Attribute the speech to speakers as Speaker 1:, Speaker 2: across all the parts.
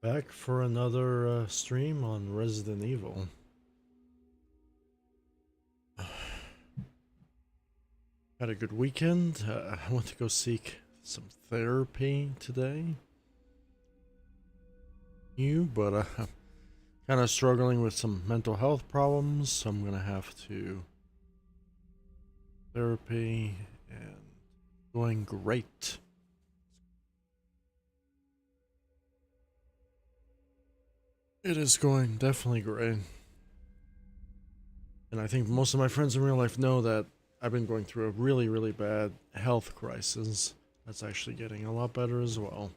Speaker 1: Back for another stream on Resident Evil. Had a good weekend. I went to go seek some therapy today. But I'm kind of struggling with some mental health problems, so I'm gonna have to therapy and going great. It is going definitely great. And I think most of my friends in real life know that I've been going through a really, really bad health crisis. That's actually getting a lot better as well.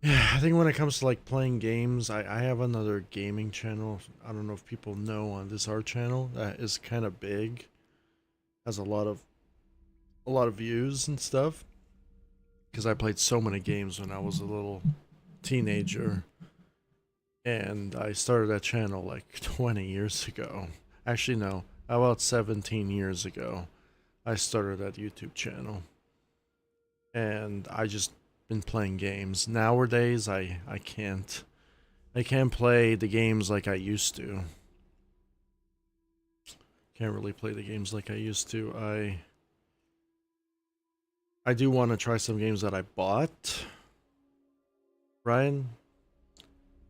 Speaker 1: Yeah, I think when it comes to like playing games, I have another gaming channel. I don't know if people know on this art channel that is kind of big, has a lot of views and stuff. Because I played so many games when I was a little teenager, and I started that channel like 20 years ago. Actually, no, about 17 years ago, I started that YouTube channel, and I just been playing games. Nowadays, I can't play the games like I used to. Can't really play the games like I used to. I do want to try some games that I bought. Ryan,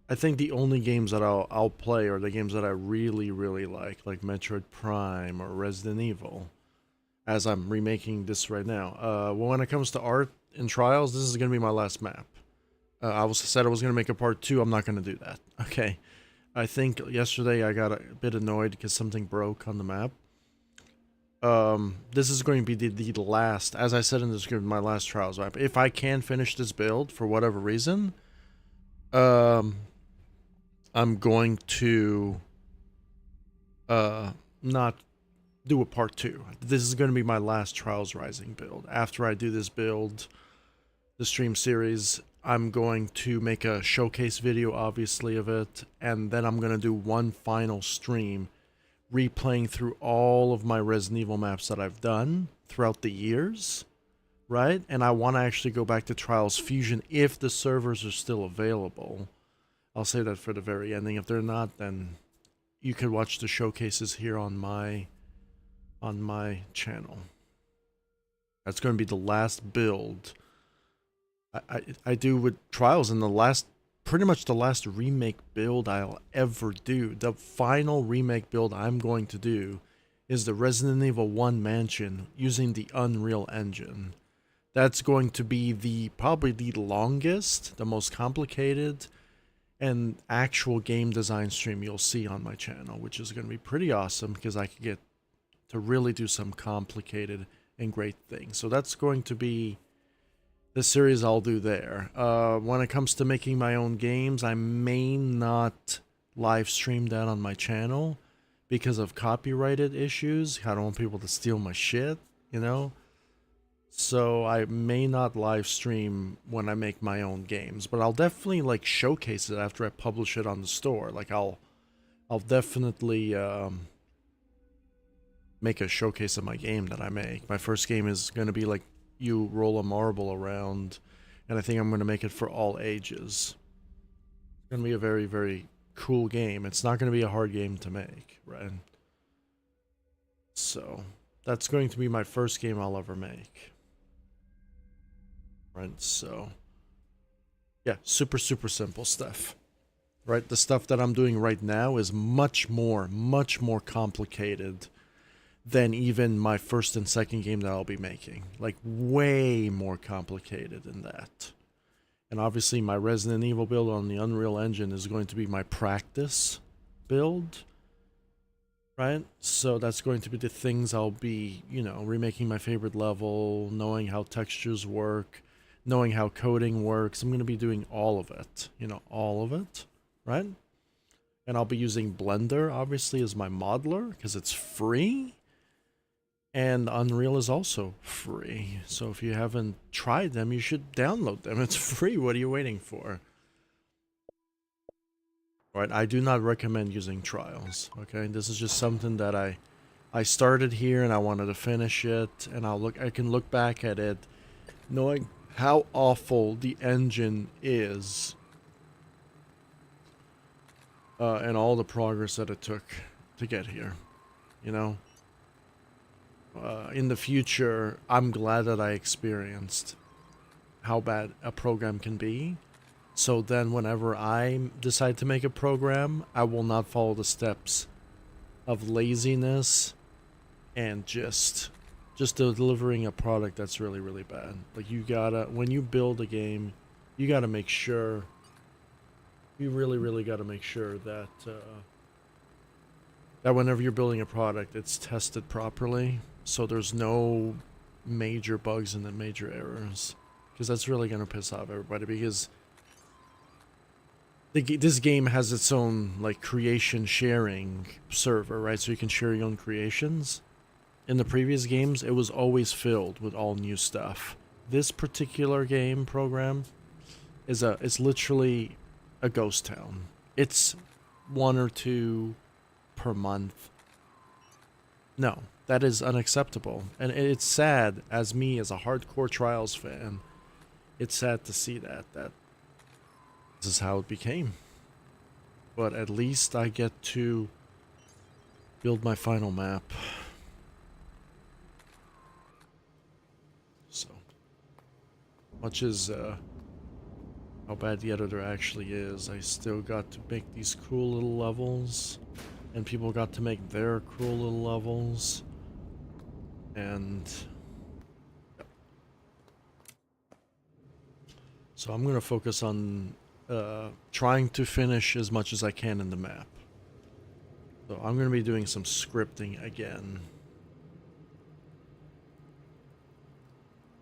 Speaker 1: I think the only games that I'll play are the games that I really like Metroid Prime or Resident Evil, as I'm remaking this right now. When it comes to art and trials, this is gonna be my last map. I said I was gonna make a part 2. I'm not gonna do that. Okay. I think yesterday I got a bit annoyed because something broke on the map. This is going to be the last, as I said in the description, my last trials map. If I can finish this build for whatever reason, I'm going to not do a part 2. This is going to be my last Trials Rising build. After I do this build, the stream series, I'm going to make a showcase video, obviously, of it, and then I'm going to do one final stream replaying through all of my Resident Evil maps that I've done throughout the years, right? And I want to actually go back to Trials Fusion if the servers are still available. I'll say that for the very ending. If they're not, then you could watch the showcases here on my channel. That's going to be the last build I do with Trials, and pretty much the last remake build I'll ever do. The final remake build I'm going to do is the Resident Evil 1 Mansion using the Unreal Engine. That's going to be probably the longest, the most complicated, and actual game design stream you'll see on my channel, which is going to be pretty awesome because I can get to really do some complicated and great things. So that's going to be the series I'll do there. When it comes to making my own games, I may not live stream that on my channel because of copyrighted issues. I don't want people to steal my shit, you know? So I may not live stream when I make my own games, but I'll definitely like showcase it after I publish it on the store. Like I'll definitely make a showcase of my game that I make. My first game is going to be like you roll a marble around, and I think I'm going to make it for all ages. It's going to be a very, very cool game. It's not going to be a hard game to make, right? So that's going to be my first game I'll ever make. Right, so yeah, super simple stuff. Right, the stuff that I'm doing right now is much more complicated than even my first and second game that I'll be making. Like, way more complicated than that. And obviously my Resident Evil build on the Unreal Engine is going to be my practice build. Right? So that's going to be the things I'll be, you know, remaking my favorite level, knowing how textures work, knowing how coding works. I'm going to be doing all of it, you know, all of it, right? And I'll be using Blender, obviously, as my modeler, because it's free. And Unreal is also free. So if you haven't tried them, you should download them. It's free. What are you waiting for? All right, I do not recommend using Trials, okay? This is just something that I started here and I wanted to finish it, and I can look back at it knowing how awful the engine is, and all the progress that it took to get here. You know, in the future, I'm glad that I experienced how bad a program can be. So then whenever I decide to make a program, I will not follow the steps of laziness and just delivering a product that's really, really bad. Like, you gotta, when you build a game, you gotta make sure, you really, really gotta make sure that that whenever you're building a product, it's tested properly, so there's no major bugs and then major errors, because that's really gonna piss off everybody. Because this game has its own, like, creation sharing server, right? So you can share your own creations. In the previous games, it was always filled with all new stuff. This particular game program is literally a ghost town. It's 1 or 2 per month. No, that is unacceptable. And it's sad, as me, as a hardcore Trials fan, it's sad to see that this is how it became. But at least I get to build my final map. So, much as how bad the editor actually is, I still got to make these cool little levels, and people got to make their cool little levels, and yep. So I'm gonna focus on trying to finish as much as I can in the map. So I'm gonna be doing some scripting again.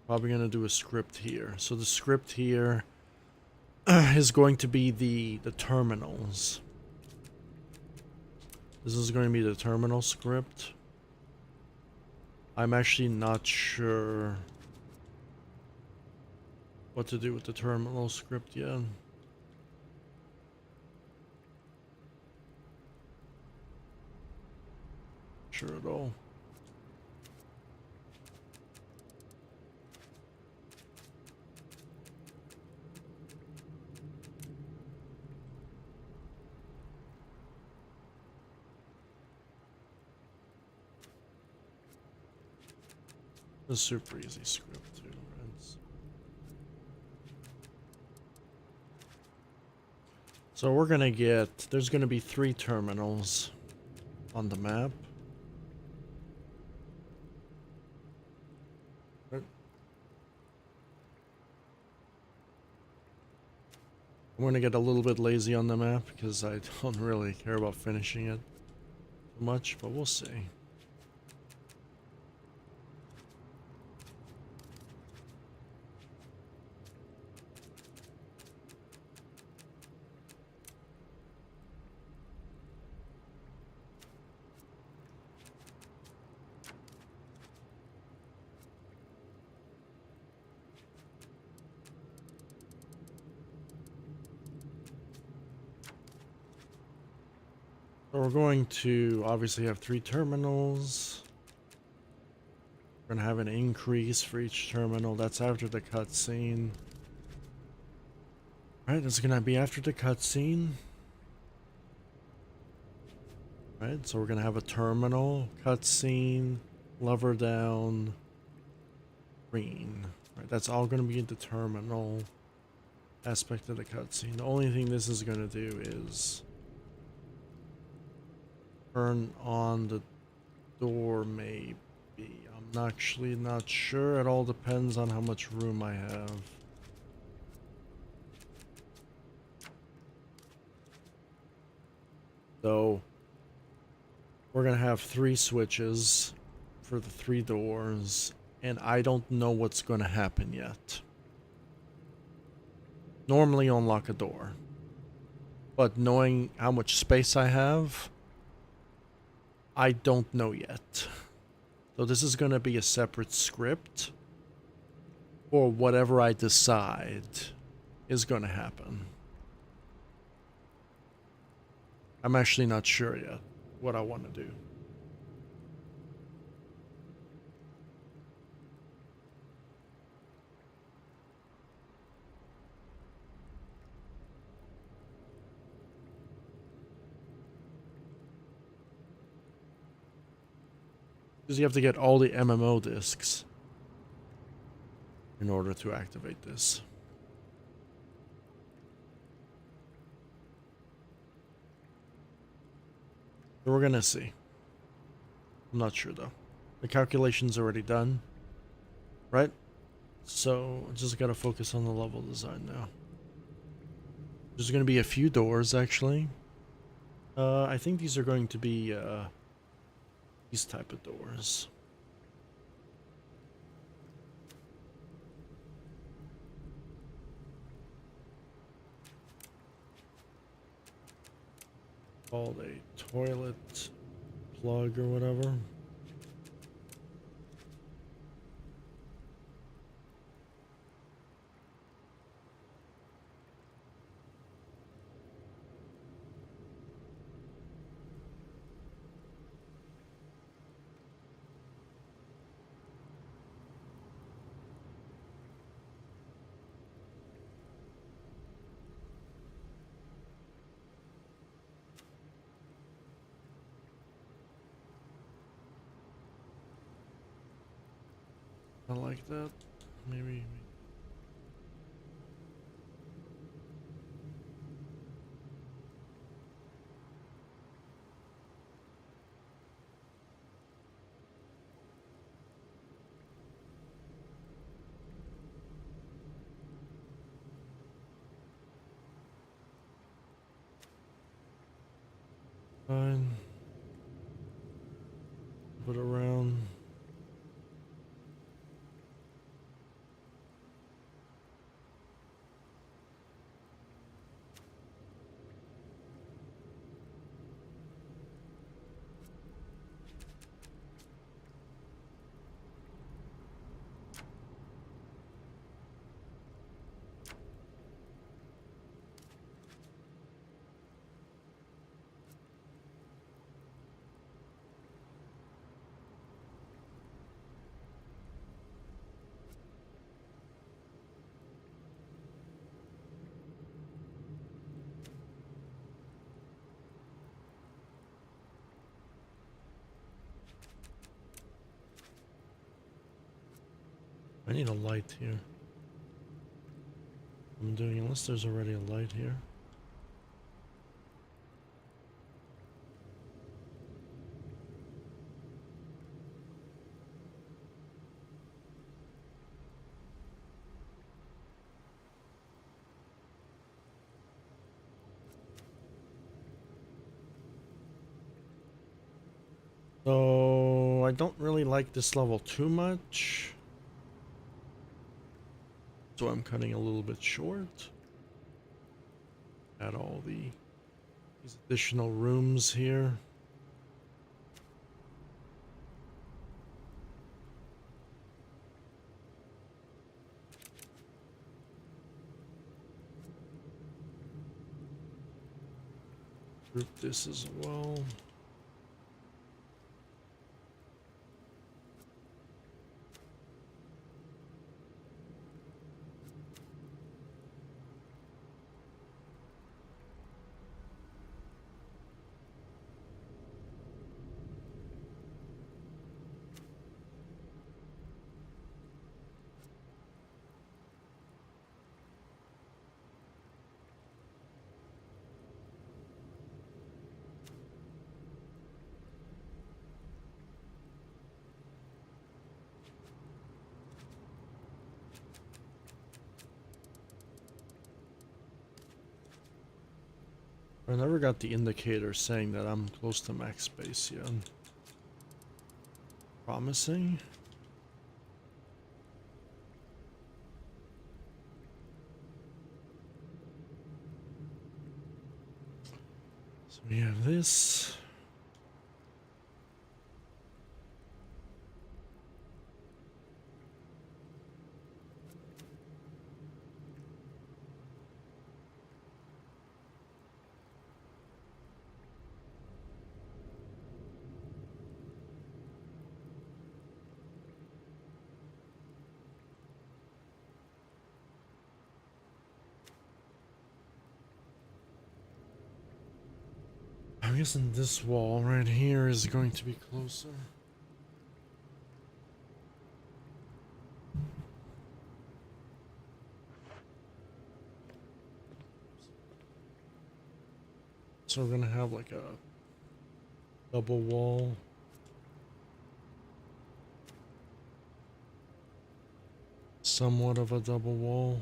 Speaker 1: Probably gonna do a script here. So the script here is going to be the terminals. This is going to be the terminal script. I'm actually not sure what to do with the terminal script yet. Sure at all. A super easy script too, friends. So we're gonna get, there's gonna be 3 terminals on the map. I'm gonna get a little bit lazy on the map because I don't really care about finishing it much, but we'll see. So we're going to obviously have 3 terminals. We're gonna have an increase for each terminal. That's after the cutscene. Alright, that's gonna be after the cutscene. Right, so we're gonna have a terminal, cutscene, lever down, green. Right, that's all gonna be in the terminal aspect of the cutscene. The only thing this is gonna do is turn on the door, maybe. I'm actually not sure. It all depends on how much room I have. So we're gonna have 3 switches for the 3 doors, and I don't know what's gonna happen yet. Normally unlock a door, but knowing how much space I have, I don't know yet. So this is gonna be a separate script for whatever I decide is gonna happen. I'm actually not sure yet what I want to do. Because you have to get all the MMO discs in order to activate this. So we're gonna see. I'm not sure though. The calculation's already done, right? So just gotta focus on the level design now. There's gonna be a few doors actually. I think these are going to be these type of doors. Called a toilet plug or whatever. I like that. Maybe. Fine. Put it around. I need a light here. I'm doing, unless there's already a light here. So I don't really like this level too much. So I'm cutting a little bit short. Add all these additional rooms here. Group this as well. I never got the indicator saying that I'm close to max space yet. Promising. So we have this. I'm guessing this wall right here is going to be closer. So we're gonna have like a double wall. Somewhat of a double wall.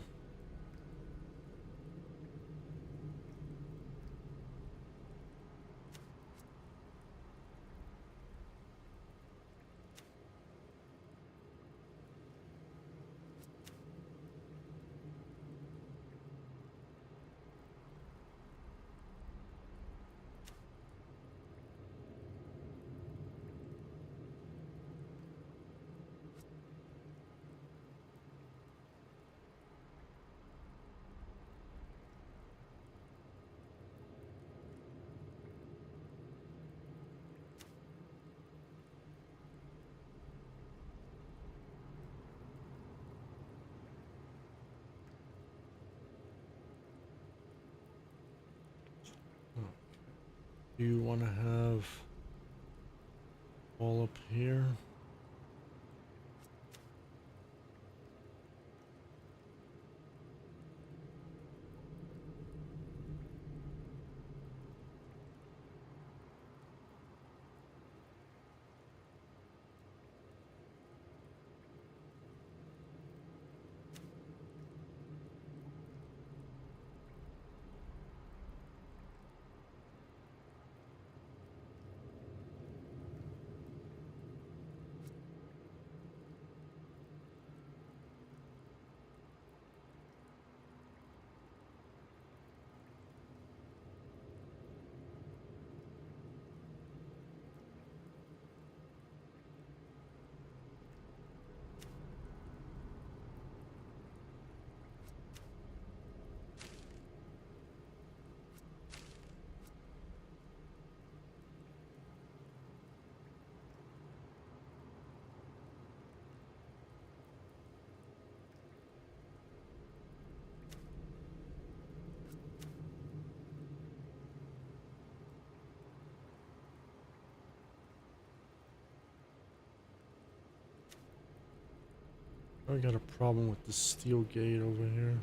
Speaker 1: Do you want to have wall up here? I got a problem with the steel gate over here.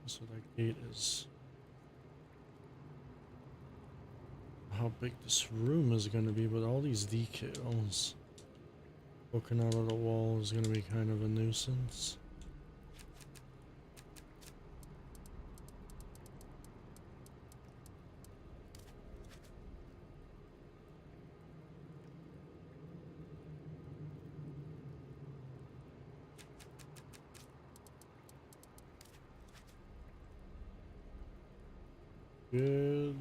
Speaker 1: So that gate is... How big this room is going to be, but all these decals poking out of the wall is going to be kind of a nuisance. Good.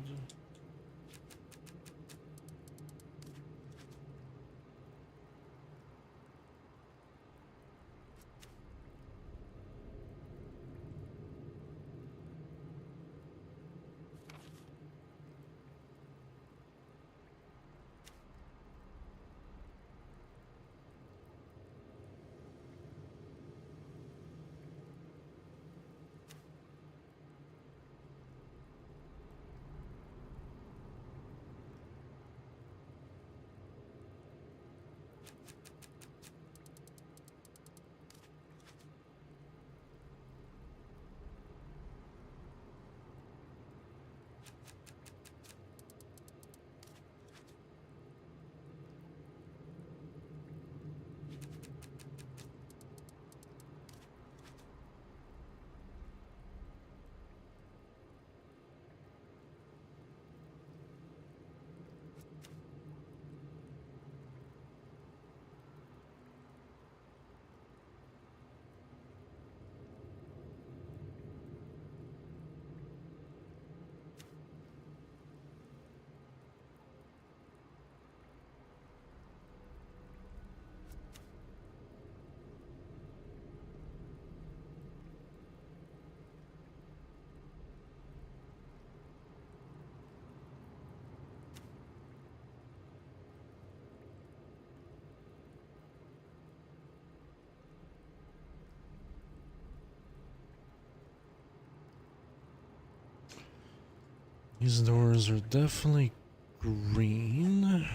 Speaker 1: These doors are definitely green.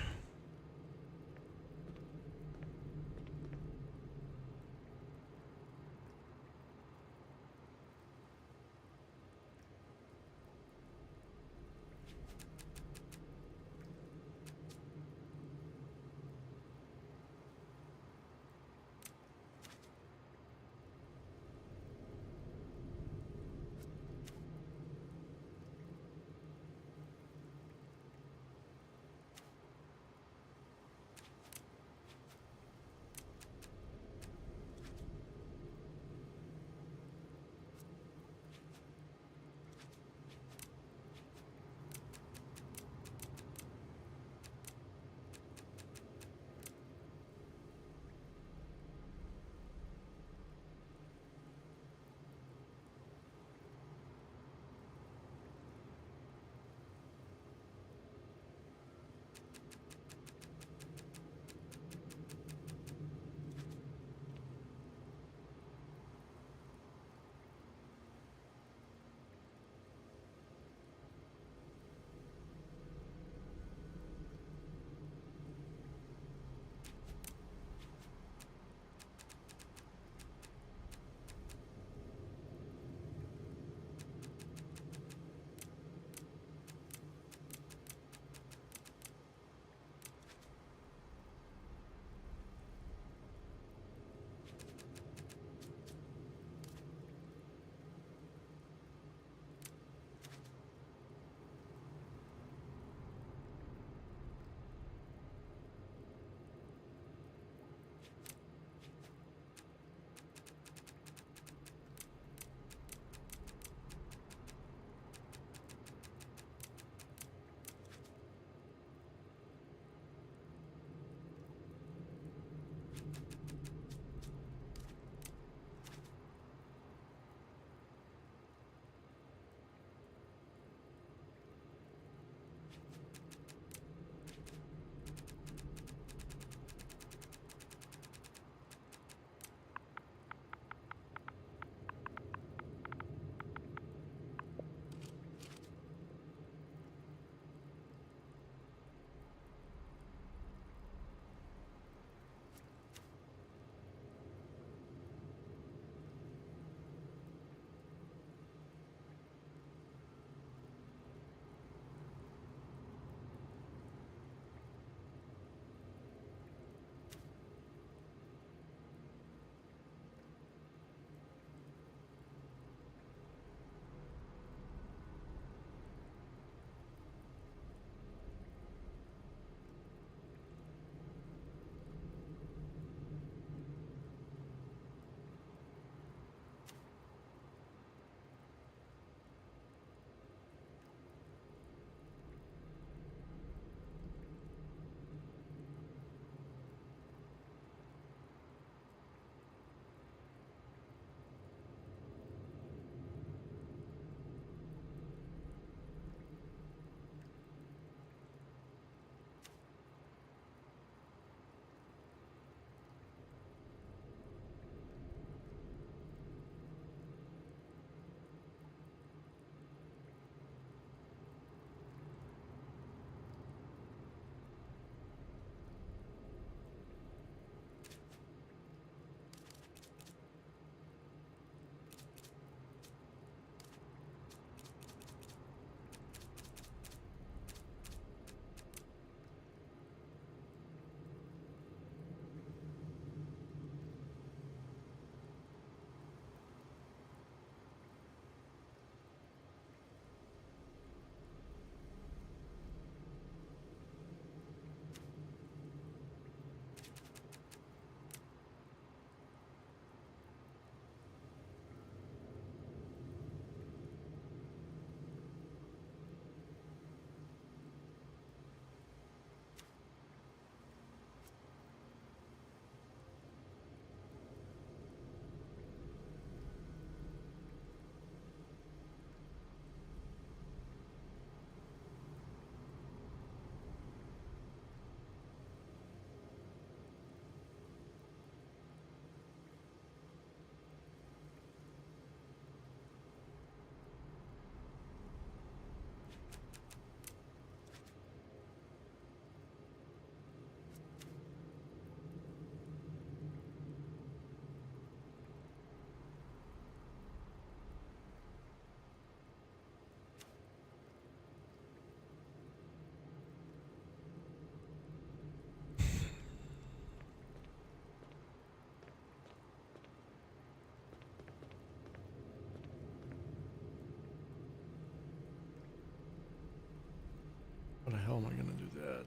Speaker 1: hell am I gonna do that?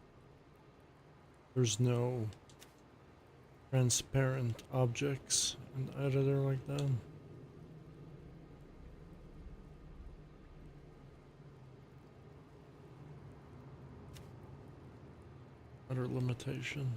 Speaker 1: There's no transparent objects in the editor like that. Utter limitation.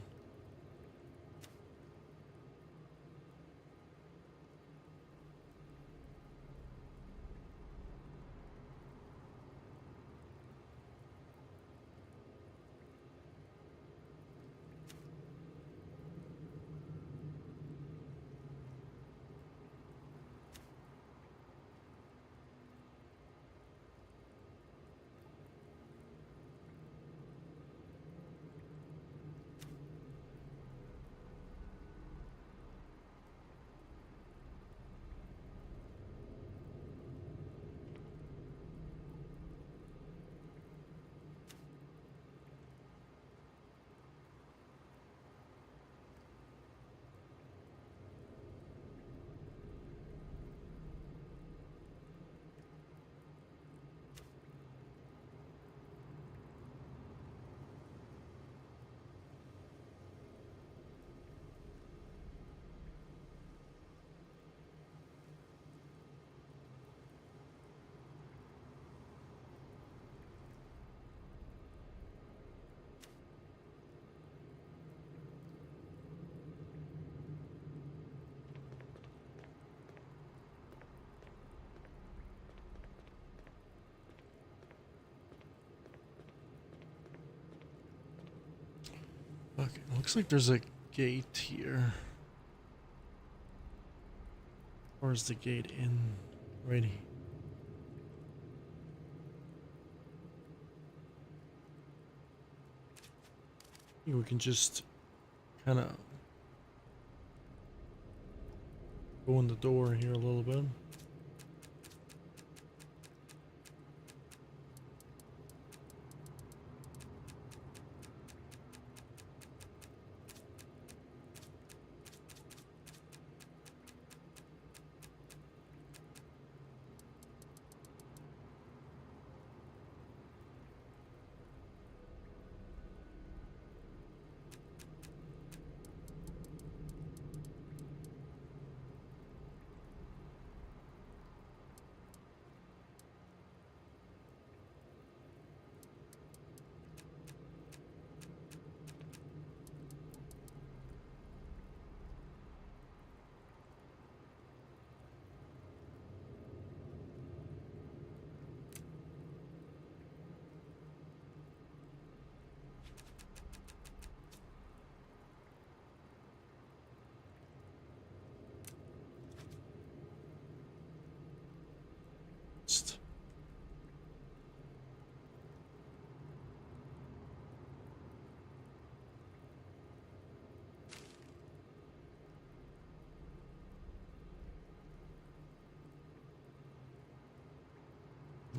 Speaker 1: Okay, looks like there's a gate here. Or is the gate in already? I think we can just kind of go in the door here a little bit.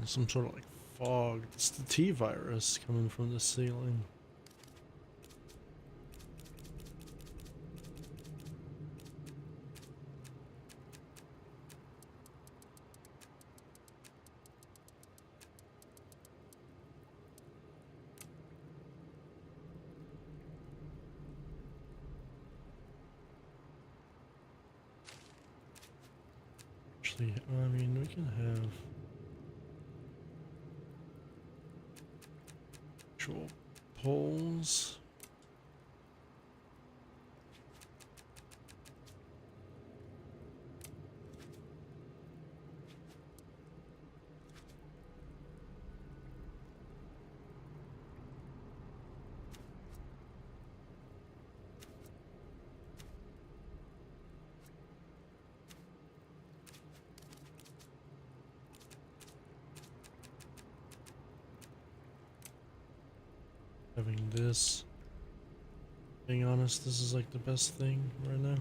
Speaker 1: Some sort of like fog. It's the T virus coming from the ceiling. Actually, I mean, we can have actual poles. Having this. Being honest, this is like the best thing right now.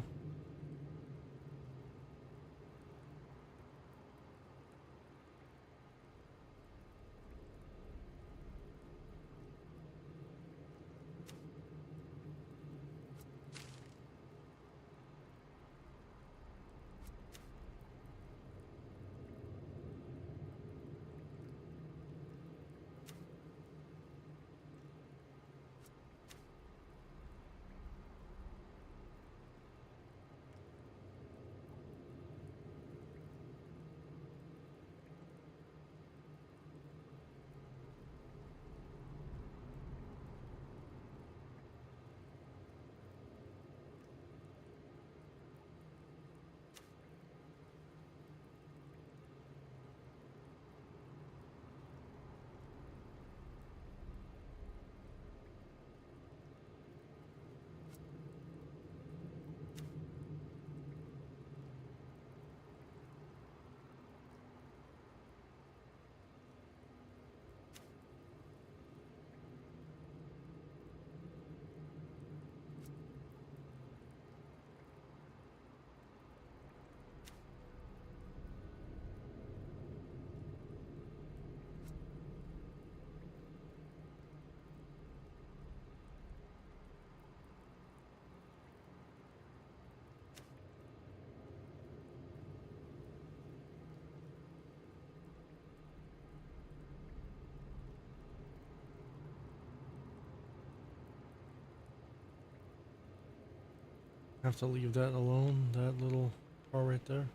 Speaker 1: Have to leave that alone, that little part right there.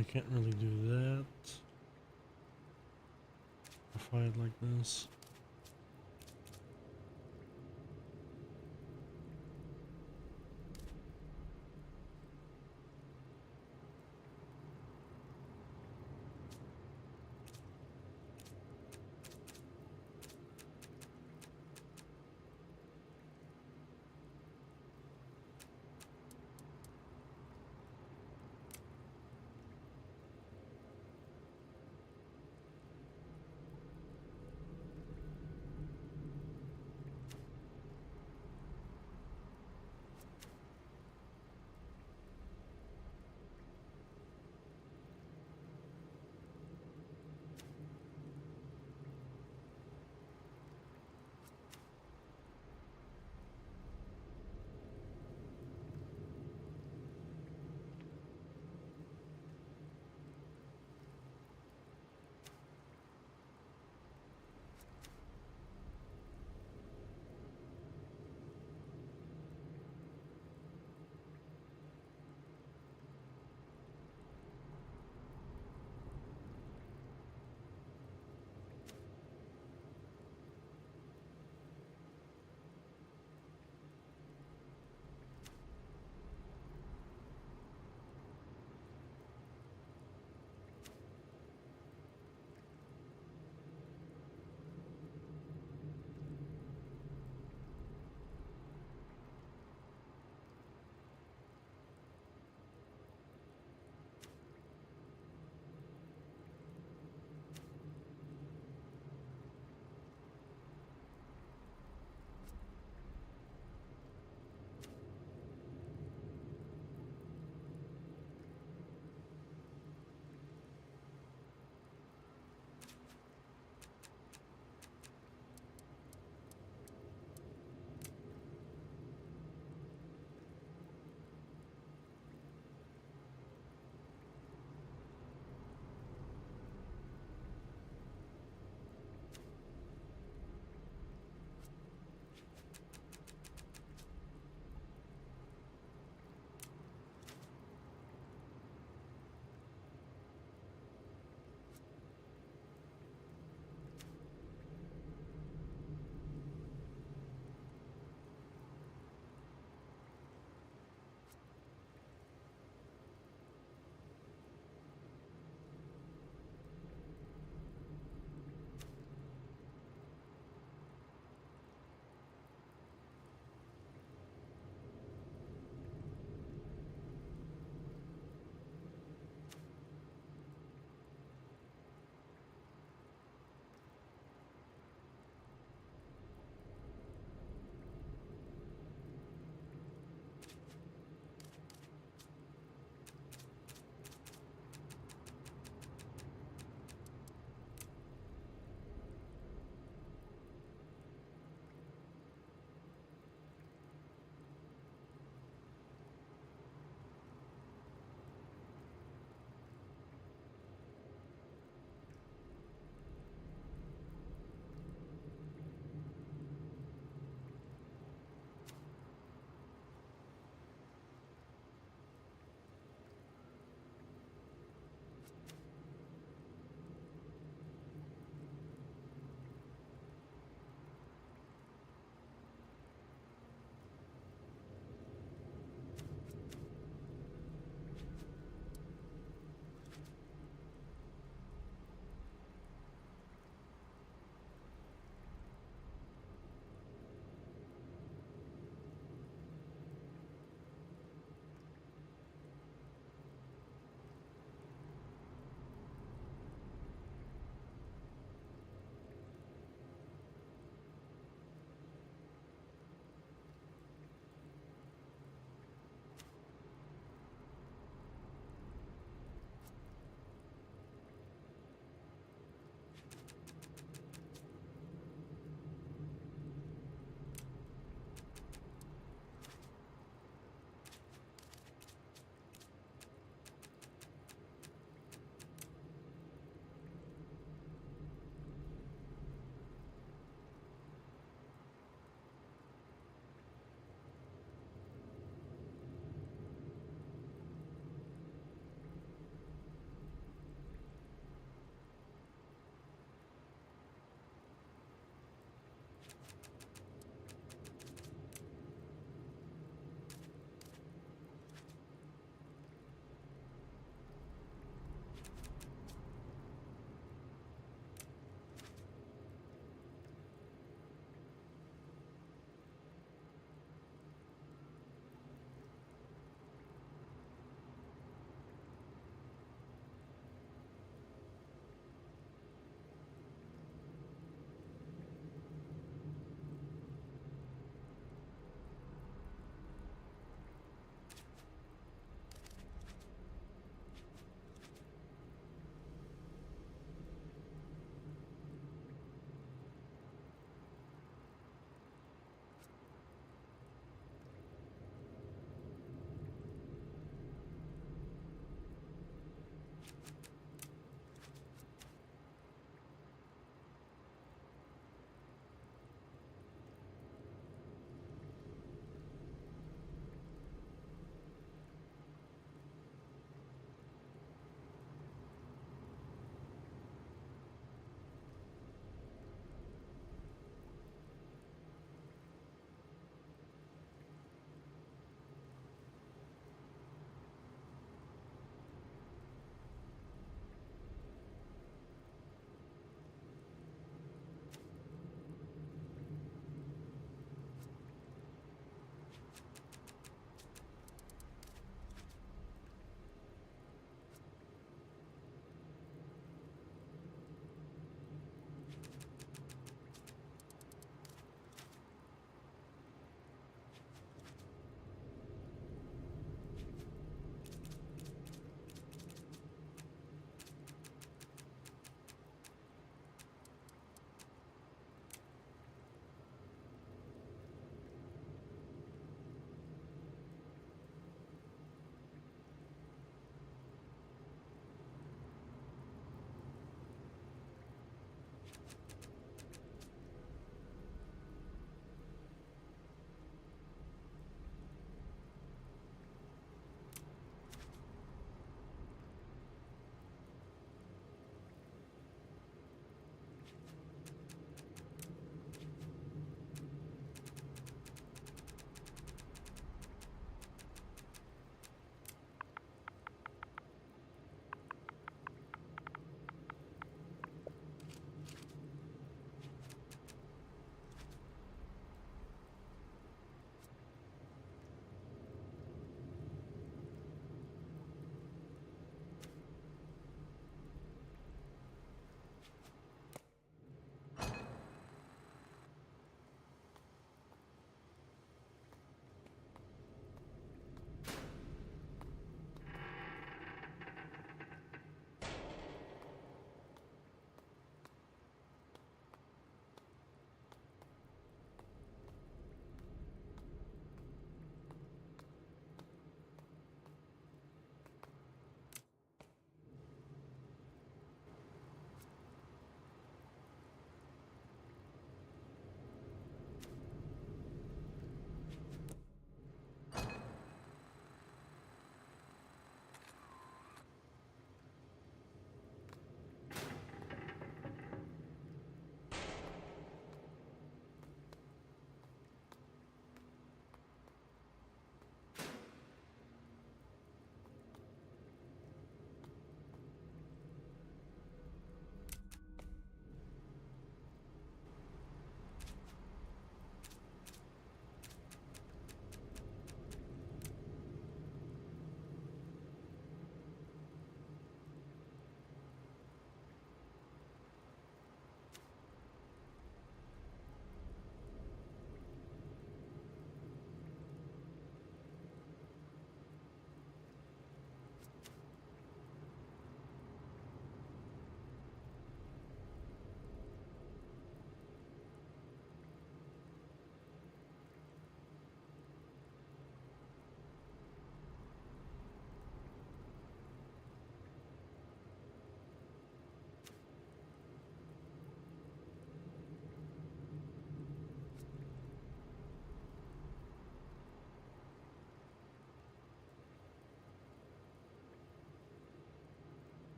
Speaker 1: I can't really do that. If I like this.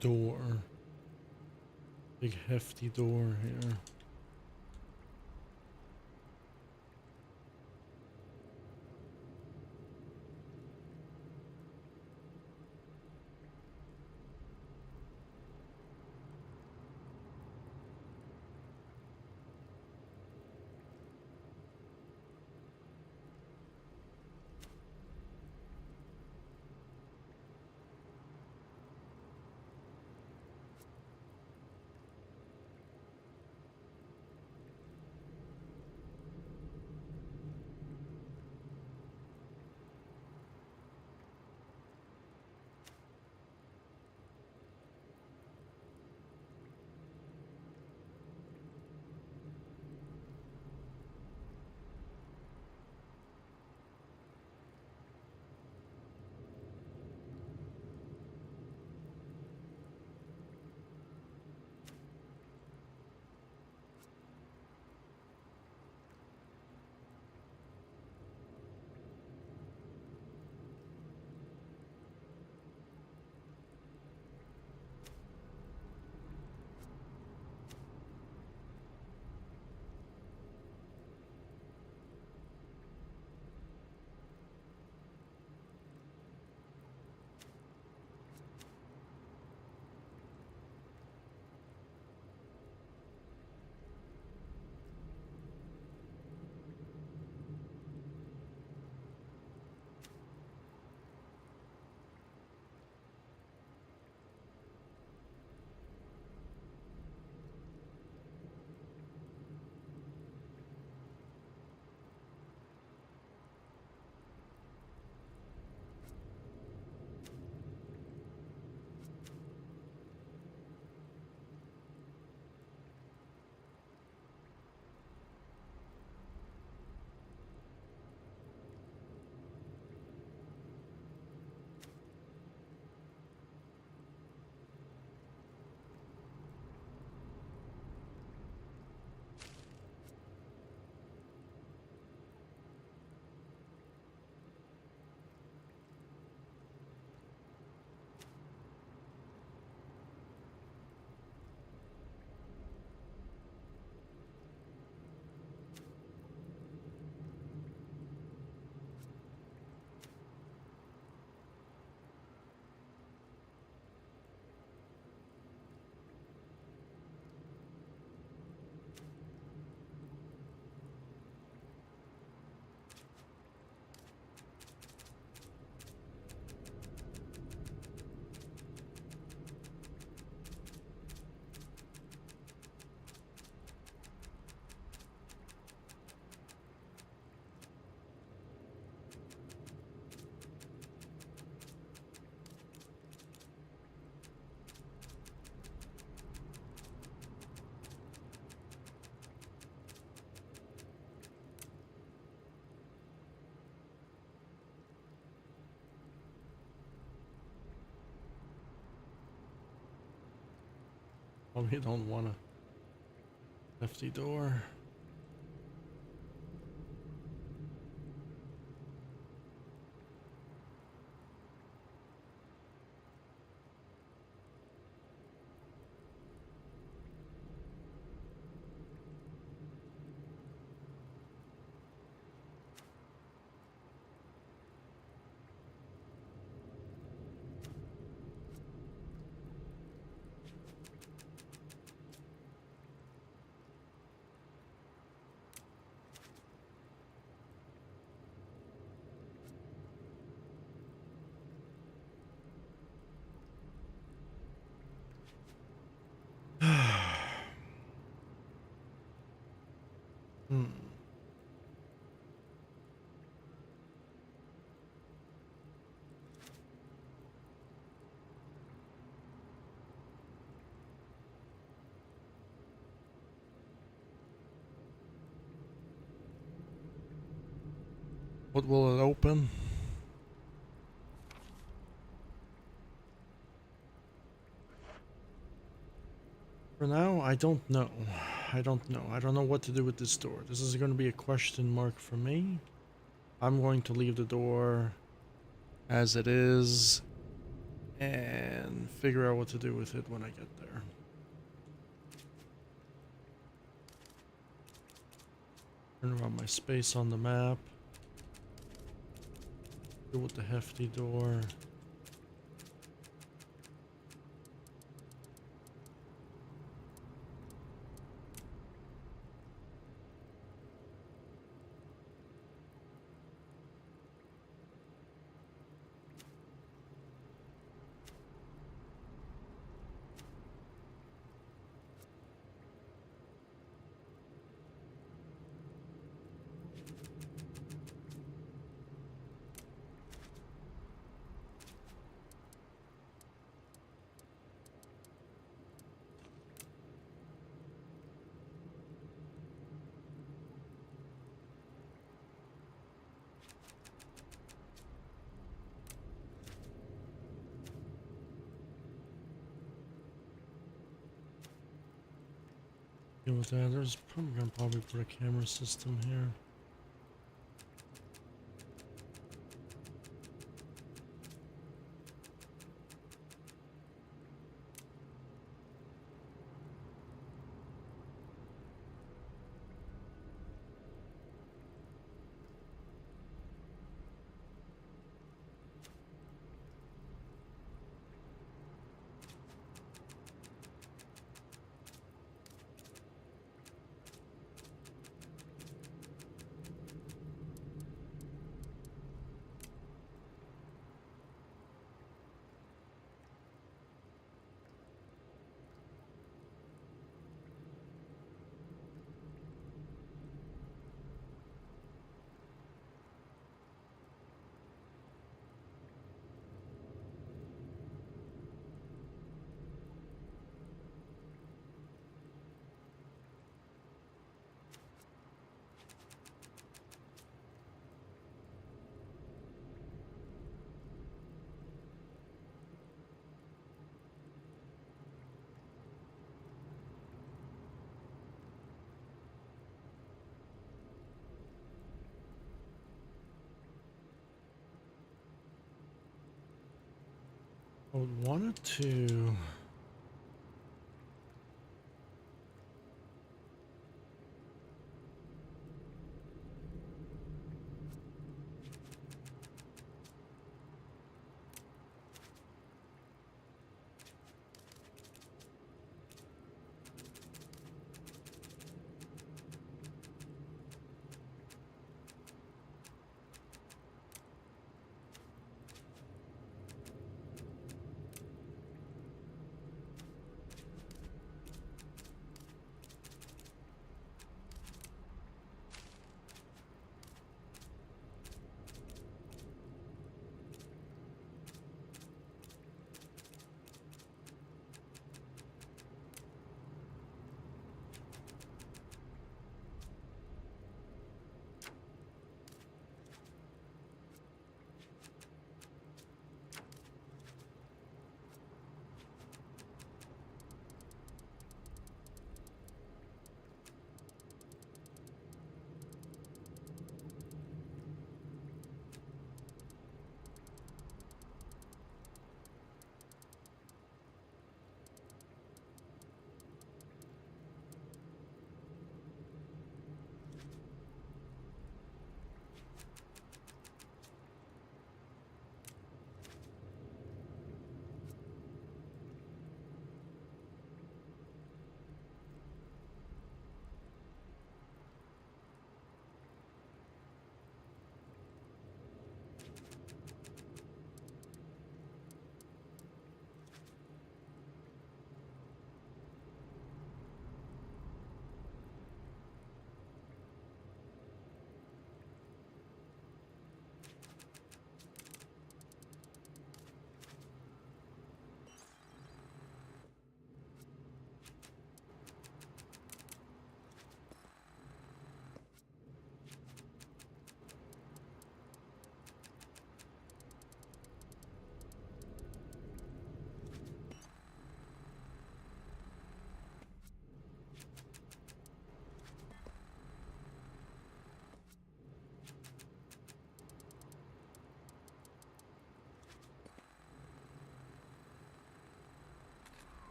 Speaker 1: door. Big hefty door here. Probably don't want a hefty door. Hmm. What will it open? For now, I don't know. I don't know. I don't know what to do with this door. This is going to be a question mark for me. I'm going to leave the door as it is. and figure out what to do with it when I get there. Turn around my space on the map. Deal with the hefty door. Deal with that. There's probably put a camera system here. I wanted to.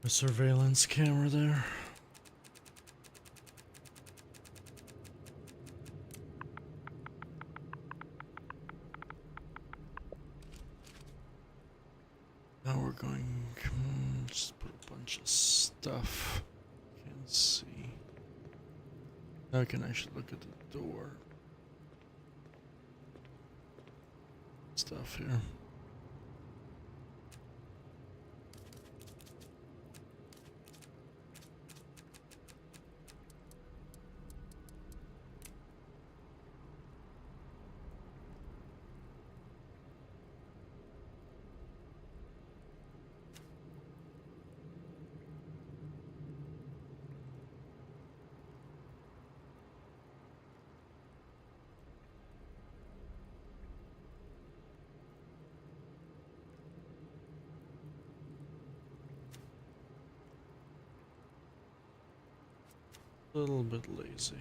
Speaker 1: A surveillance camera there. Now we're going just put a bunch of stuff. Can't see. Now I can actually look at the door. Stuff here. A little bit lazy.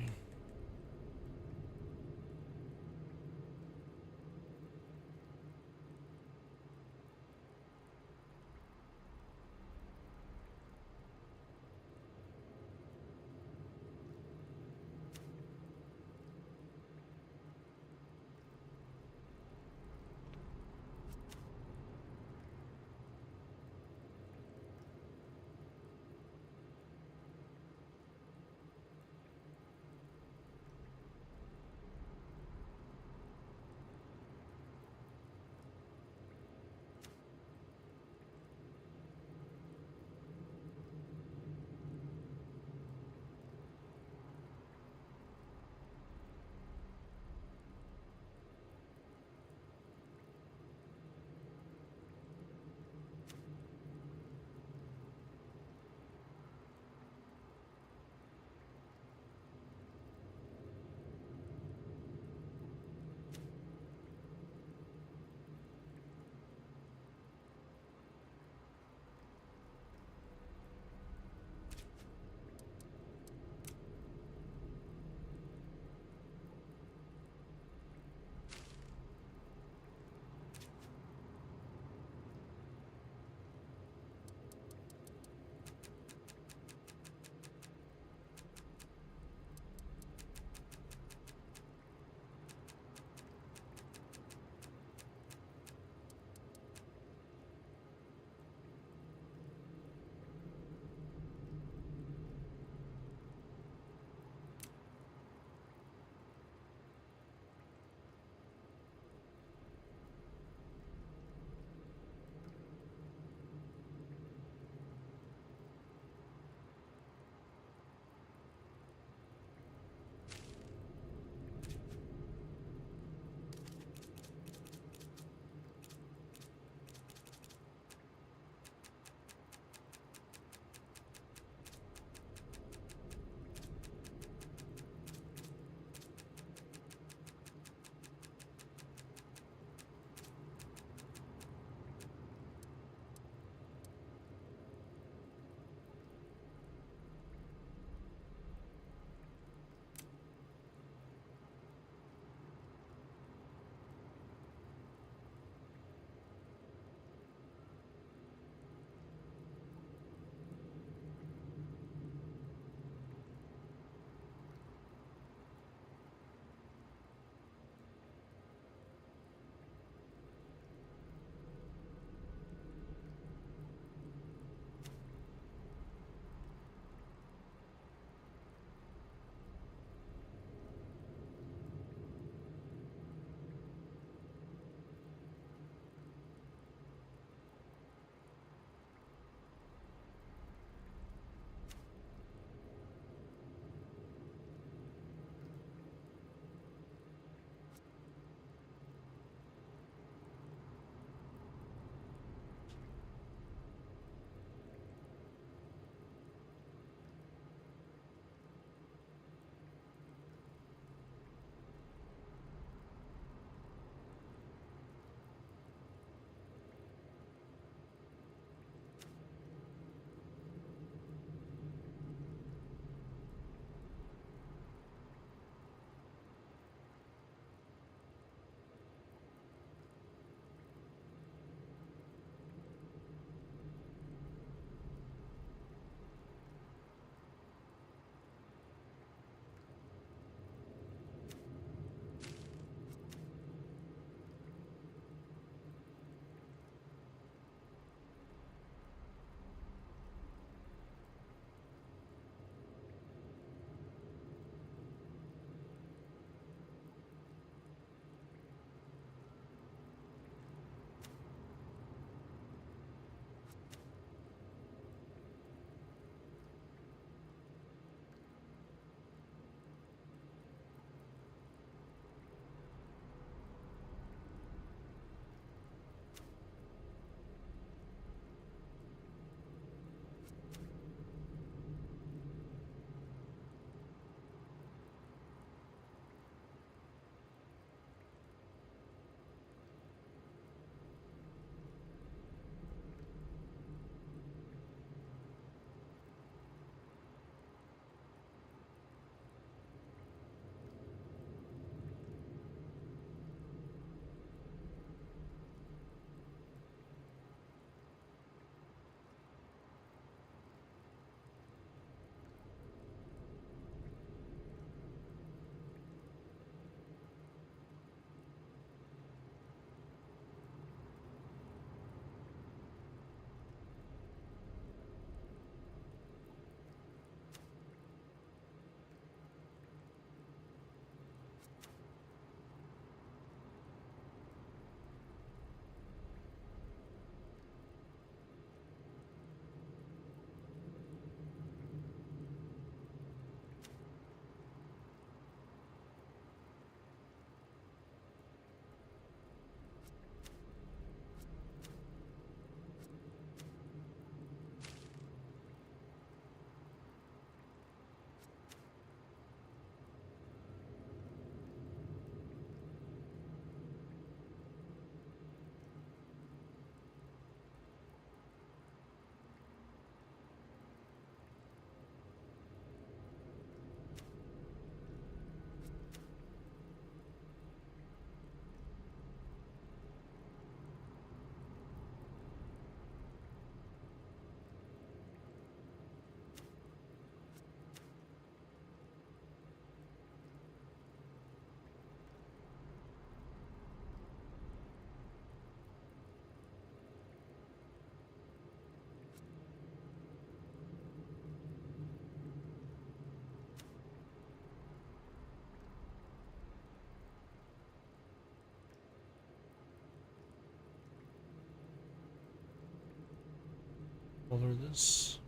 Speaker 1: Color this.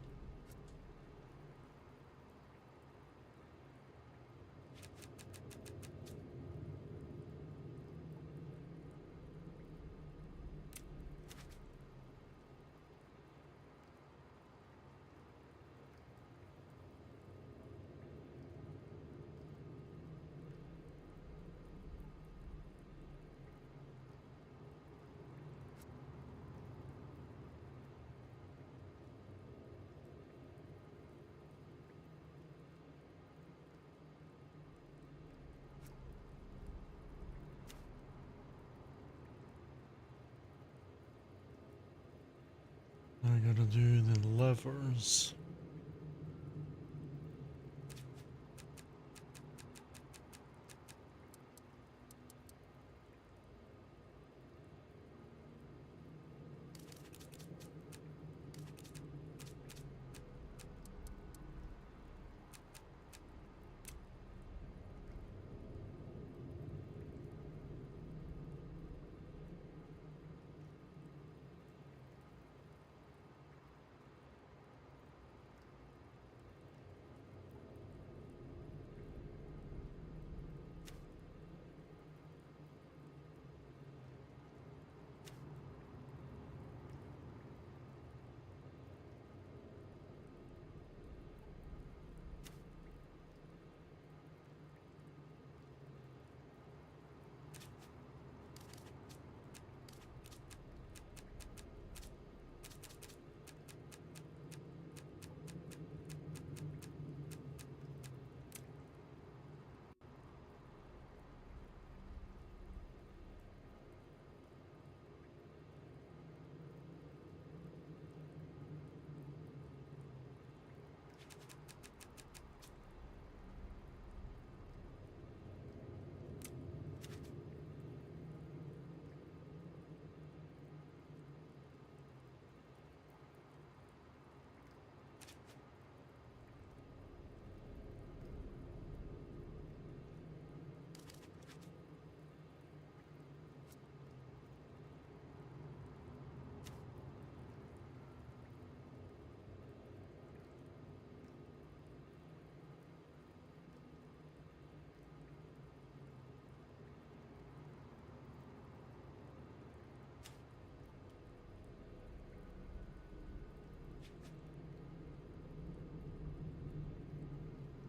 Speaker 1: I gotta do the levers.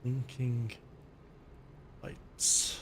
Speaker 1: Blinking lights.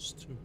Speaker 1: Stupid.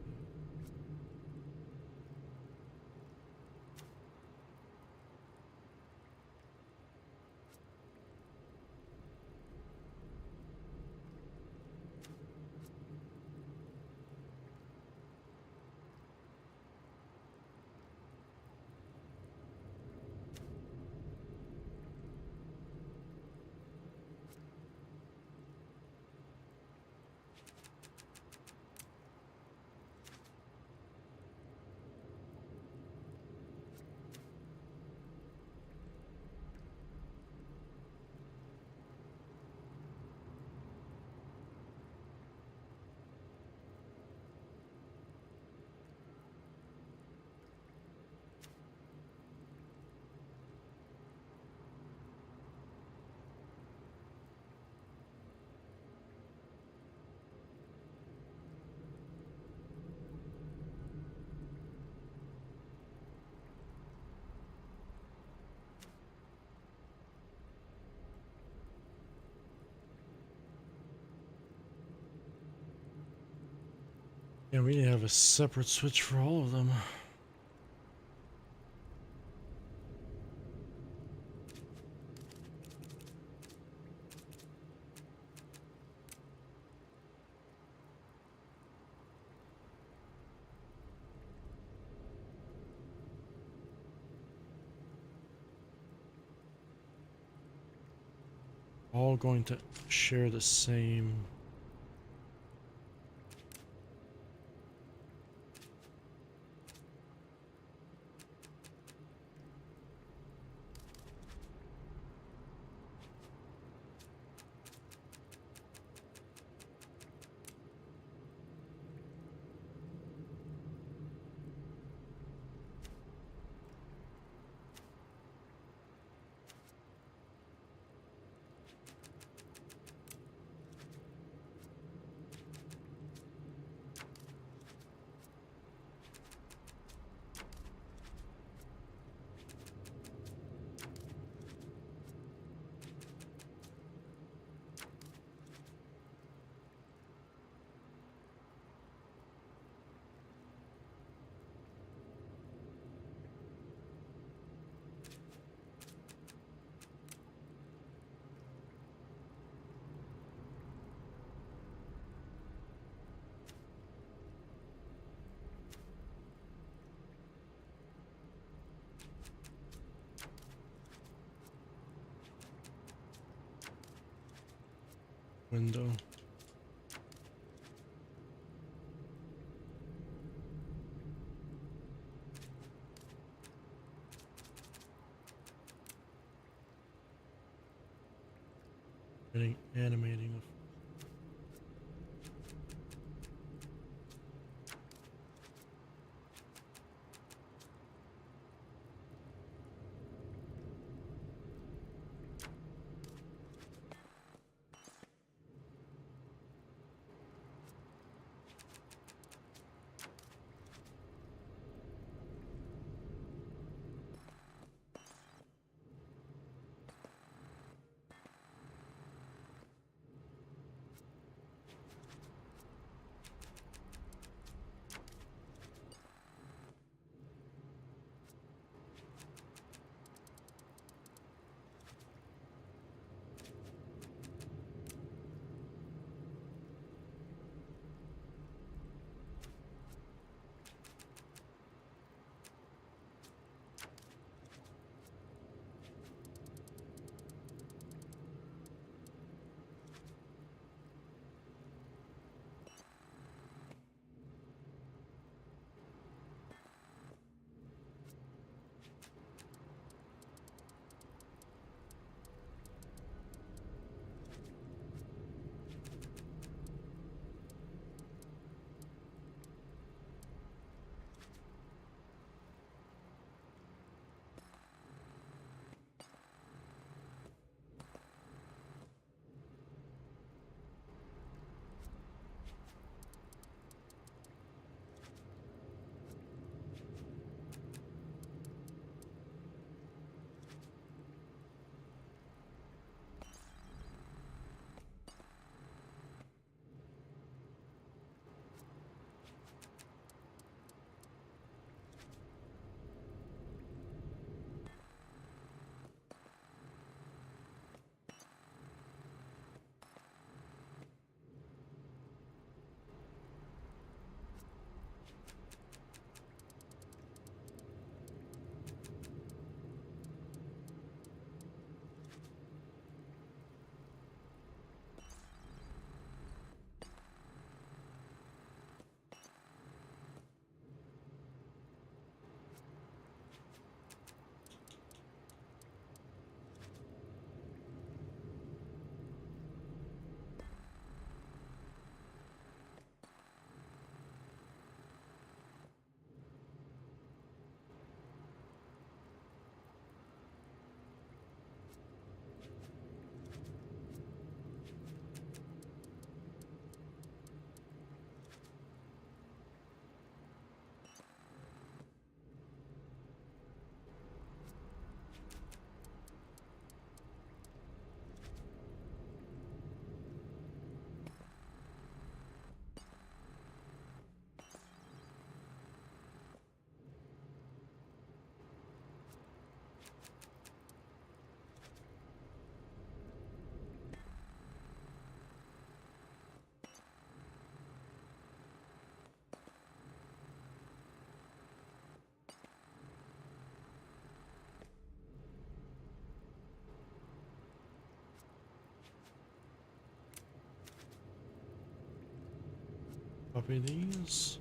Speaker 1: Yeah, we need to have a separate switch for all of them. All going to share the same. Window. Animating. Copy these.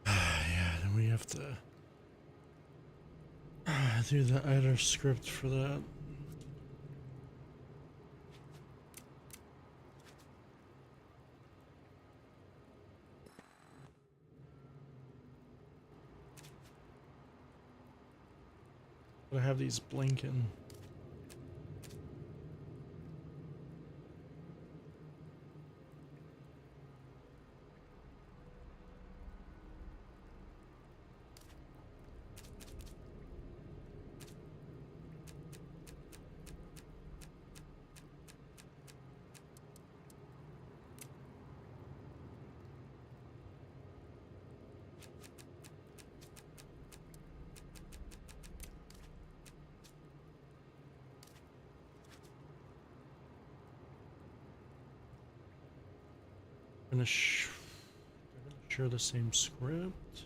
Speaker 1: Yeah, then we have to do the editor script for that. But I have these blinking. They're gonna share the same script.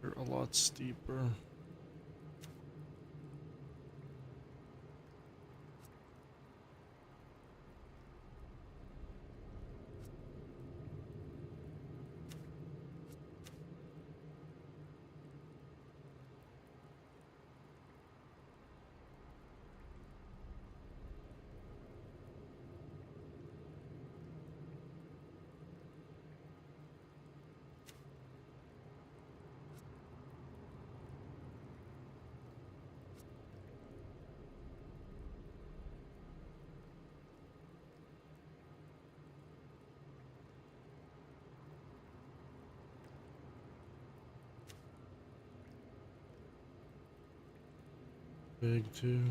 Speaker 1: They're a lot steeper. Big too.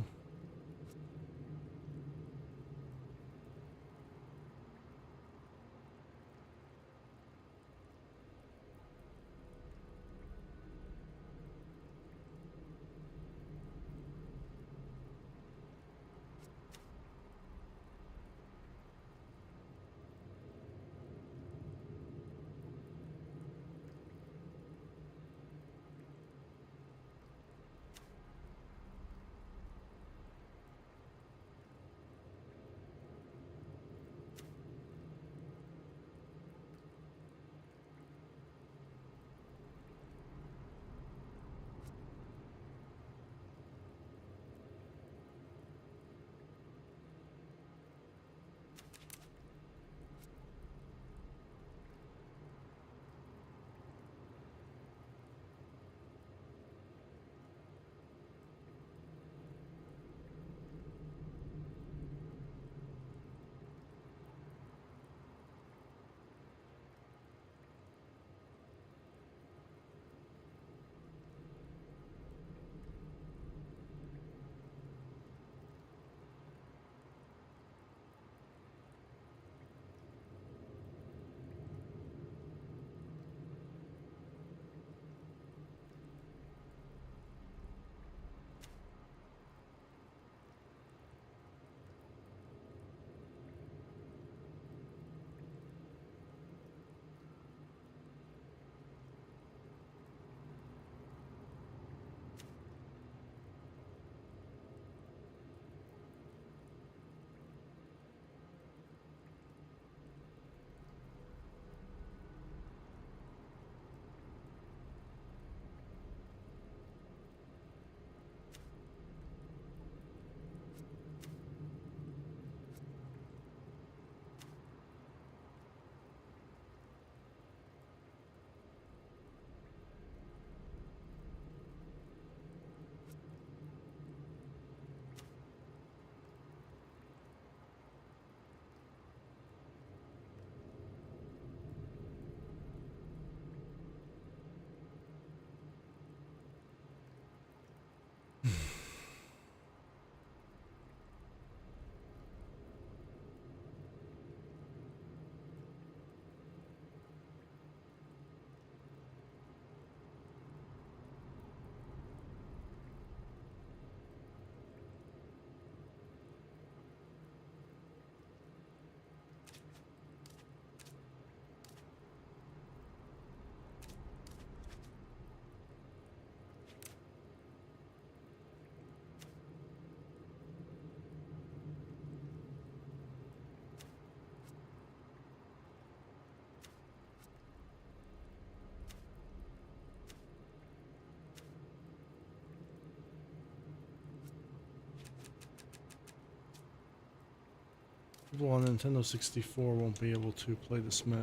Speaker 1: People on Nintendo 64 won't be able to play this map.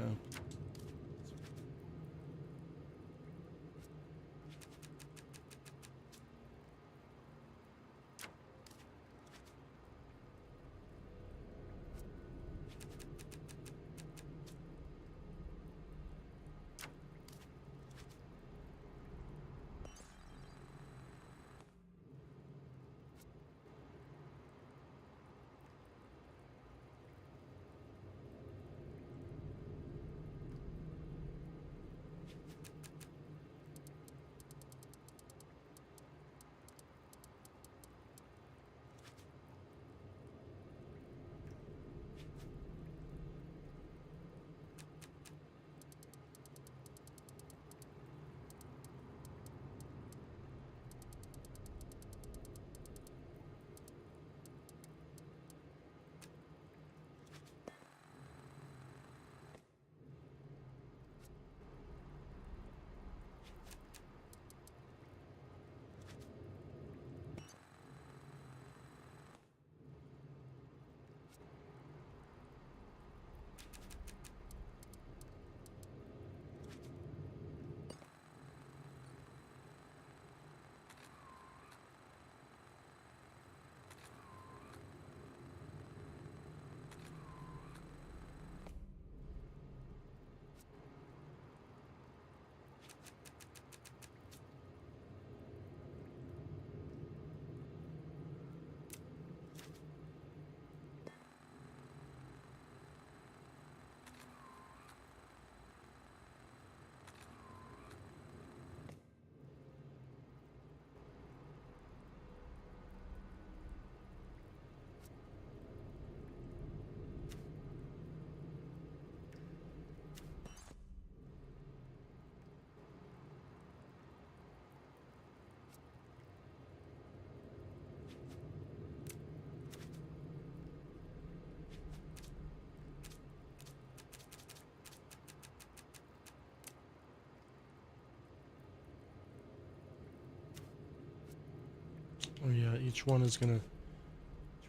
Speaker 1: Oh yeah, each one is gonna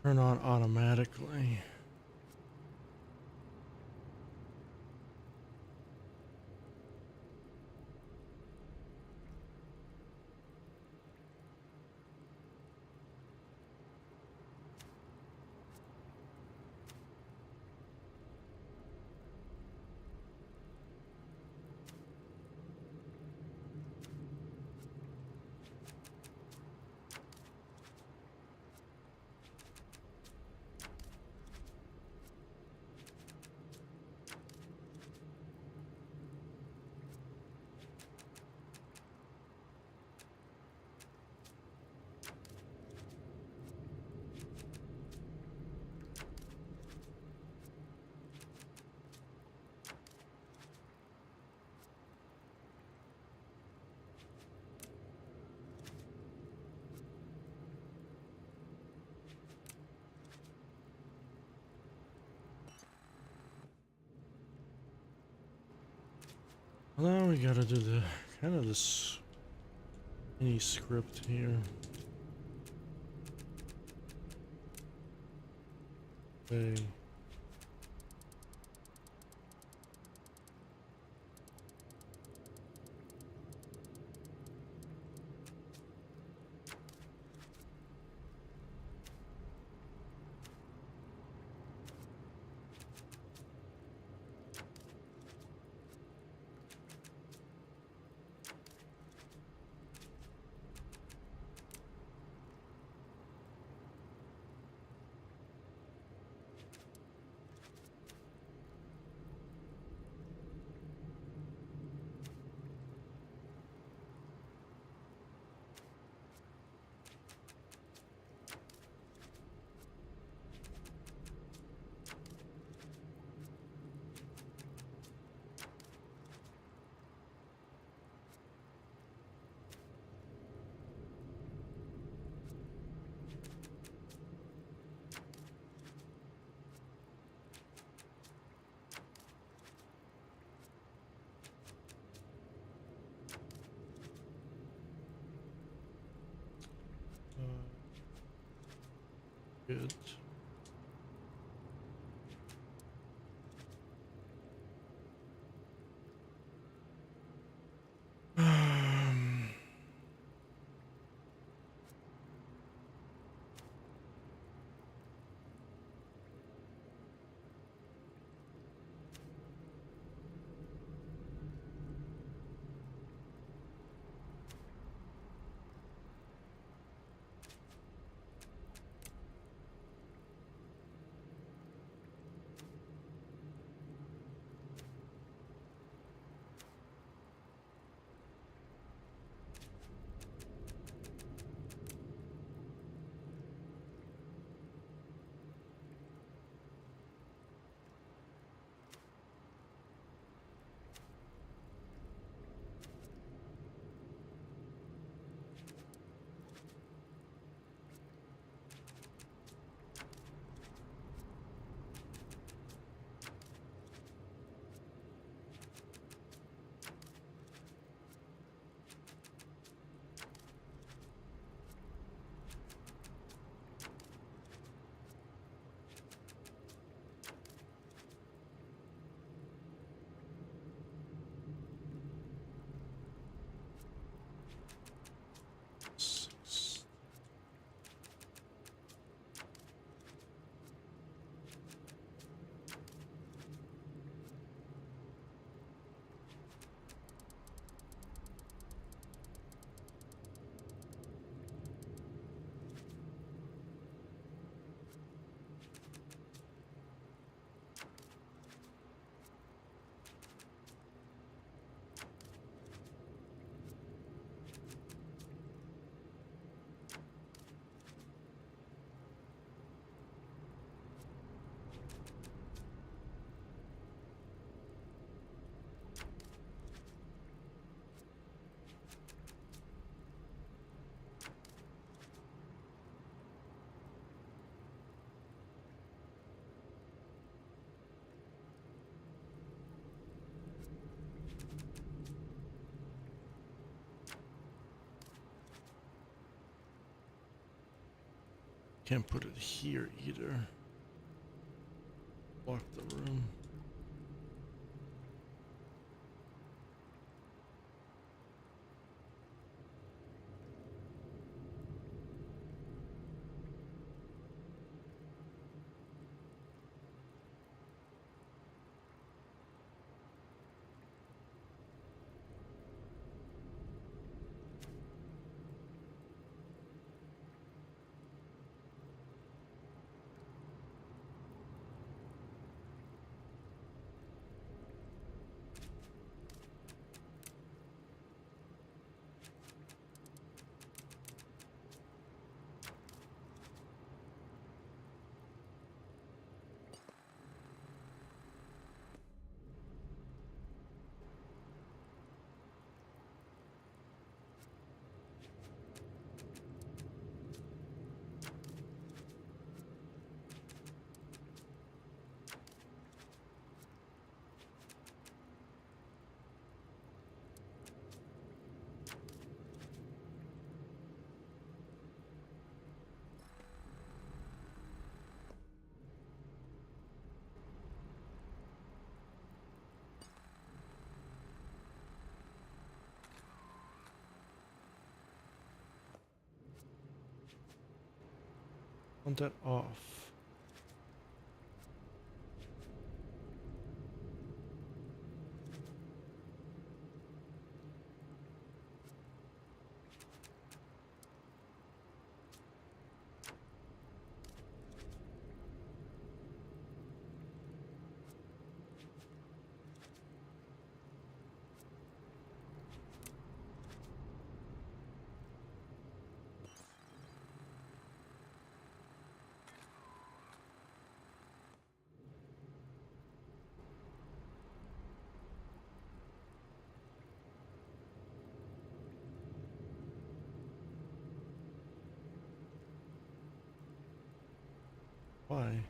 Speaker 1: turn on automatically. Now we gotta do the kind of this mini script here. Okay. Good. Can't put it here either. Block the room. Want that off. Why?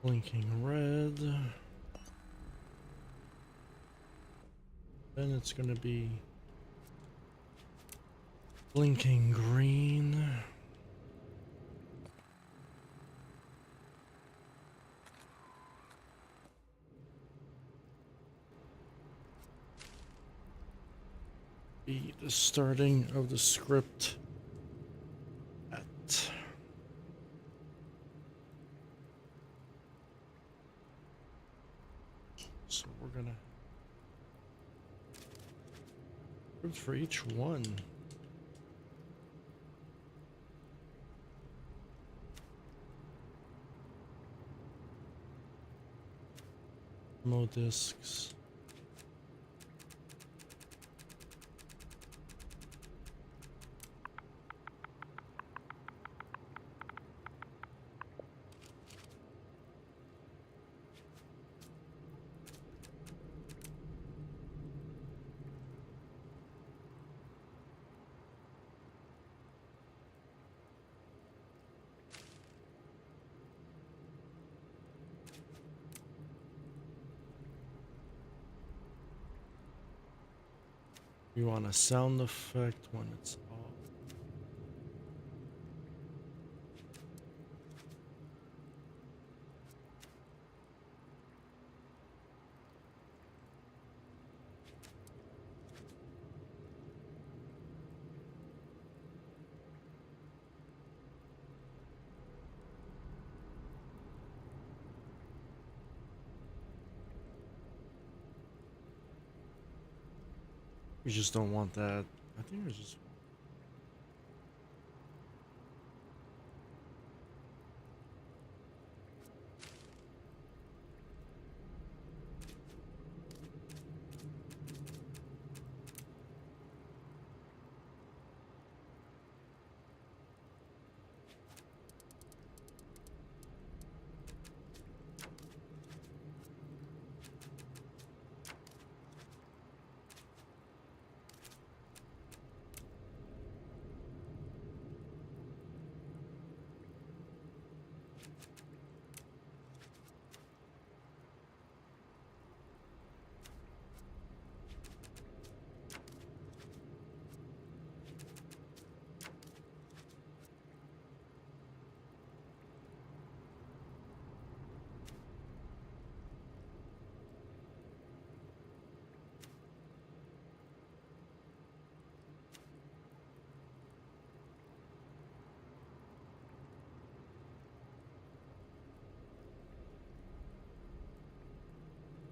Speaker 1: Blinking red. Then it's gonna be blinking green. Be the starting of the script at so we're gonna script for each one. Demo discs. You want a sound effect when it's off. We just don't want that. I think we just.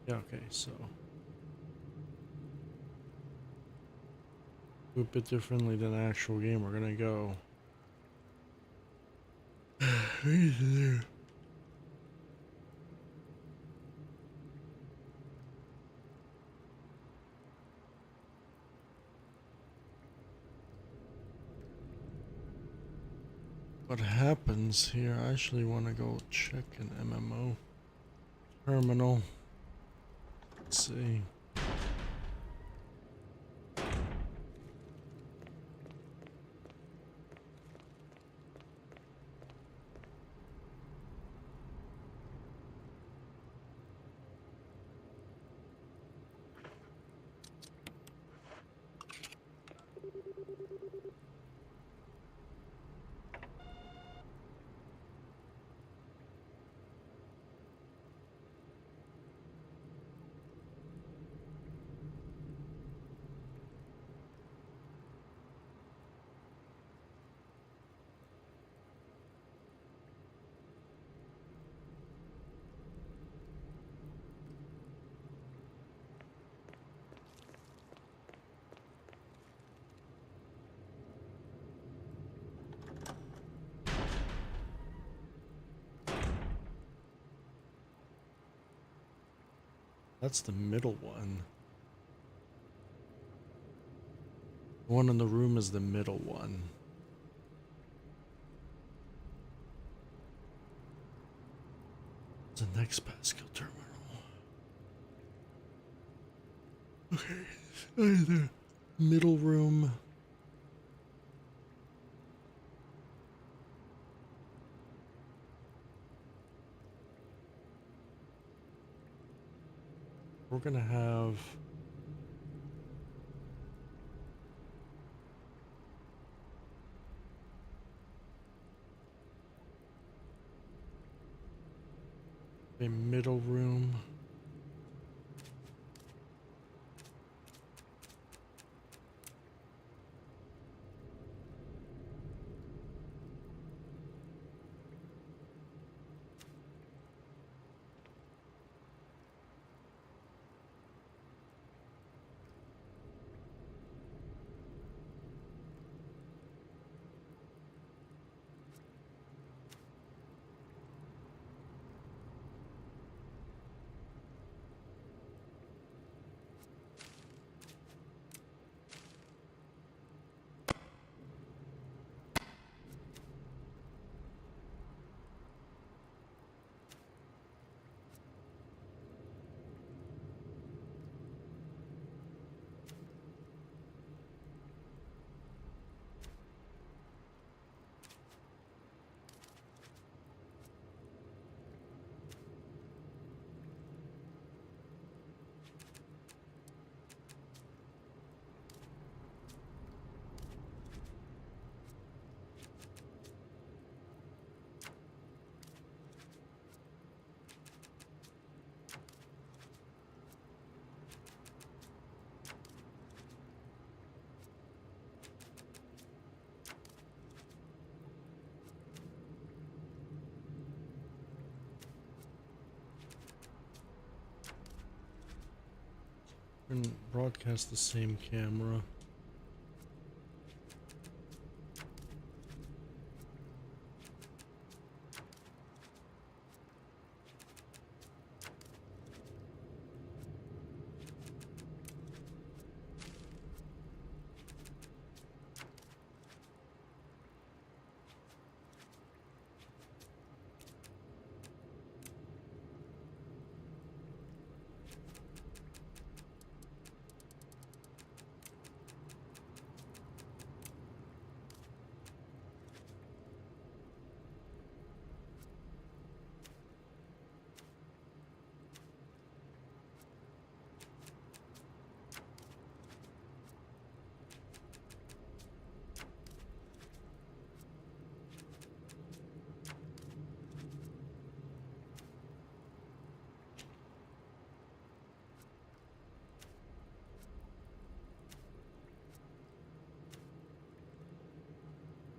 Speaker 1: Yeah, okay, so a bit differently than an actual game. We're gonna go. What happens here? I actually want to go check an MMO terminal. Let's see. That's the middle one. The one in the room is the middle one. The next Pascal terminal. Okay, the middle room. We're gonna have a middle room. And broadcast the same camera.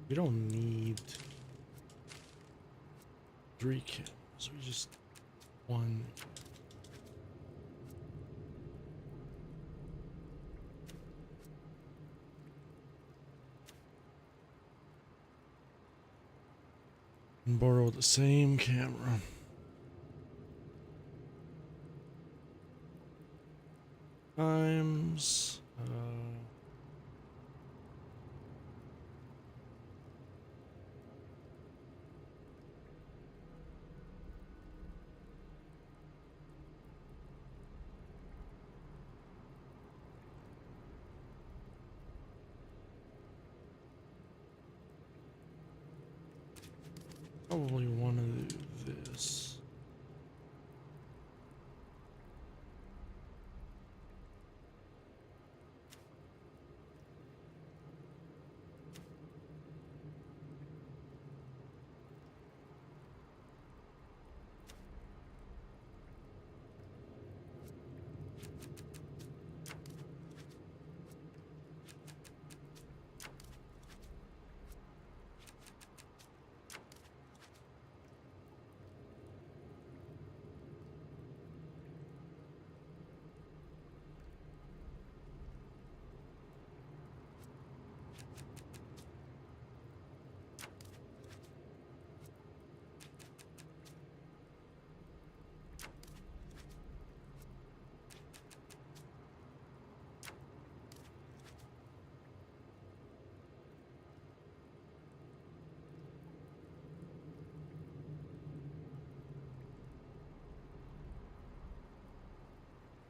Speaker 1: We don't need 3 cameras, we just one. And borrow the same camera. Times. Probably want to do this.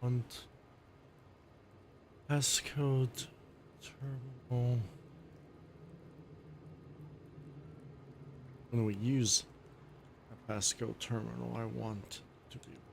Speaker 1: Want passcode terminal. When we use a passcode terminal, I want to be able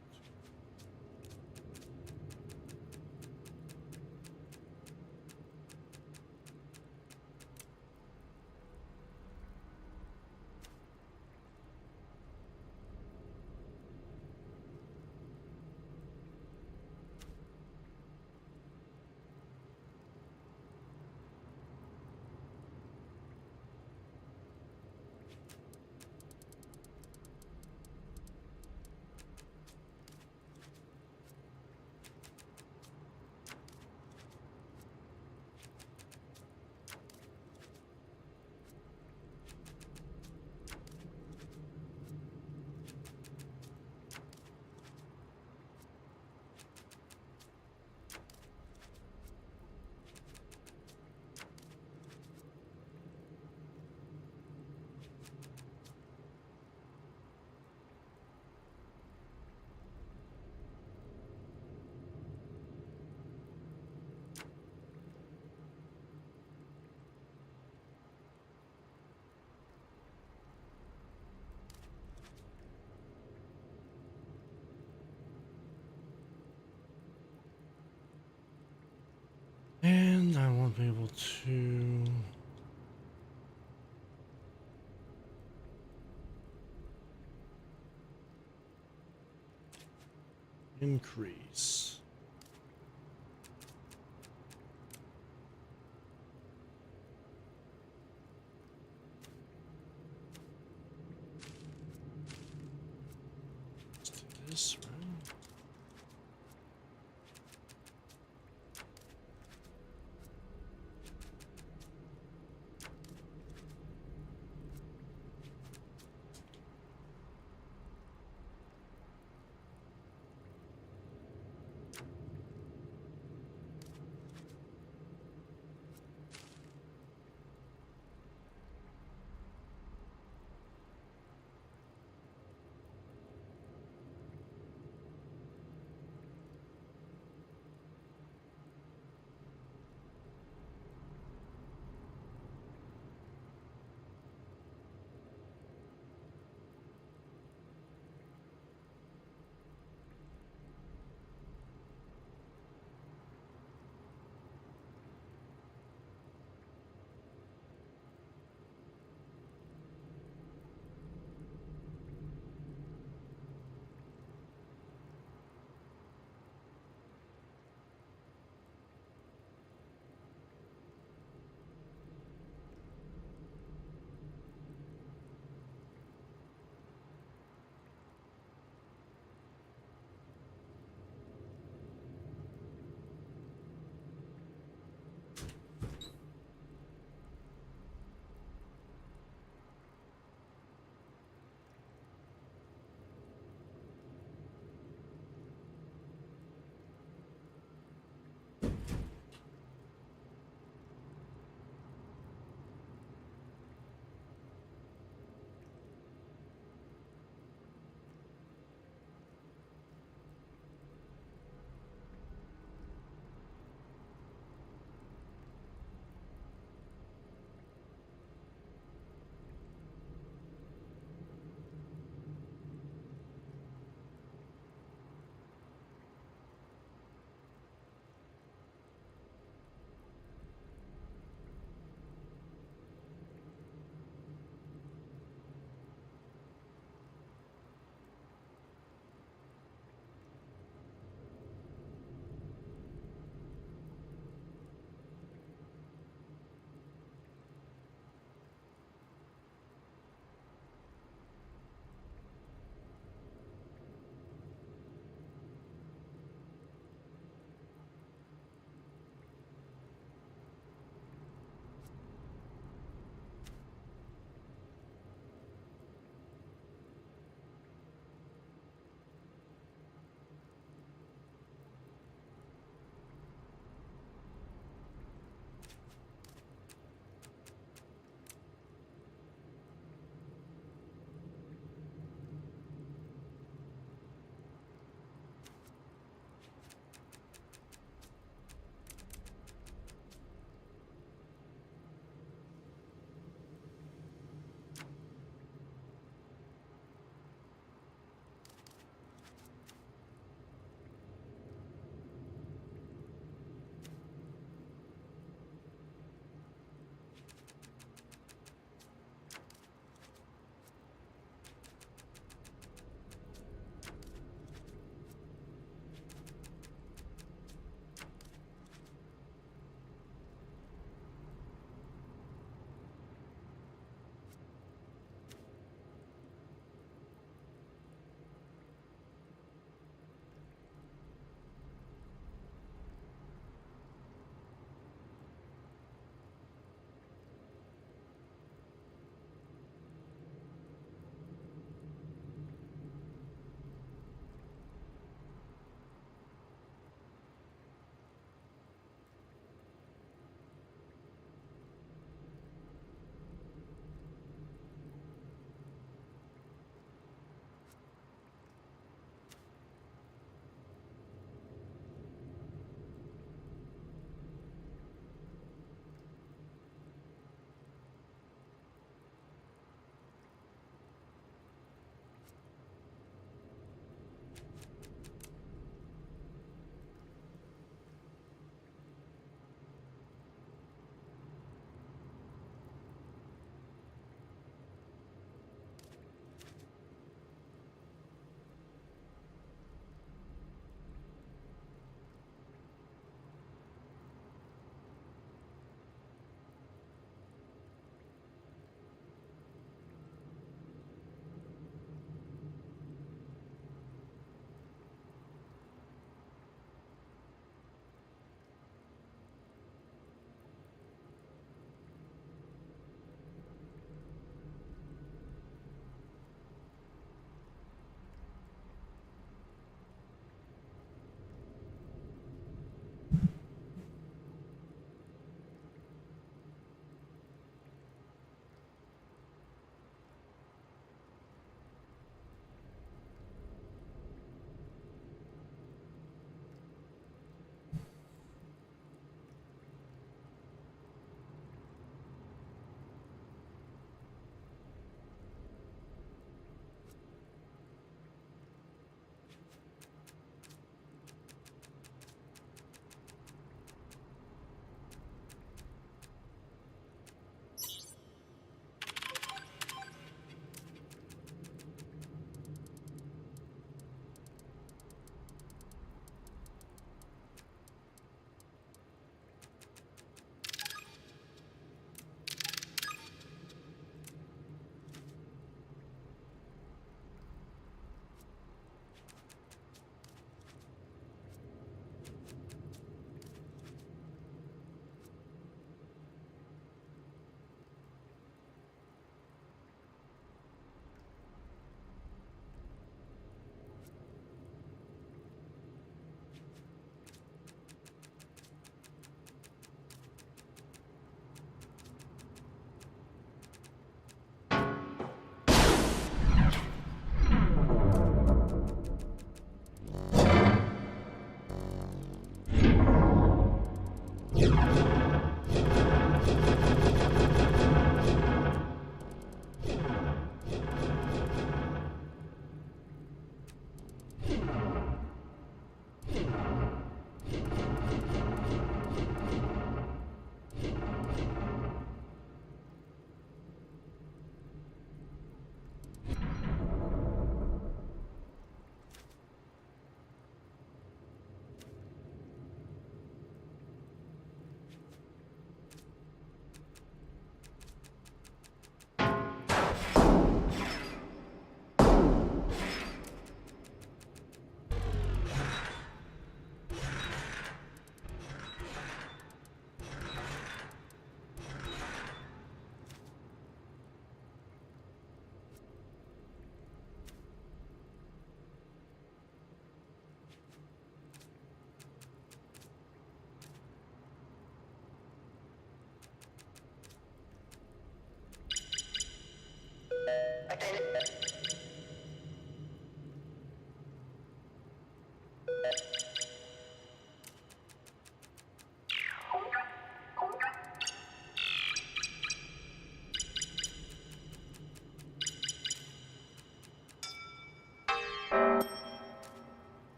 Speaker 1: and I want to be able to increase. Let's do this, right?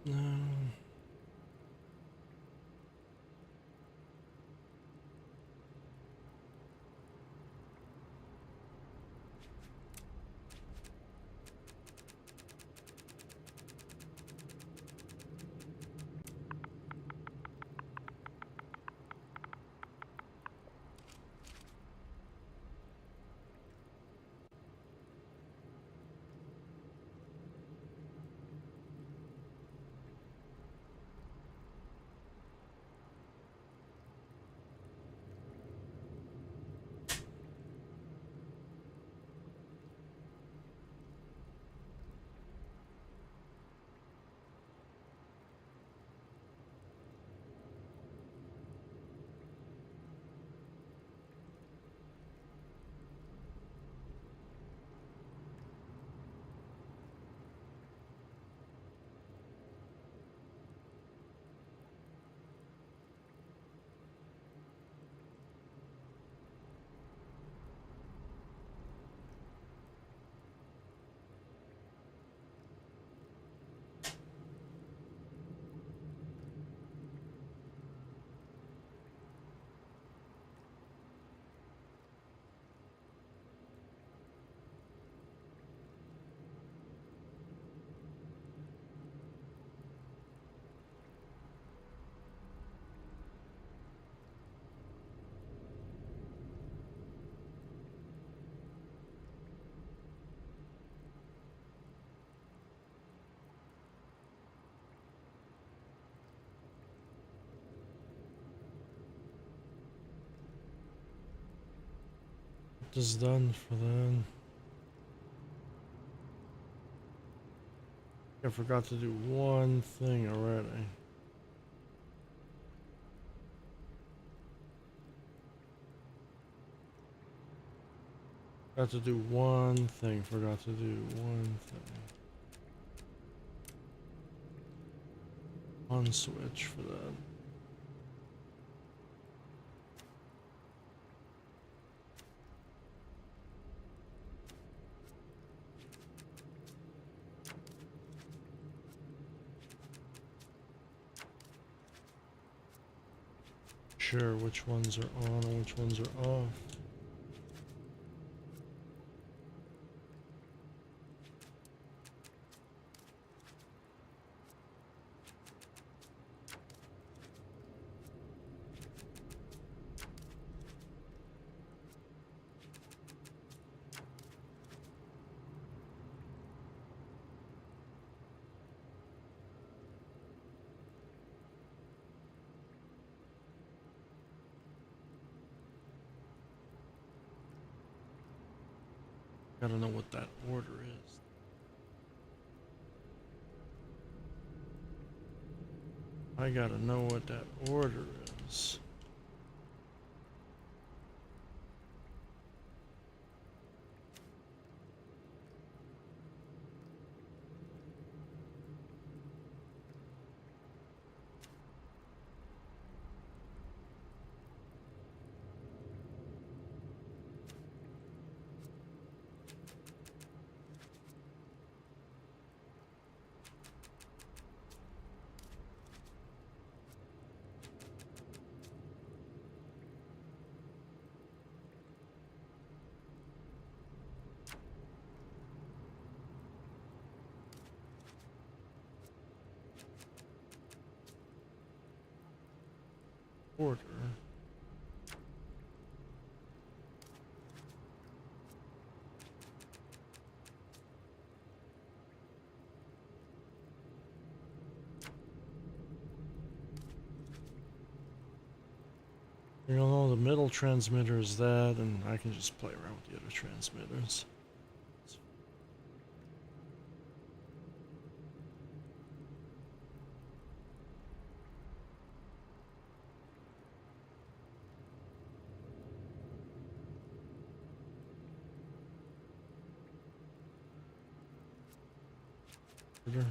Speaker 1: No. Just done for then. I forgot to do one thing already. Got to do one thing. Forgot to do one thing. On switch for that. Sure, which ones are on and which ones are off. Gotta know what that order is. I gotta know what that order is. Order. You know, the middle transmitter is that, and I can just play around with the other transmitters. Order.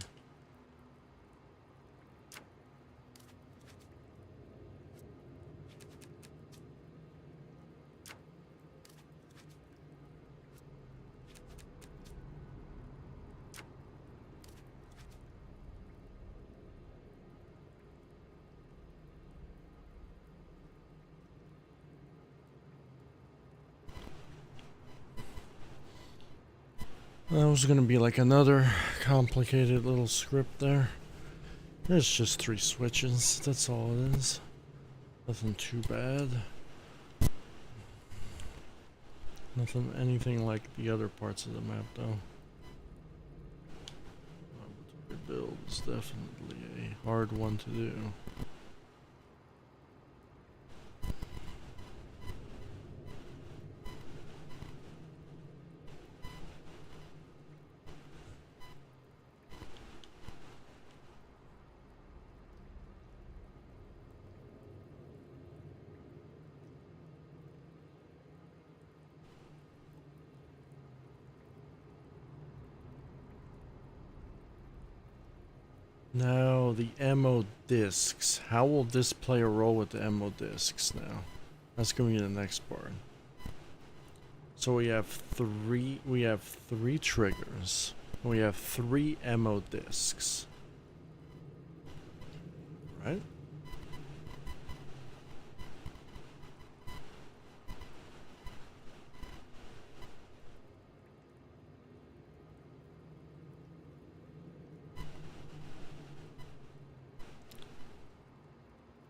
Speaker 1: That was gonna be like another complicated little script there. There's just 3 switches, that's all it is. Nothing too bad. Nothing anything like the other parts of the map though. Build is definitely a hard one to do. Now, the ammo discs. How will this play a role with the ammo discs now? That's going to be the next part. So we have three triggers. We have 3 ammo discs. Right?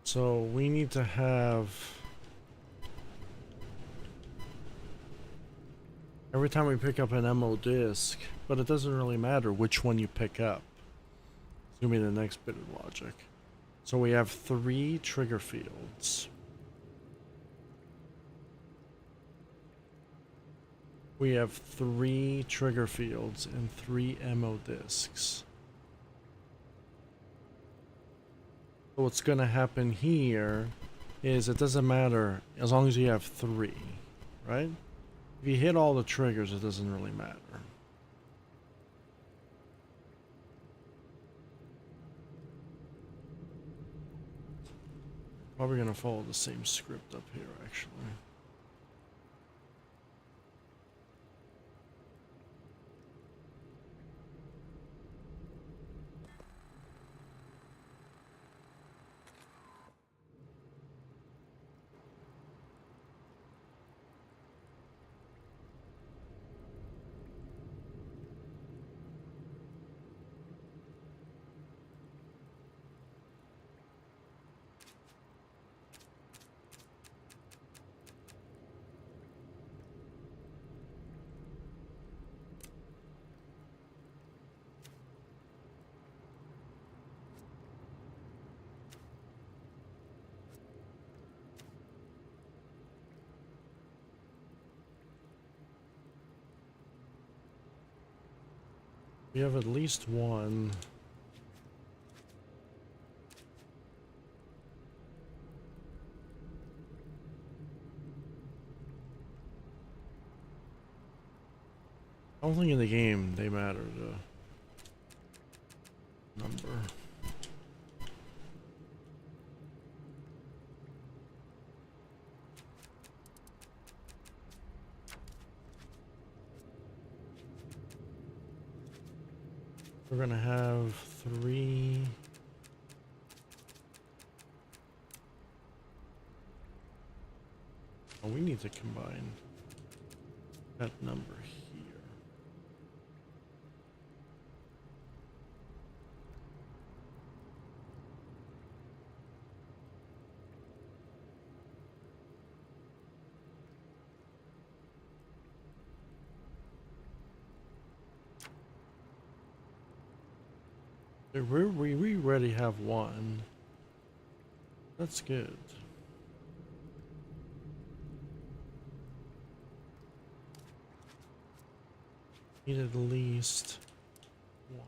Speaker 1: So we need to have every time we pick up an ammo disc, but it doesn't really matter which one you pick up. It's gonna be the next bit of logic. So we have 3 trigger fields. We have 3 trigger fields and 3 ammo discs. So what's gonna happen here is it doesn't matter as long as you have 3, right? If you hit all the triggers, it doesn't really matter. Probably gonna follow the same script up here, actually. We have at least one. I don't think in the game they matter, the number. We're gonna have 3. Oh, we need to combine that number here. We already have 1. That's good. Need at least 1.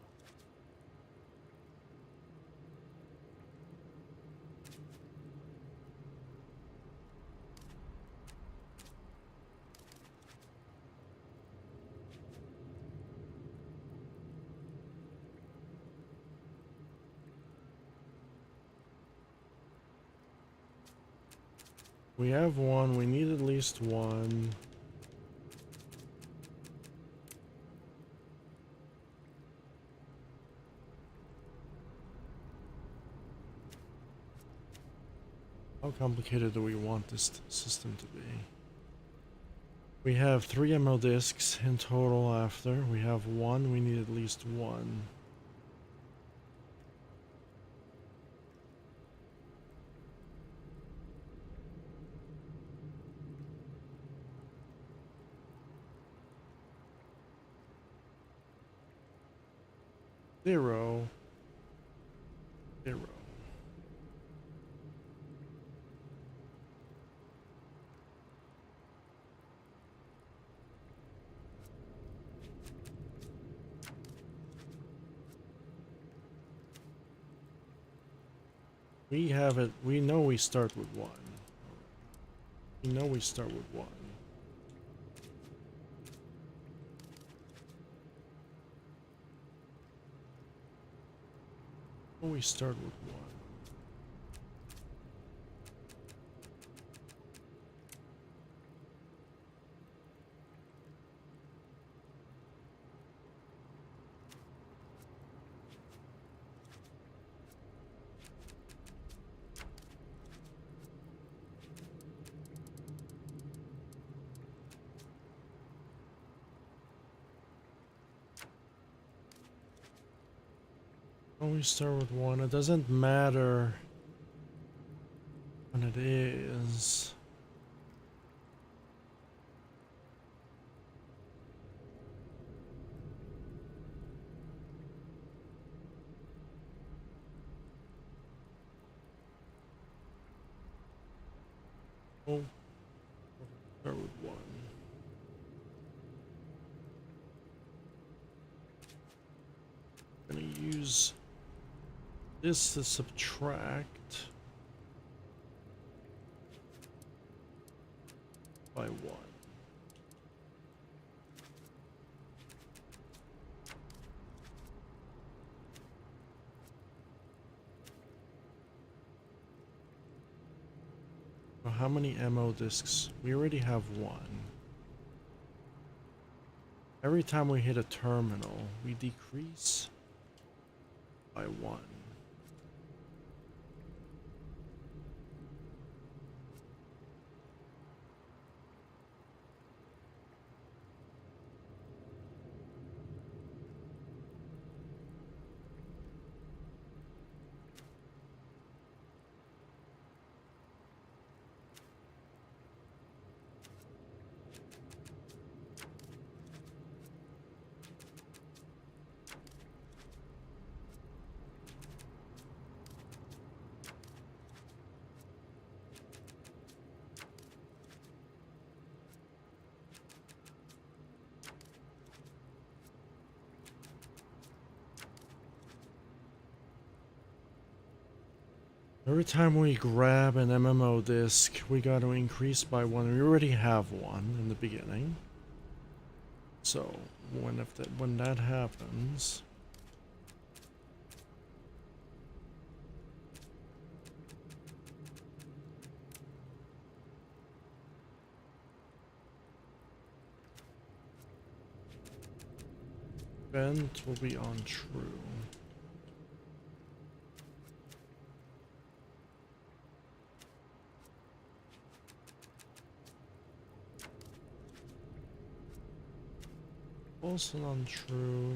Speaker 1: We have 1. We need at least 1. How complicated do we want this system to be? We have 3 ammo discs in total after. We have 1, we need at least 1. Zero. We have it. We know we start with 1. We know we start with 1. We start with 1. We start with 1. It doesn't matter when it is. Oh, start with 1. I'm gonna use this to subtract by 1. Now how many ammo discs? We already have 1. Every time we hit a terminal, we decrease by 1. Every time we grab an MMO disc, we got to increase by 1. We already have 1 in the beginning. So, when that happens, event will be on true. False and untrue.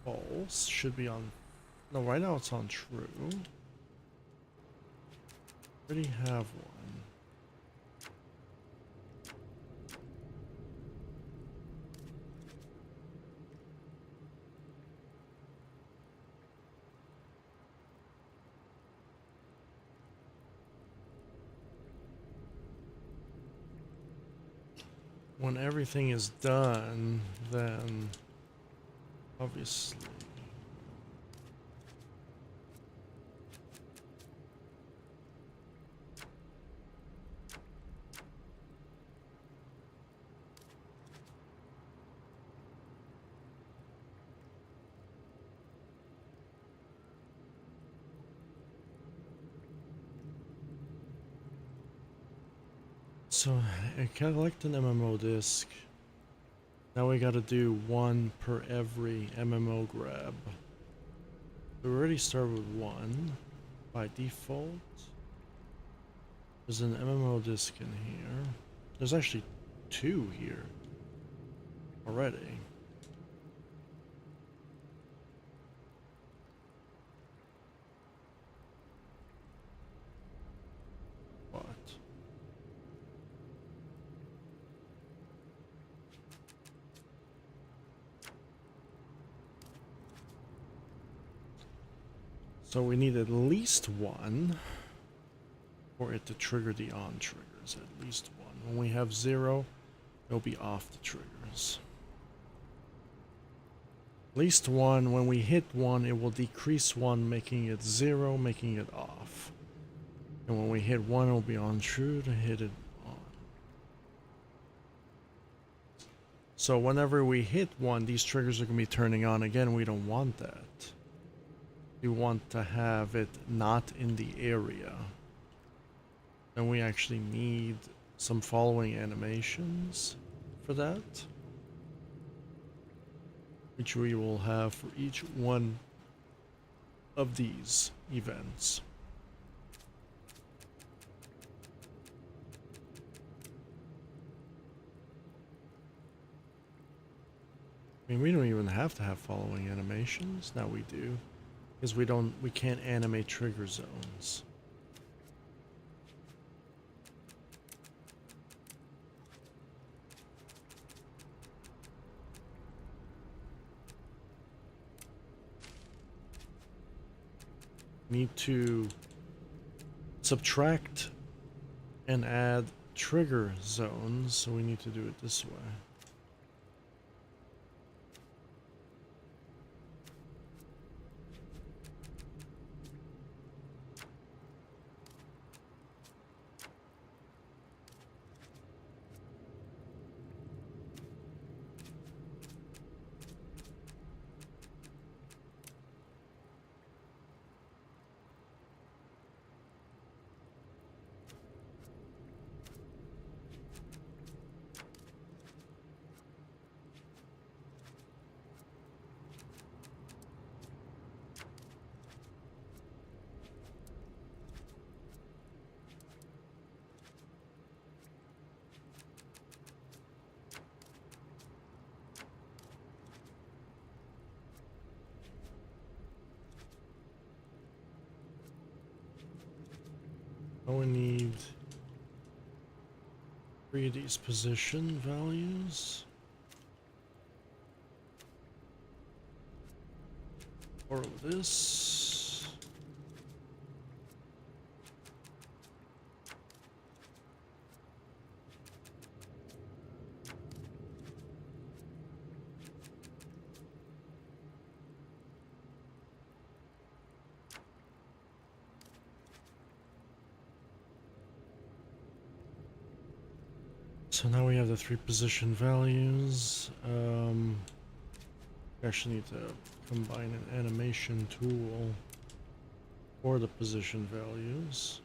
Speaker 1: False should be on. No, right now it's on true. Already have 1. When everything is done, then obviously so I collect an MMO disc. Now we gotta do 1 per every MMO grab. We already start with 1 by default. There's an MMO disk in here. There's actually 2 here already. What? So we need at least 1 for it to trigger the on triggers. At least 1. When we have 0, it'll be off the triggers. At least 1. When we hit 1, it will decrease 1, making it 0, making it off. And when we hit 1, it'll be on true to hit it on. So whenever we hit 1, these triggers are going to be turning on again. We don't want that. We want to have it not in the area. And we actually need some following animations for that, which we will have for each one of these events. I mean, we don't even have to have following animations. Now we do, because we can't animate trigger zones. Need to subtract and add trigger zones, so we need to do it this way. We need 3 of these position values. Borrow this. So now we have the 3 position values. We actually need to combine an animation tool for the position values.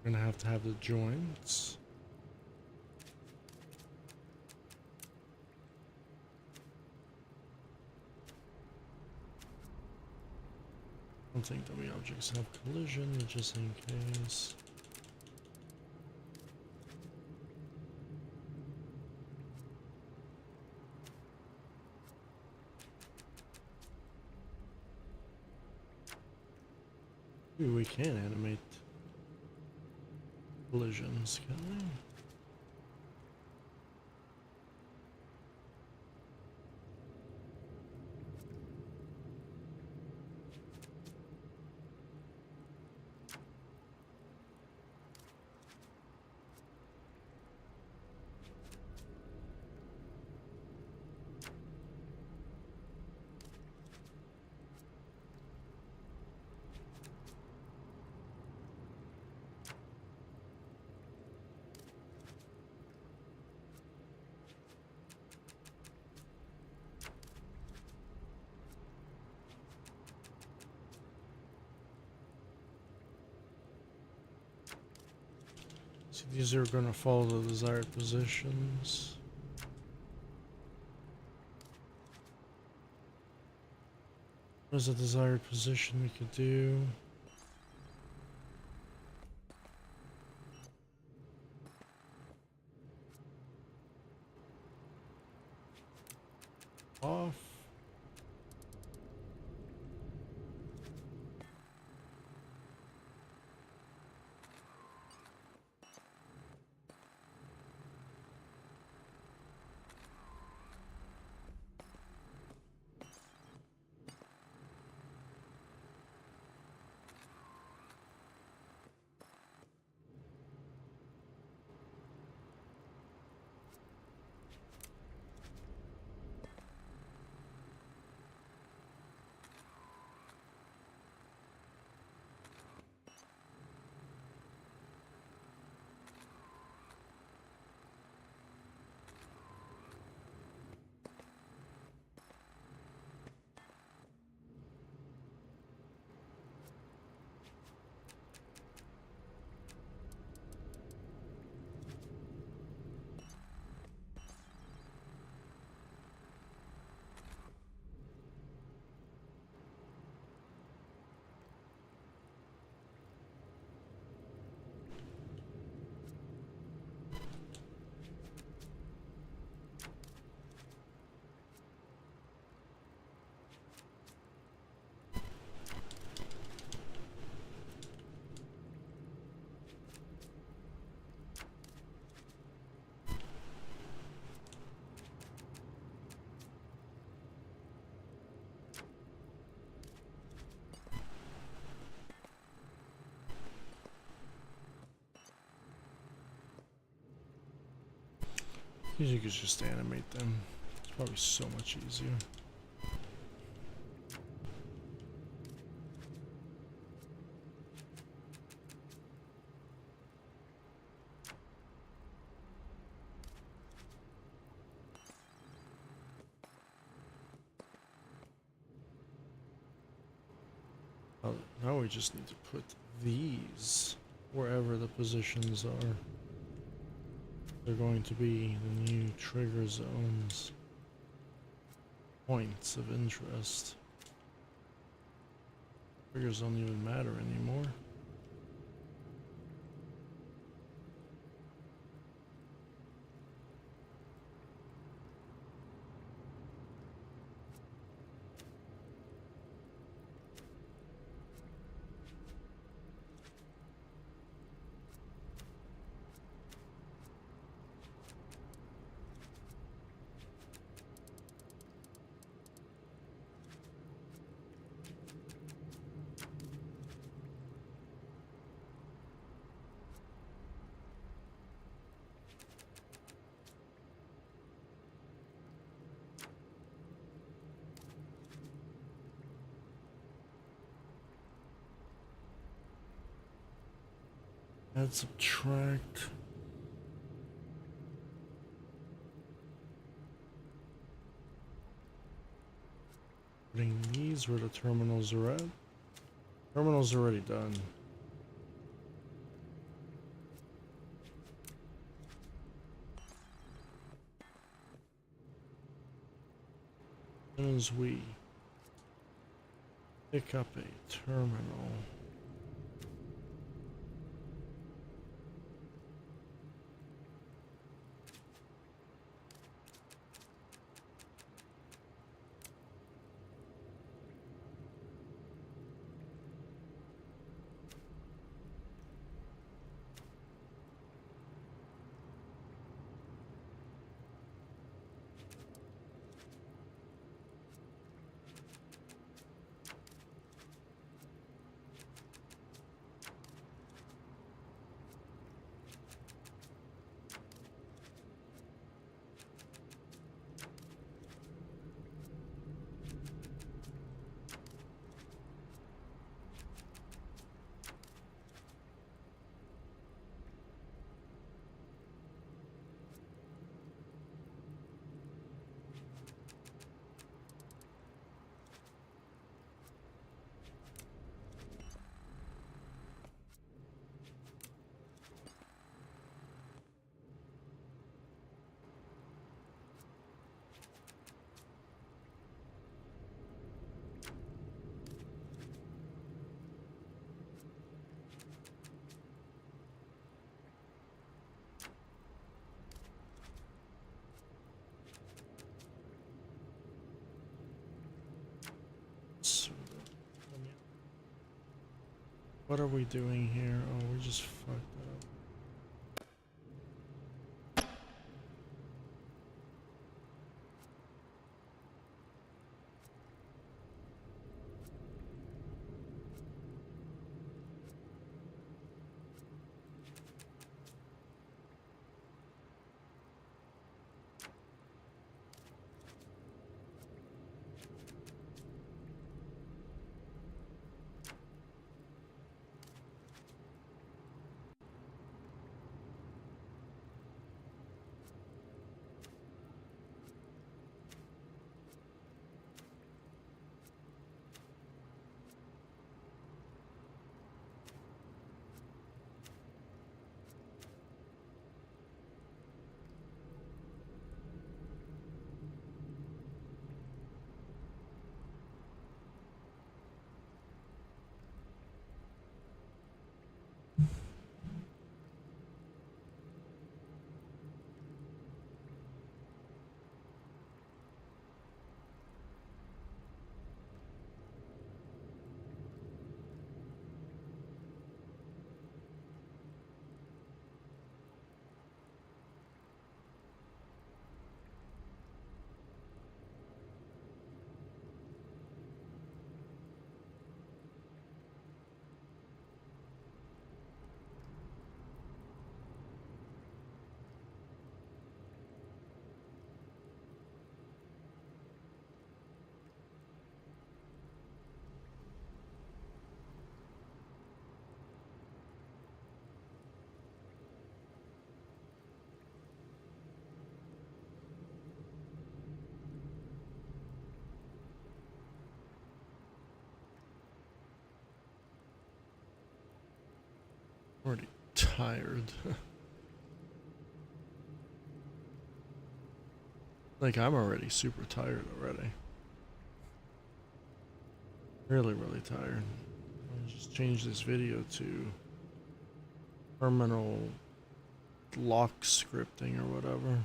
Speaker 1: We're gonna have to have the joints. I don't think dummy objects have collision, but just in case. Maybe we can animate collisions, can we? So these are going to follow the desired positions. What is a desired position we could do? Off. You could just animate them. It's probably so much easier. Oh, now we just need to put these wherever the positions are. They're going to be the new trigger zones. Points of interest. Triggers don't even matter anymore. Add, subtract. Putting these where the terminals are at. Terminal's already done. As soon as we pick up a terminal, What are we doing here? Oh, we just fucked it up. Already tired. Like, I'm already super tired already. Really, really tired. I'll just change this video to terminal lock scripting or whatever.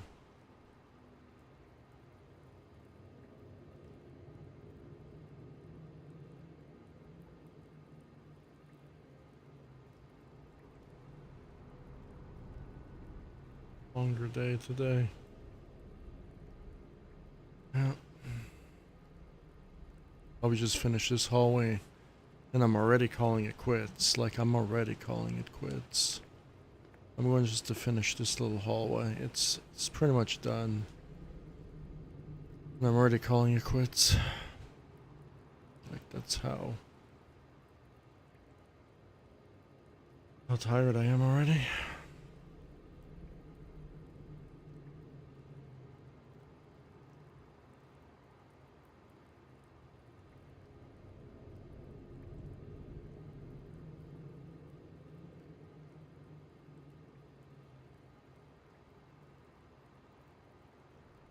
Speaker 1: Longer day today. Yeah. I'll just finish this hallway and I'm already calling it quits. Like, I'm already calling it quits. I'm going just to finish this little hallway. It's pretty much done. And I'm already calling it quits. Like, that's how tired I am already.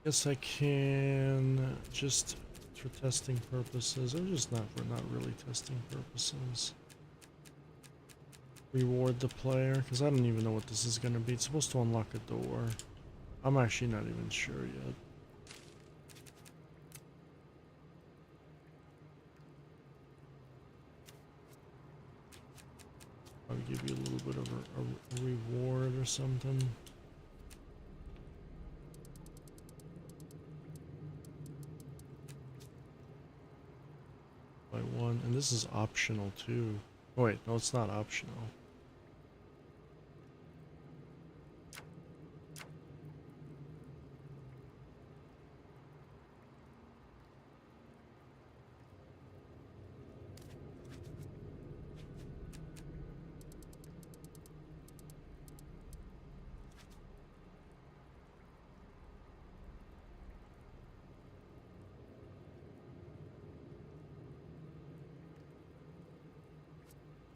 Speaker 1: Guess I can just for testing purposes, or just not for not really testing purposes. Reward the player, because I don't even know what this is going to be. It's supposed to unlock a door. I'm actually not even sure yet. I'll give you a little bit of a reward or something. By one, and this is optional too. Oh, wait, no, it's not optional.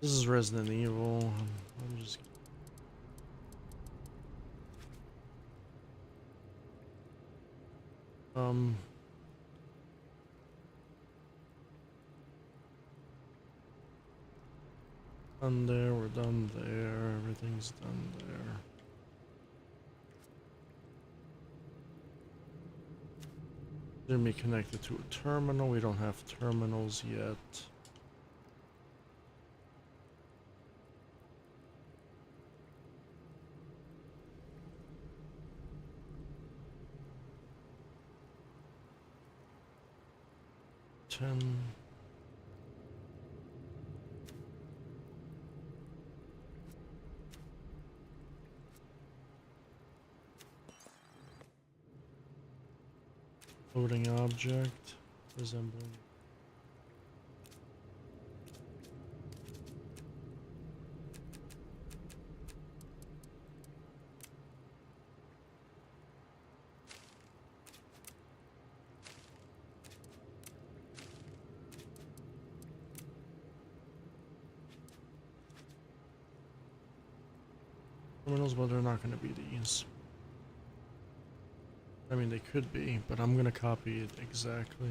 Speaker 1: This is Resident Evil. I'm just done there, we're done there, everything's done there. Gonna be connected to a terminal. We don't have terminals yet. 10. Floating object resembling. Criminals, but they're not going to be these. I mean, they could be, but I'm going to copy it exactly.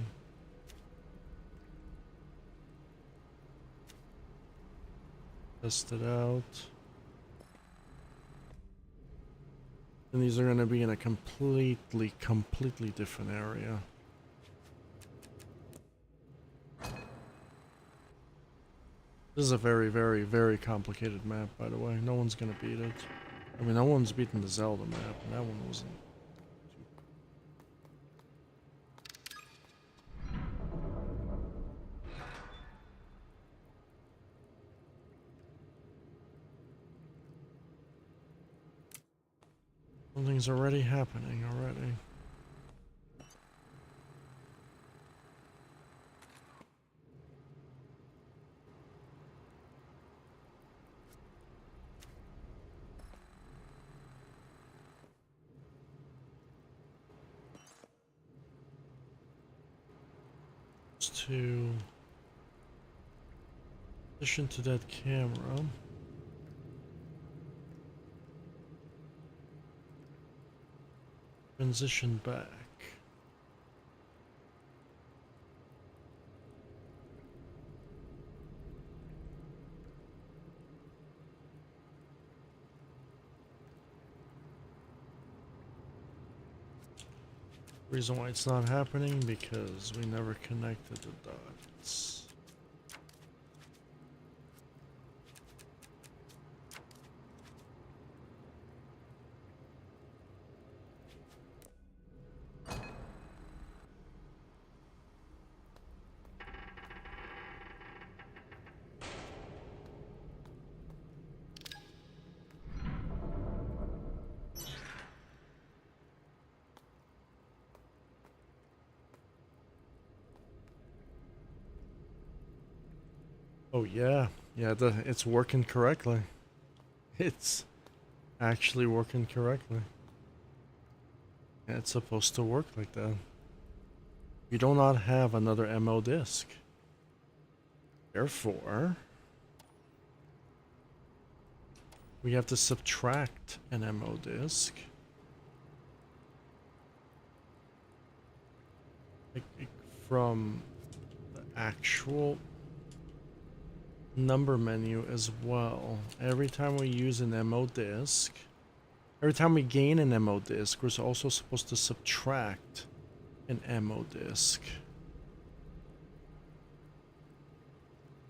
Speaker 1: Test it out. And these are going to be in a completely different area. This is a very complicated map, by the way. No one's going to beat it. I mean, no one's beaten the Zelda map, and that one wasn't. Something's already happening already. To in addition to that camera, transition back. Reason why it's not happening, because we never connected the dots. Oh yeah, it's working correctly. It's actually working correctly. It's supposed to work like that. You do not have another MO disk. Therefore, we have to subtract an MO disk. From the actual number menu as well. Every time we use an MO disk, every time we gain an MO disk, we're also supposed to subtract an MO disk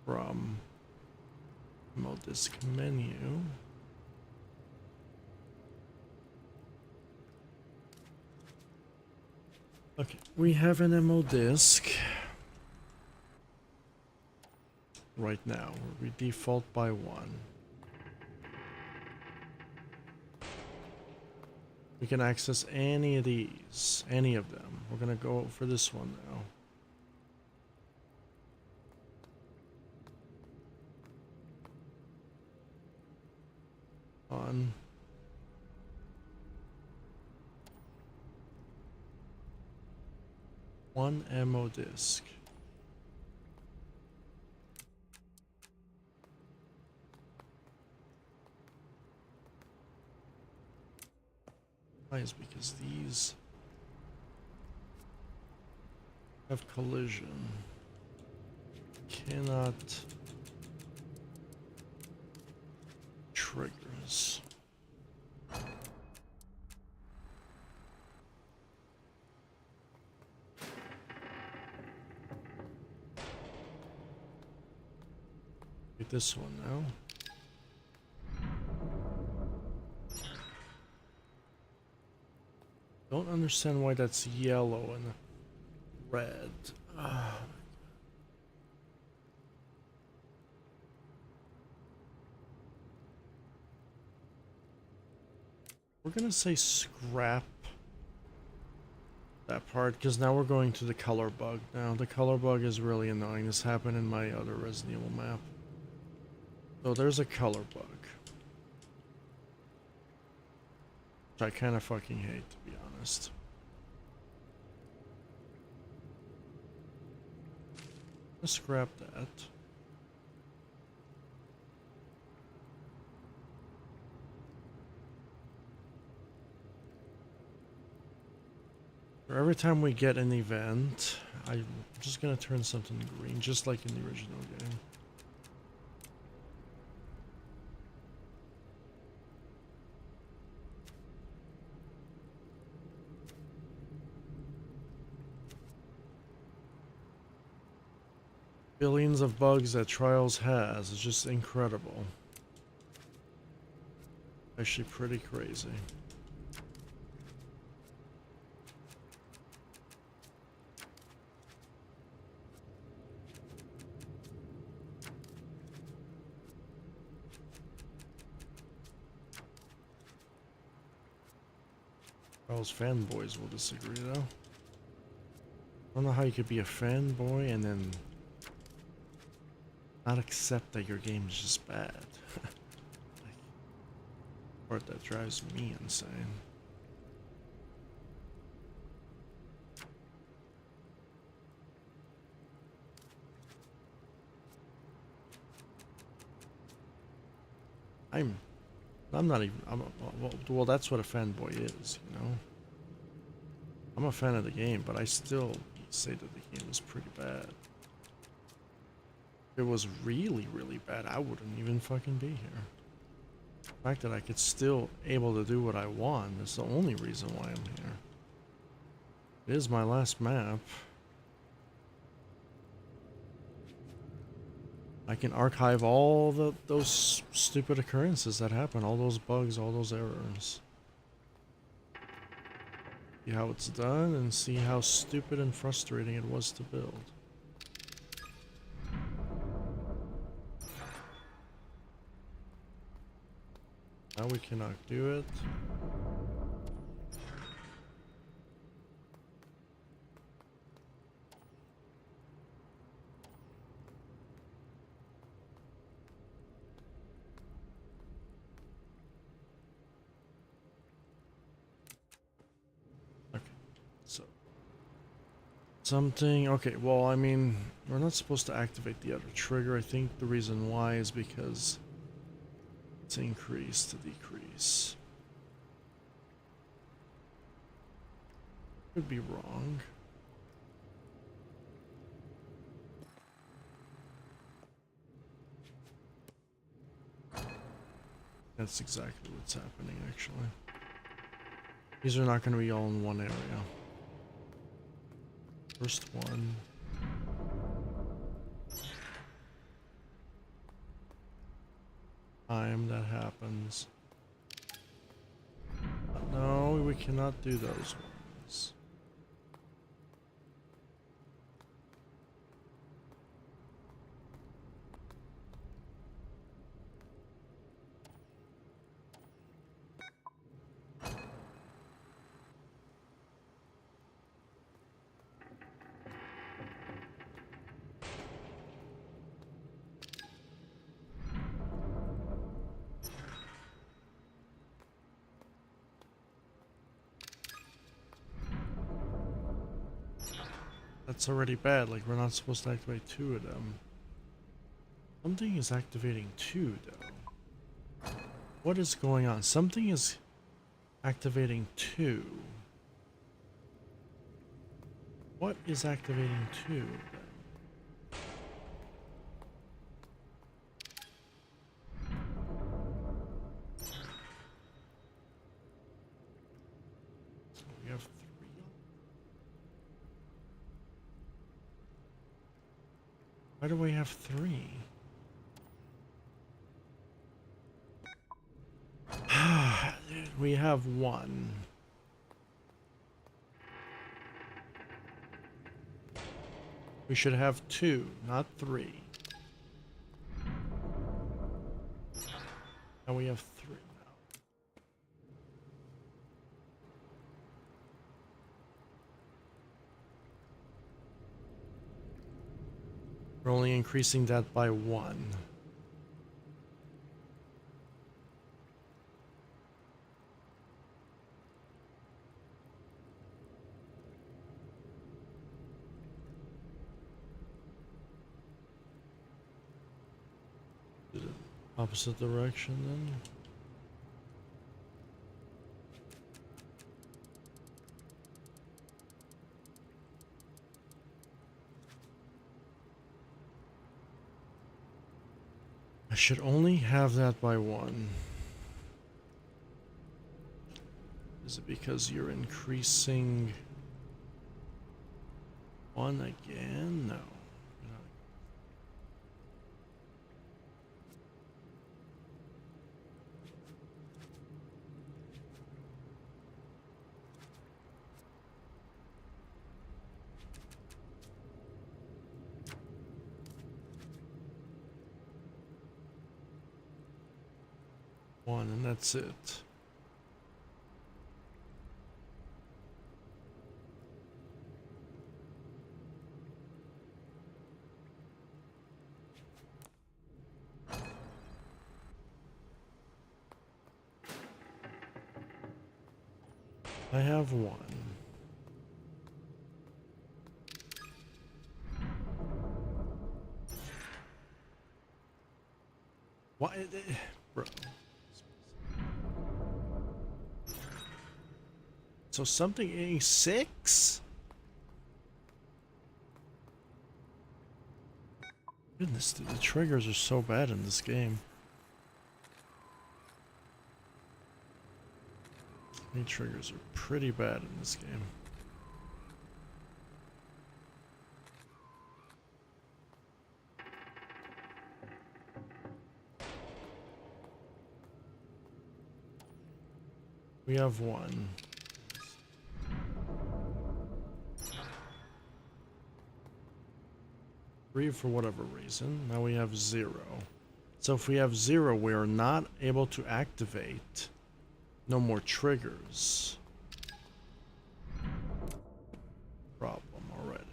Speaker 1: from MO disk menu. Okay, we have an MO disk right now. We default by 1. We can access any of these, any of them. We're gonna go for this one now. On. One MO disk. Why is because these have collision. Cannot triggers. Get this one now. Don't understand why that's yellow and red. Oh, We're gonna say scrap that part, because now we're going to the color bug. Now, the color bug is really annoying. This happened in my other Resident Evil map. So there's a color bug. Which I kind of fucking hate, to be honest. Let's scrap that. For every time we get an event, I'm just gonna turn something green, just like in the original game. Billions of bugs that Trials has is just incredible. Actually pretty crazy. Trials fanboys will disagree though. I don't know how you could be a fanboy and then not accept that your game is just bad. Like, part that drives me insane. I'm not even, well, that's what a fanboy is, you know? I'm a fan of the game, but I still say that the game is pretty bad. If it was really, really bad, I wouldn't even fucking be here. The fact that I could still able to do what I want is the only reason why I'm here. It is my last map. I can archive all those stupid occurrences that happen, all those bugs, all those errors. See how it's done and see how stupid and frustrating it was to build. Now we cannot do it. Something, okay, well, I mean, we're not supposed to activate the other trigger. I think the reason why is because it's increase to decrease. Could be wrong. That's exactly what's happening, actually. These are not going to be all in one area. First one. Time that happens. No, we cannot do those ones. That's already bad, like we're not supposed to activate two of them. Something is activating two though. What is going on? Something is activating two. What is activating two then? We have three. Why do we have three? We have one. We should have two, not three. And we have three now. We're only increasing that by 1. Opposite direction then. I should only have that by 1. Is it because you're increasing 1 again? No. One, and that's it. I have 1. Why, bro? So something a 6? Goodness, dude, the triggers are so bad in this game. The triggers are pretty bad in this game. We have 1. 3 for whatever reason. Now we have 0. So if we have 0, we are not able to activate. No more triggers. Problem already.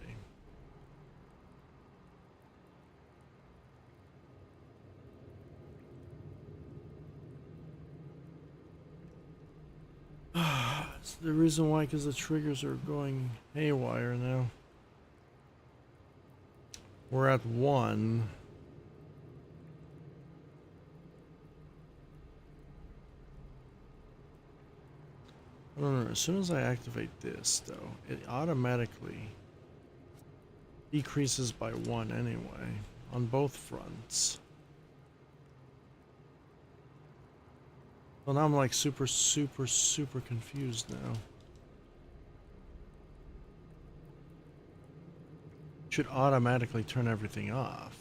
Speaker 1: It's the reason why, because the triggers are going haywire now. We're at 1. I don't know. As soon as I activate this, though, it automatically decreases by 1 anyway on both fronts. So now I'm like super confused now. Should automatically turn everything off.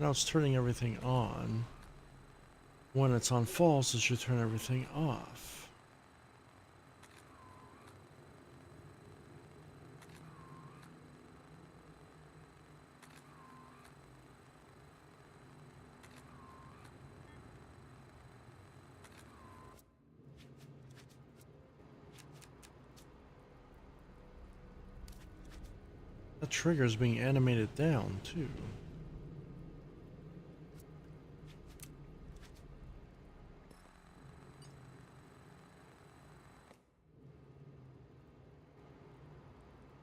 Speaker 1: Now it's turning everything on. When it's on false, it should turn everything off. That trigger is being animated down, too.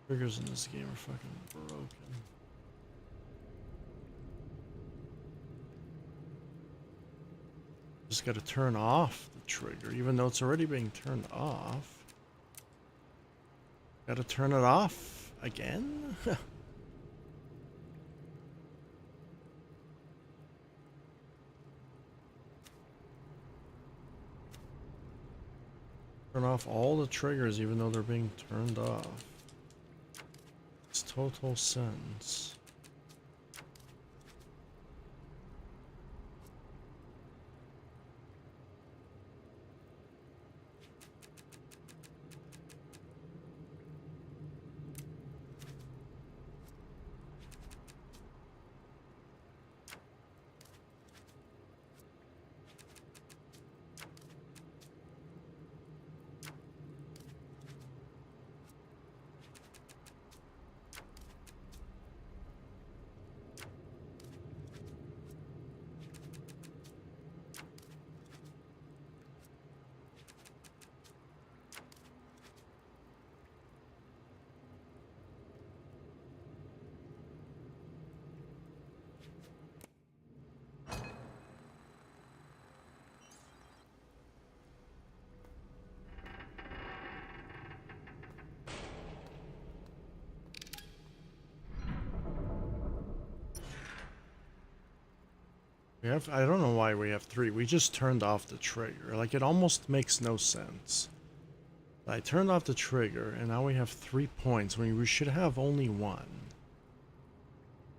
Speaker 1: Triggers in this game are fucking broken. Just gotta turn off the trigger, even though it's already being turned off. Gotta turn it off again? Turn off all the triggers even though they're being turned off. It's total sense. I don't know why we have 3. We just turned off the trigger. Like, it almost makes no sense. I turned off the trigger, and now we have 3 points when we should have only 1.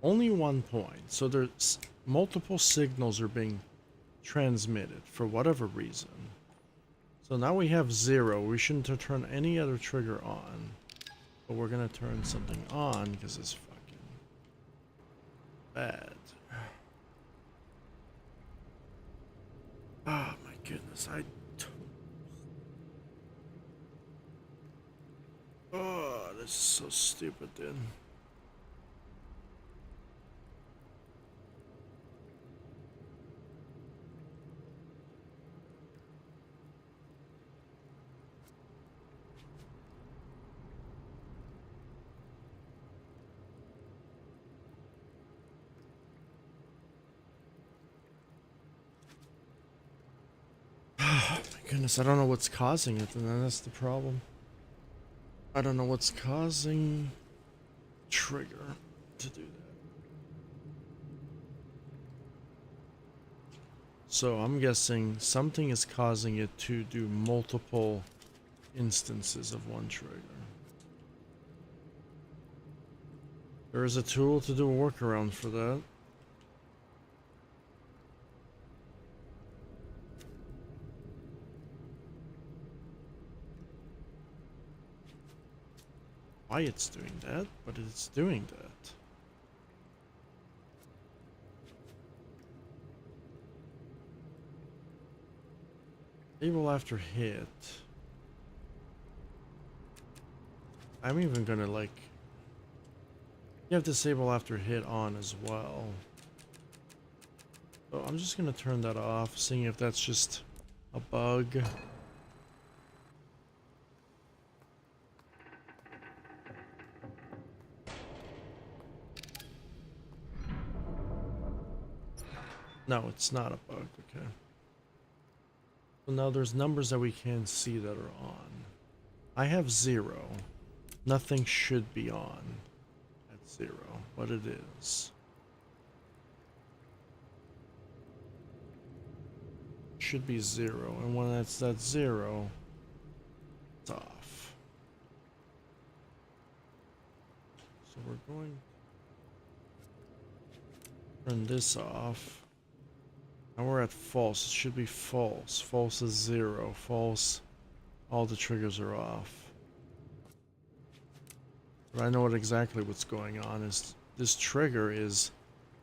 Speaker 1: Only 1 point. So there's multiple signals are being transmitted for whatever reason. So now we have 0. We shouldn't turn any other trigger on. But we're gonna turn something on because it's fucking bad. Oh my goodness, oh, this is so stupid, dude. Oh my goodness, I don't know what's causing it, and that's the problem. I don't know what's causing trigger to do that. So I'm guessing something is causing it to do multiple instances of one trigger. There is a tool to do a workaround for that. Why it's doing that, but it's doing that. Disable after hit. I'm even gonna like... You have disable after hit on as well. So I'm just gonna turn that off, seeing if that's just a bug. No, it's not a bug, okay. So now there's numbers that we can see that are on. I have 0. Nothing should be on at 0, but it is. Should be 0, and when that's at 0, it's off. So we're going to turn this off. Now we're at false. It should be false. False is 0. False, all the triggers are off. But I know exactly what's going on. Is this trigger is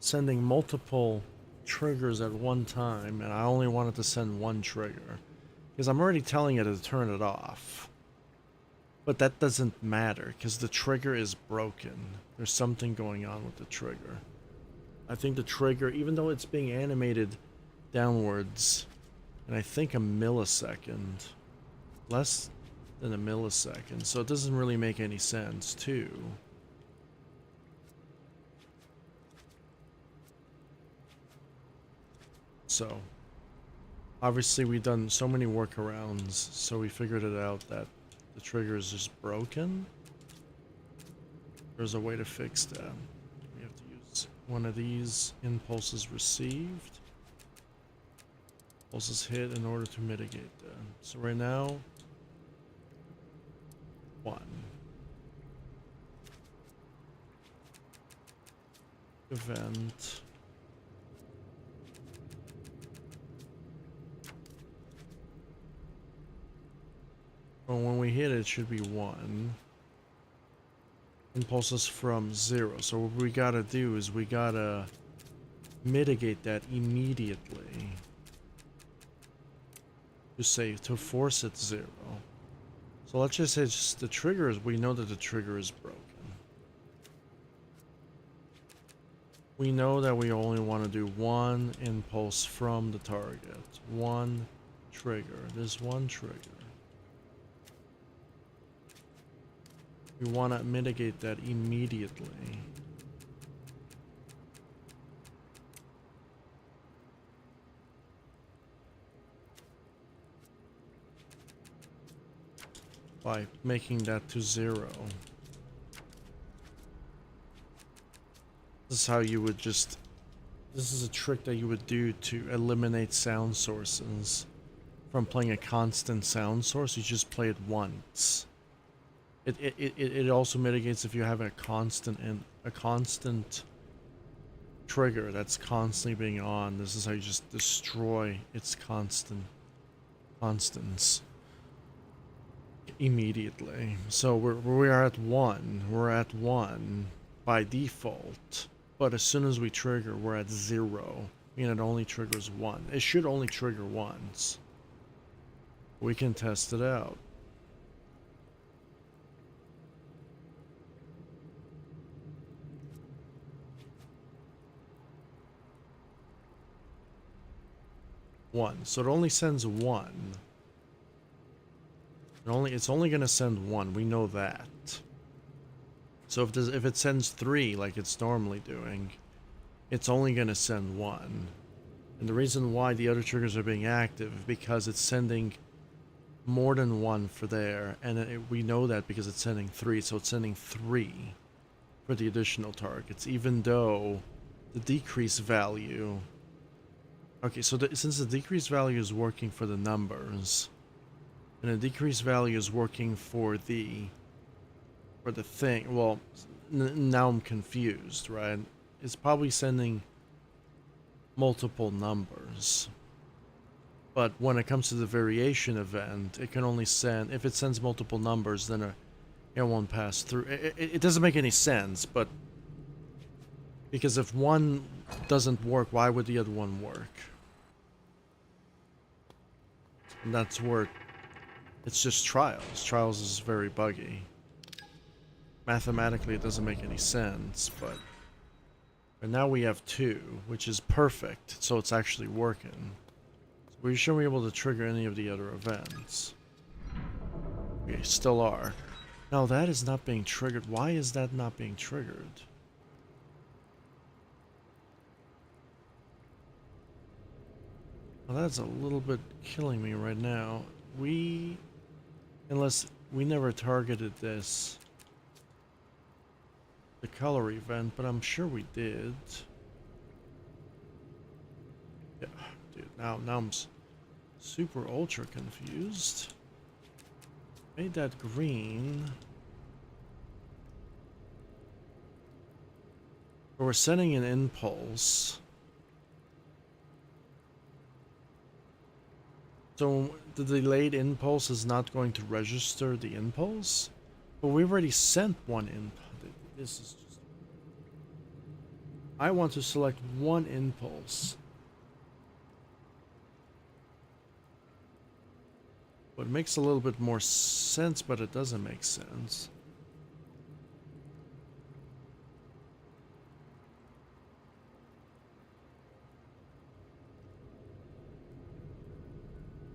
Speaker 1: sending multiple triggers at one time, and I only wanted to send one trigger because I'm already telling it to turn it off. But that doesn't matter because the trigger is broken. There's something going on with the trigger. I think the trigger, even though it's being animated downwards, and I think a millisecond, less than a millisecond, so it doesn't really make any sense too. So obviously we've done so many workarounds, so we figured it out that the trigger is just broken. There's a way to fix that. We have to use one of these impulses received. Pulses hit in order to mitigate that. So right now, 1. Event. Well, when we hit it, it should be 1. Impulses from 0. So what we gotta do is we gotta mitigate that immediately. To force it 0. So let's just say the trigger is, we know that the trigger is broken. We know that we only want to do 1 impulse from the target. 1 trigger. There's 1 trigger. We want to mitigate that immediately. By making that to 0. This is how you would just this is a trick that you would do to eliminate sound sources from playing a constant sound source. You just play it once. It also mitigates if you have a constant trigger that's constantly being on. This is how you just destroy its constants immediately. So we are at 1. We're at 1 by default. But as soon as we trigger, we're at 0. Meaning it only triggers 1. It should only trigger once. We can test it out. One. So it only sends 1. It's only gonna send 1. We know that. So if it sends 3 like it's normally doing, it's only gonna send 1. And the reason why the other triggers are being active is because it's sending more than 1 for there, and we know that because it's sending 3, so it's sending 3 for the additional targets, even though the decrease value... Okay, so since the decrease value is working for the numbers, and the decrease value is working for the thing, well, now I'm confused, right? It's probably sending multiple numbers. But when it comes to the variation event, it can only send... If it sends multiple numbers, then it won't pass through. It doesn't make any sense, but... Because if one doesn't work, why would the other one work? And that's where... It's just trials. Trials is very buggy. Mathematically, it doesn't make any sense, but... And now we have 2, which is perfect, so it's actually working. We shouldn't be able to trigger any of the other events. We still are. Now that is not being triggered. Why is that not being triggered? Well, that's a little bit killing me right now. Unless we never targeted this, the color event, but I'm sure we did. Yeah, dude, now I'm super ultra confused. Made that green. We're sending an impulse. So the delayed impulse is not going to register the impulse? But we already sent one impulse. This is just... I want to select one impulse. What makes a little bit more sense, but it doesn't make sense.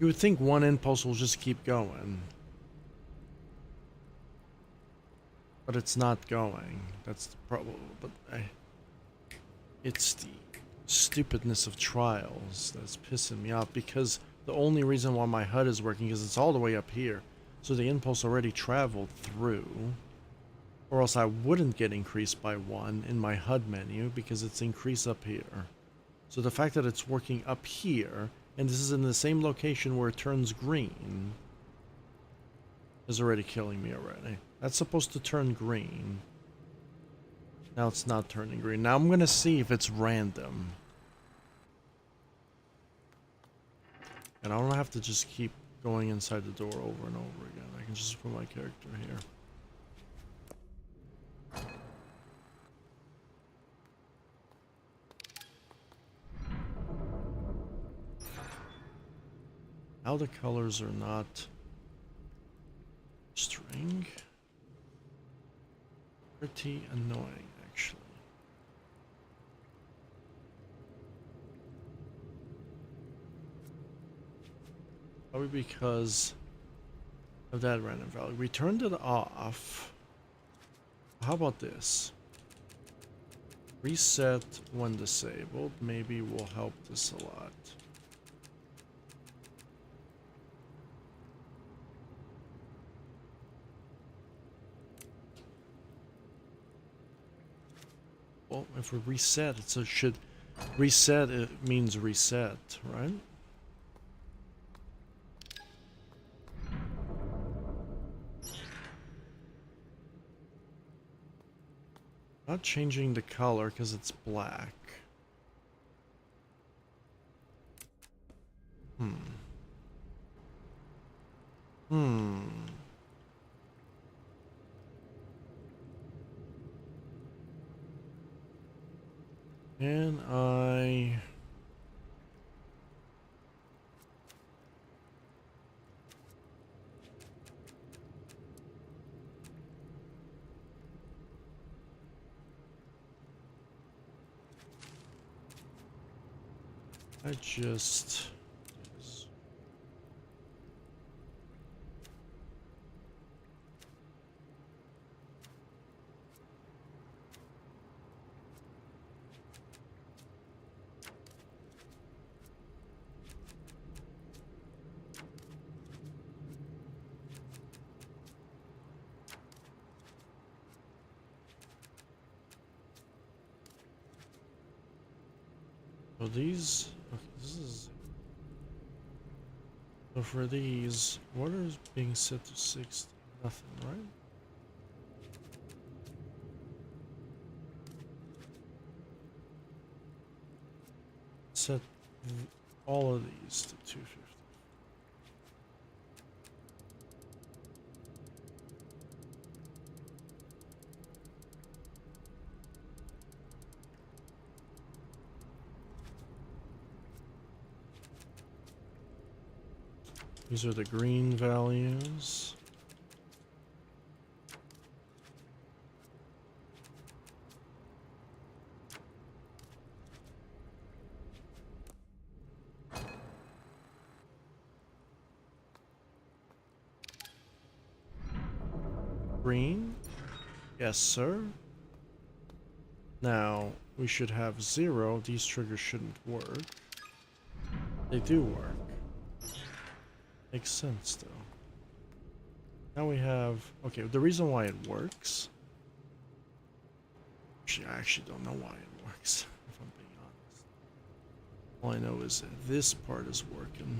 Speaker 1: You would think one impulse will just keep going. But it's not going. That's the problem. But it's the stupidness of trials that's pissing me off, because the only reason why my HUD is working is it's all the way up here. So the impulse already traveled through. Or else I wouldn't get increased by 1 in my HUD menu, because it's increased up here. So the fact that it's working up here, and this is in the same location where it turns green, is already killing me already. That's supposed to turn green. Now it's not turning green. Now I'm gonna see if it's random. And I don't have to just keep going inside the door over and over again. I can just put my character here. Now the colors are not string. Pretty annoying, actually. Probably because of that random value. We turned it off. How about this? Reset when disabled. Maybe will help this a lot. Well, if we reset it, so it should Reset, it means reset, right? Not changing the color because it's black. Hmm. Can I... just... So these... Okay, this is... So for these, what is being set to 60? Nothing, right? Set all of these to 250. These are the green values. Green? Yes, sir. Now, we should have 0. These triggers shouldn't work. They do work. Makes sense, though. Now we have... Okay, the reason why it works... Actually, I actually don't know why it works, if I'm being honest. All I know is that this part is working.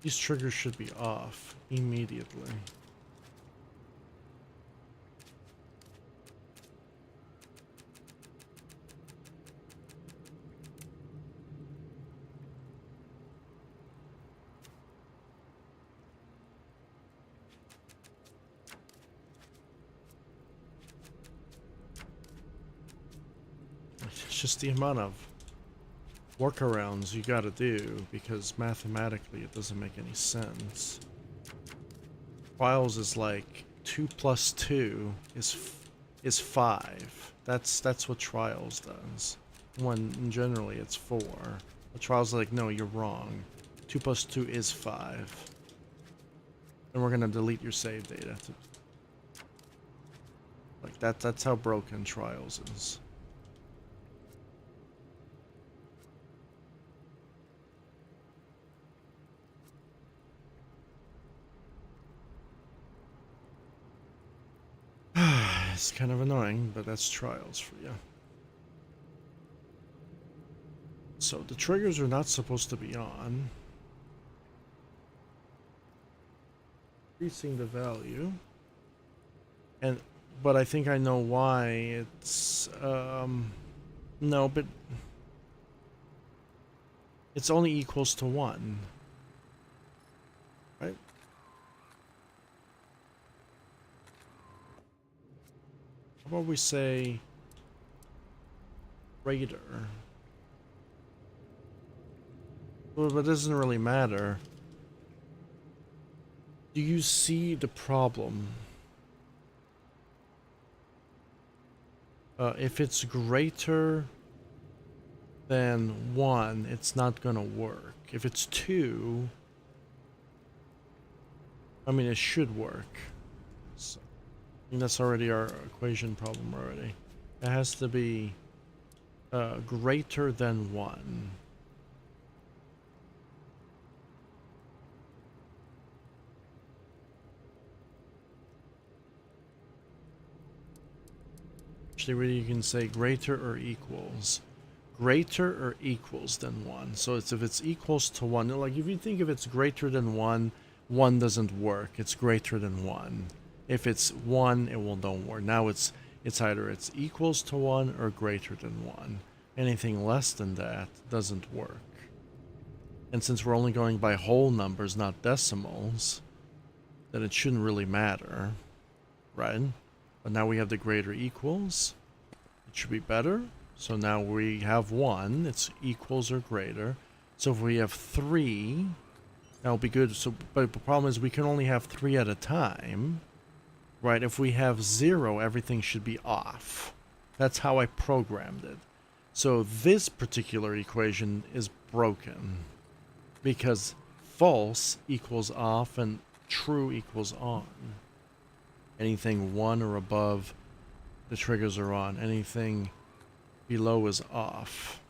Speaker 1: These triggers should be off immediately. It's just the amount of workarounds you gotta do, because mathematically it doesn't make any sense. Trials is like 2 plus 2 is 5. That's what trials does. When generally it's 4. The trials are like, no, you're wrong. 2 plus 2 is 5. And we're gonna delete your save data. Like that's how broken trials is. It's kind of annoying, but that's trials for you. So the triggers are not supposed to be on. Increasing the value. But I think I know why it's no, but it's only equals to 1. Right? How about we say Raider? Well, but it doesn't really matter. Do you see the problem? If it's greater than 1, it's not gonna work. If it's 2, I mean, it should work. So, I think that's already our equation problem already. It has to be greater than 1. Actually, really, you can say greater or equals. Greater or equals than 1. So it's if it's equals to 1. Like, if you think if it's greater than 1, 1 doesn't work. It's greater than 1. If it's 1, it will don't work. Now it's either it's equals to 1 or greater than 1. Anything less than that doesn't work. And since we're only going by whole numbers, not decimals, then it shouldn't really matter, right? But now we have the greater equals. It should be better. So now we have 1. It's equals or greater. So if we have 3, that'll be good. So, but the problem is we can only have 3 at a time, right? If we have 0, everything should be off. That's how I programmed it. So this particular equation is broken because false equals off and true equals on. Anything 1 or above, the triggers are on. Anything below is off.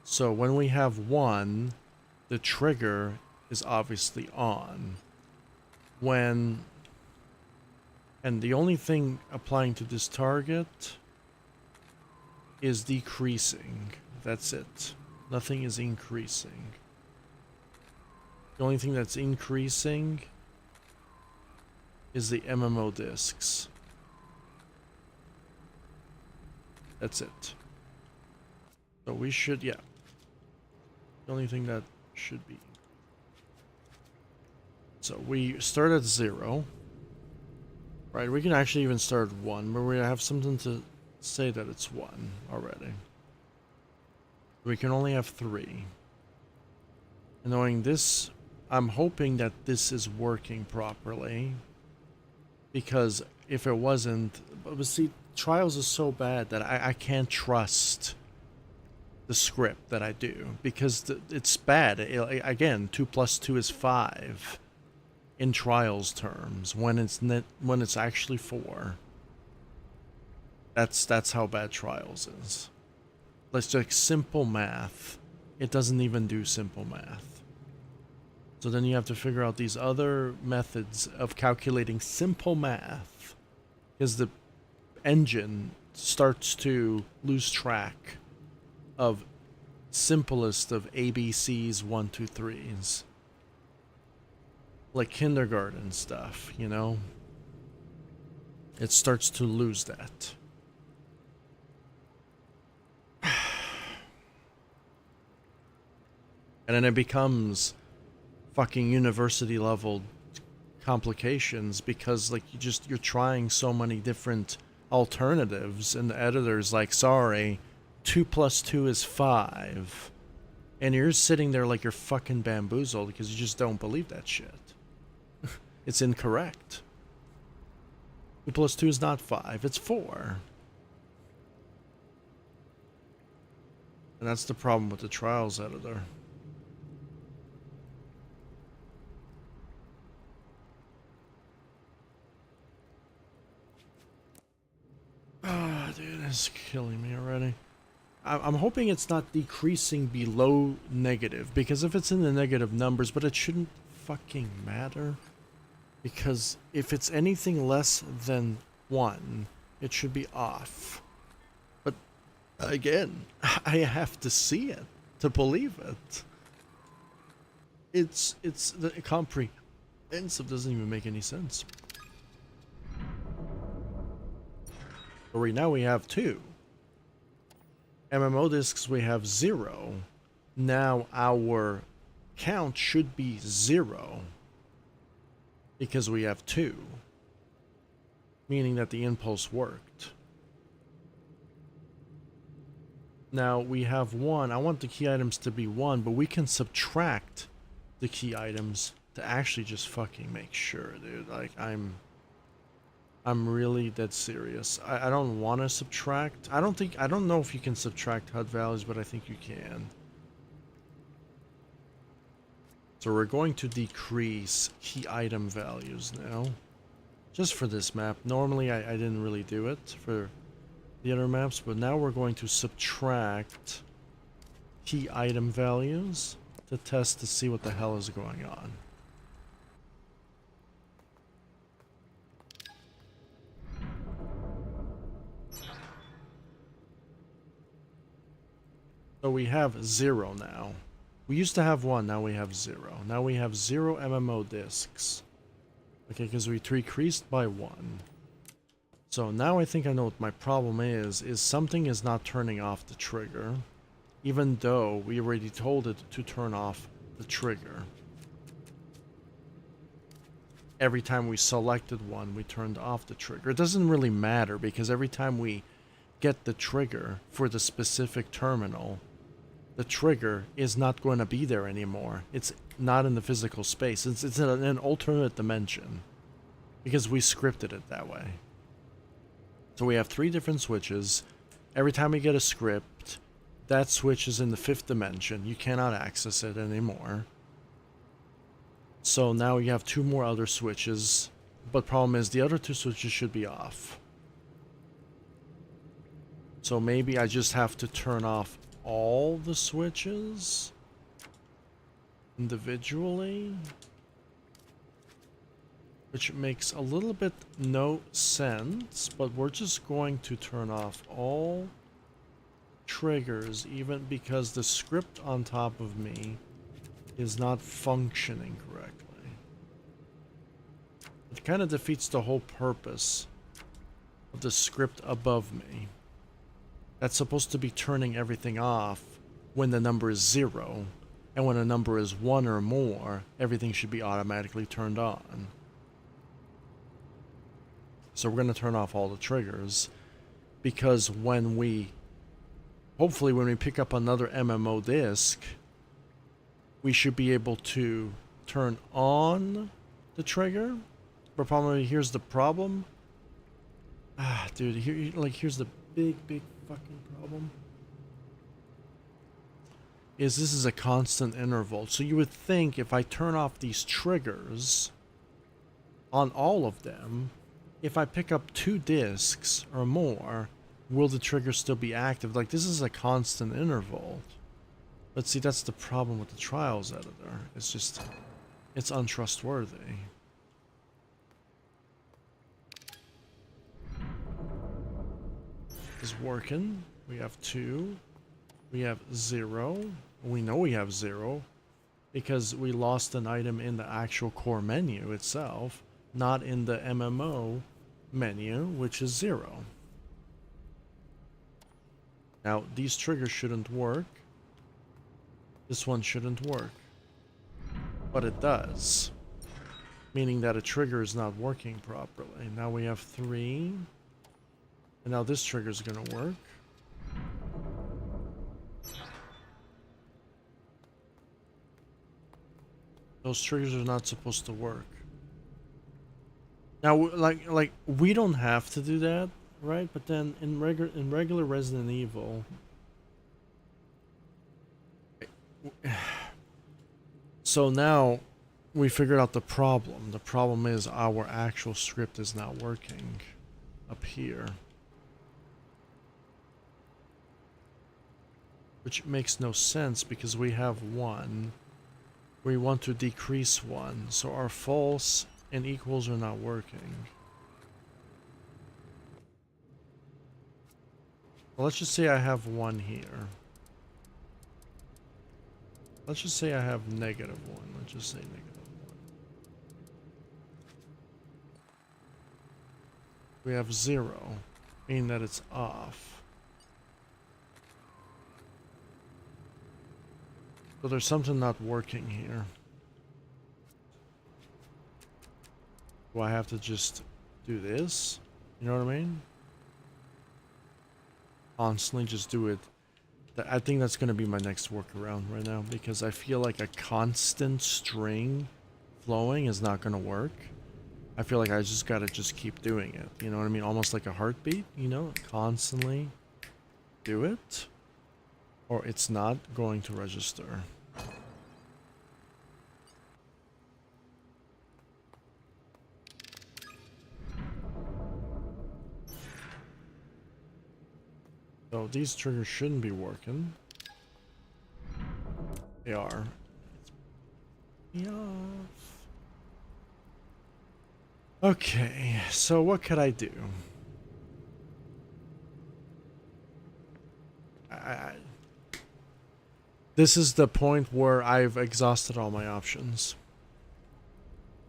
Speaker 1: So when we have 1, the trigger is obviously on. And the only thing applying to this target is decreasing. That's it. Nothing is increasing. The only thing that's increasing is the MMO discs. That's it. So we should, yeah. The only thing that should be. So we start at 0. Right, we can actually even start at 1, but we have something to say that it's 1 already. We can only have 3. And knowing this, I'm hoping that this is working properly. Because if it wasn't, but see, Trials is so bad that I can't trust the script that I do. Because it's bad. Again, 2 plus 2 is 5. In Trials terms, when it's actually 4. That's how bad Trials is. Let's like simple math. It doesn't even do simple math. So then you have to figure out these other methods of calculating simple math, because the engine starts to lose track of simplest of ABCs 1, 2, 3s. Like kindergarten stuff, you know? It starts to lose that. And then it becomes fucking university level complications because like you're trying so many different alternatives and the editor's like, sorry, 2 plus 2 is 5. And you're sitting there like you're fucking bamboozled because you just don't believe that shit. It's incorrect. 2 plus 2 is not 5, it's 4. And that's the problem with the Trials editor. Ah, dude, it's killing me already. I'm hoping it's not decreasing below negative, because if it's in the negative numbers, but it shouldn't fucking matter. Because if it's anything less than 1, it should be off. But again, I have to see it to believe it. It's the comprehensive doesn't even make any sense. But right now we have 2. MMO discs we have 0. Now our count should be 0. Because we have 2. Meaning that the impulse worked. Now we have 1. I want the key items to be 1, but we can subtract the key items to actually just fucking make sure, dude. Like, I'm I'm really dead serious. I don't want to subtract. I don't know if you can subtract HUD values, but I think you can. So we're going to decrease key item values now. Just for this map. Normally I didn't really do it for the other maps, but now we're going to subtract key item values to test to see what the hell is going on. So we have 0 now. We used to have 1, now we have 0. Now we have 0 MMO discs. Okay, because we decreased by 1. So now I think I know what my problem is something is not turning off the trigger, even though we already told it to turn off the trigger. Every time we selected one, we turned off the trigger. It doesn't really matter, because every time we get the trigger for the specific terminal, the trigger is not going to be there anymore. It's not in the physical space. It's in an alternate dimension, because we scripted it that way. So we have 3 different switches. Every time we get a script, that switch is in the 5th dimension. You cannot access it anymore. So now you have 2 more other switches, but problem is the other 2 switches should be off. So maybe I just have to turn off all the switches individually, which makes a little bit no sense, but we're just going to turn off all triggers, even because the script on top of me is not functioning correctly. It kind of defeats the whole purpose of the script above me. That's supposed to be turning everything off when the number is 0, and when a number is 1 or more, everything should be automatically turned on. So we're going to turn off all the triggers, because when we, hopefully when we pick up another MMO disc, we should be able to turn on the trigger. But probably here's the problem. Dude, here's the big fucking problem. This is a constant interval. So you would think if I turn off these triggers on all of them, if I pick up 2 discs or more, will the trigger still be active? Like, this is a constant interval. But see, that's the problem with the trials editor. It's just, it's untrustworthy. Is working. We have 2. We have 0. We know we have 0 because we lost an item in the actual core menu itself, not in the MMO menu, which is 0. Now, these triggers shouldn't work. This one shouldn't work. But it does. Meaning that a trigger is not working properly. Now we have 3. And now this trigger is going to work. Those triggers are not supposed to work. Now, like we don't have to do that, right? But then in regular Resident Evil, so now we figured out the problem. The problem is our actual script is not working up here. Which makes no sense because we have 1. We want to decrease 1. So our false and equals are not working. Well, let's just say I have 1 here. Let's just say I have -1. Let's just say -1. We have 0, meaning that it's off. So there's something not working here. Do I have to just do this? You know what I mean? Constantly just do it. I think that's going to be my next workaround right now, because I feel like a constant string flowing is not going to work. I feel like I just gotta just keep doing it. You know what I mean? Almost like a heartbeat, you know? Constantly do it, or it's not going to register. So these triggers shouldn't be working. They are. It's off. Okay, so what could I do? This is the point where I've exhausted all my options.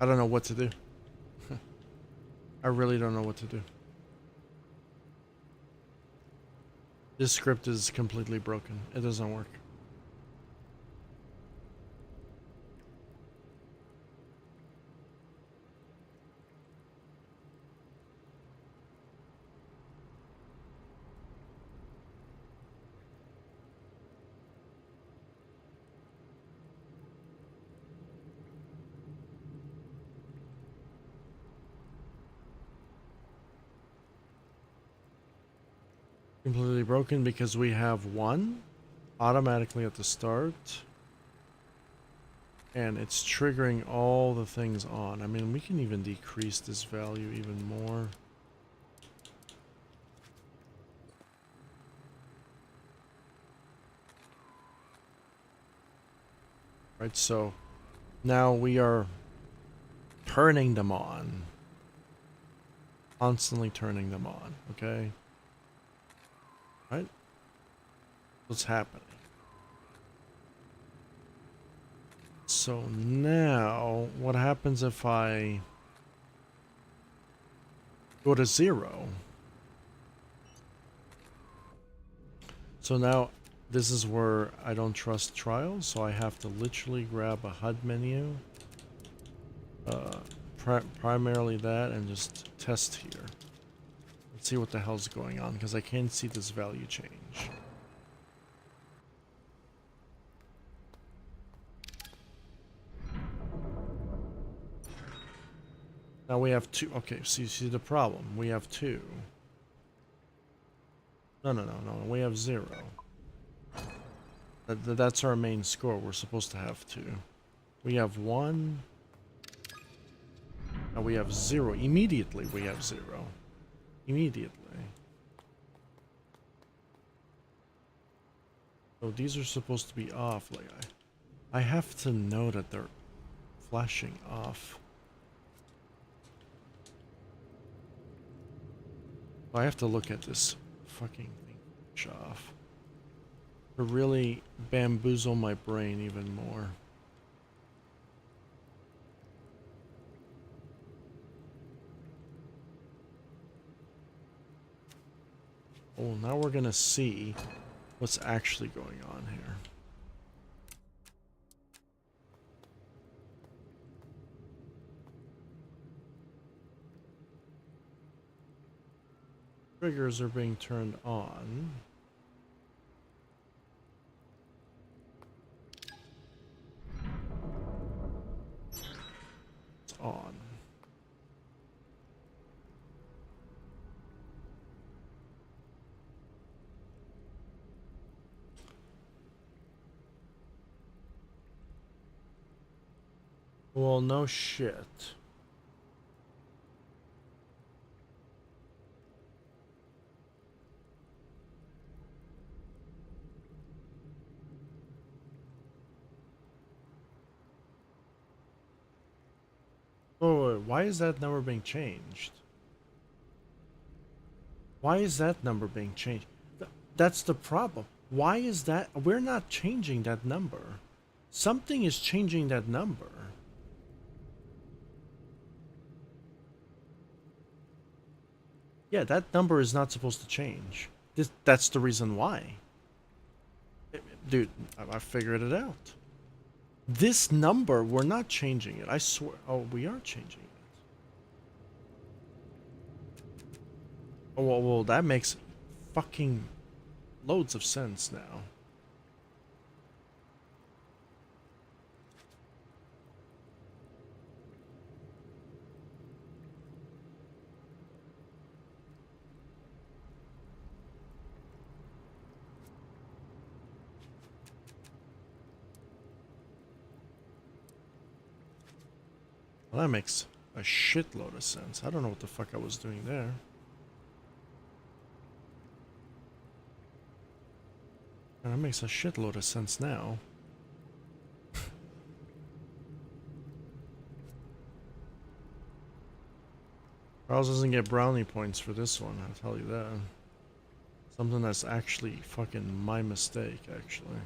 Speaker 1: I don't know what to do. I really don't know what to do. This script is completely broken. It doesn't work. Completely broken because we have one automatically at the start. And it's triggering all the things on. I mean, we can even decrease this value even more. Right, so now we are turning them on. Constantly turning them on, okay? Right? What's happening? So now, what happens if I go to 0? So now, this is where I don't trust trials, so I have to literally grab a HUD menu. Primarily that, and just test here. Let's see what the hell's going on, because I can't see this value change. Now we have 2. Okay, so you see the problem. We have 2. No, we have 0. That's our main score. We're supposed to have 2. We have 1. Now we have 0. Immediately we have 0. Immediately. So these are supposed to be off. Like I have to know that they're flashing off. I have to look at this fucking thing off to really bamboozle my brain even more. Oh, now we're gonna see what's actually going on here. Triggers are being turned on. It's on. Well, no shit. Oh, why is that number being changed? Why is that number being changed? That's the problem. Why is that? We're not changing that number. Something is changing that number. Yeah, that number is not supposed to change. That's the reason why. Dude, I figured it out. This number, we're not changing it. I swear. Oh, we are changing it. Oh, well, that makes fucking loads of sense now. Well, that makes a shitload of sense. I don't know what the fuck I was doing there. That makes a shitload of sense now. Charles doesn't get brownie points for this one, I'll tell you that. Something that's actually fucking my mistake, actually.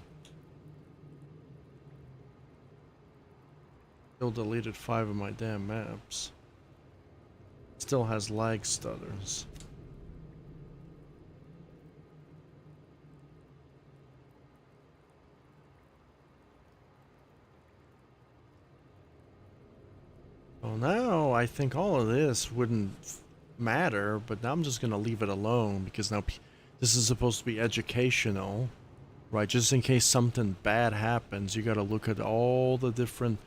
Speaker 1: Still deleted 5 of my damn maps. Still has lag stutters. Well, now I think all of this wouldn't matter, but now I'm just gonna leave it alone because now this is supposed to be educational, right? Just in case something bad happens, you gotta look at all the different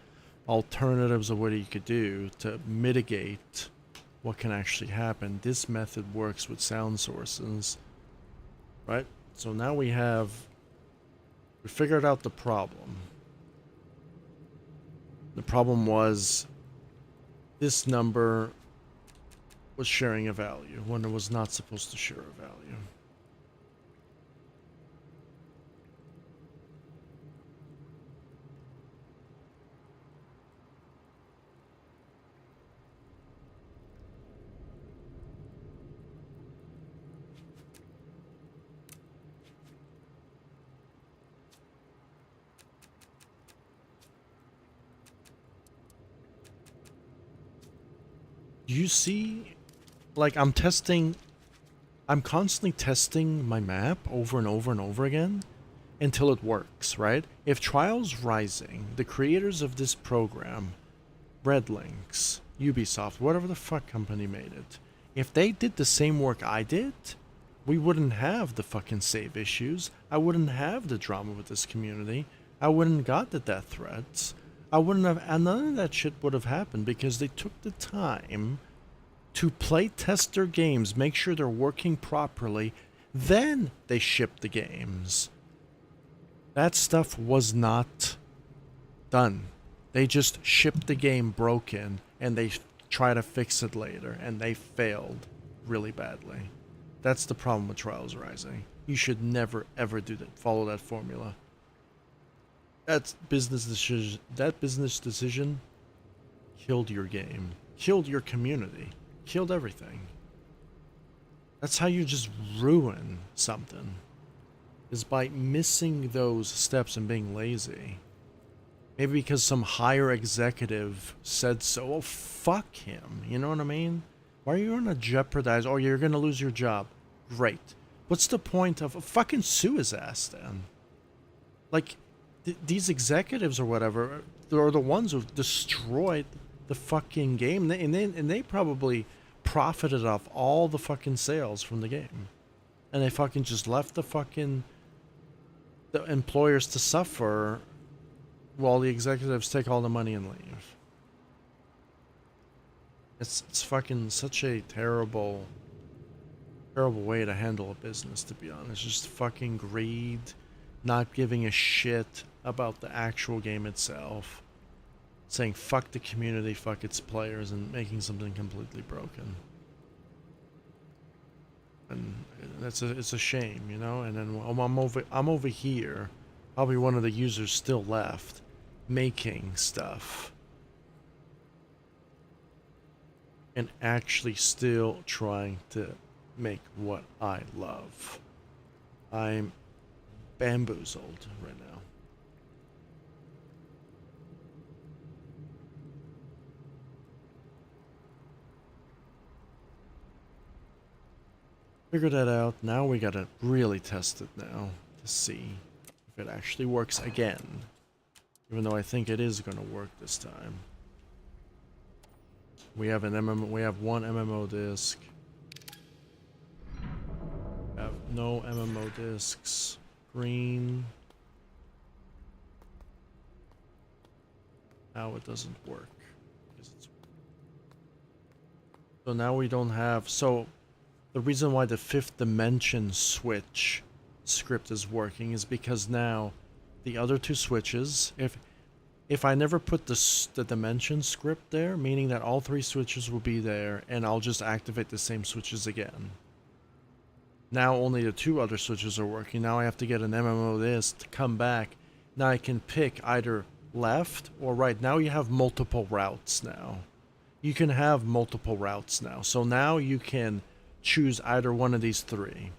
Speaker 1: alternatives of what you could do to mitigate what can actually happen. This method works with sound sources, right? So now we figured out the problem. The problem was this number was sharing a value when it was not supposed to share a value. You see, like I'm constantly testing my map over and over and over again until it works, right? If Trials Rising, the creators of this program, Red Links, Ubisoft, whatever the fuck company made it, if they did the same work I did, we wouldn't have the fucking save issues. I wouldn't have the drama with this community. I wouldn't got the death threats. I wouldn't have, and none of that shit would have happened because they took the time to play test their games, make sure they're working properly, then they ship the games. That stuff was not done. They just shipped the game broken and they try to fix it later and they failed really badly. That's the problem with Trials Rising. You should never ever do that. Follow that formula. That business decision killed your game, killed your community, killed everything. That's how you just ruin something, is by missing those steps and being lazy. Maybe because some higher executive said so. Oh, fuck him. You know what I mean? Why are you gonna jeopardize? Oh, you're gonna lose your job. Great. What's the point of fucking sue his ass then? Like, these executives or whatever, they're the ones who destroyed the fucking game, and they probably profited off all the fucking sales from the game, and they fucking just left the employers to suffer while the executives take all the money and leave. It's fucking such a terrible way to handle a business, to be honest. Just fucking greed, not giving a shit about the actual game itself, saying fuck the community, fuck its players, and making something completely broken. And it's a shame, you know. And then I'm over here, probably one of the users still left, making stuff, and actually still trying to make what I love. I'm bamboozled right now. Figured that out. Now we gotta really test it now to see if it actually works again. Even though I think it is gonna work this time. We have one MMO disc. We have no MMO discs. Green. Now it doesn't work. So now we don't have, so the reason why the 5th dimension switch script is working is because now the other two switches, if I never put the dimension script there, meaning that all 3 switches will be there, and I'll just activate the same switches again. Now only the 2 other switches are working. Now I have to get an MMO this to come back. Now I can pick either left or right. Now you have multiple routes now. You can have multiple routes now. So now you can choose either one of these 3.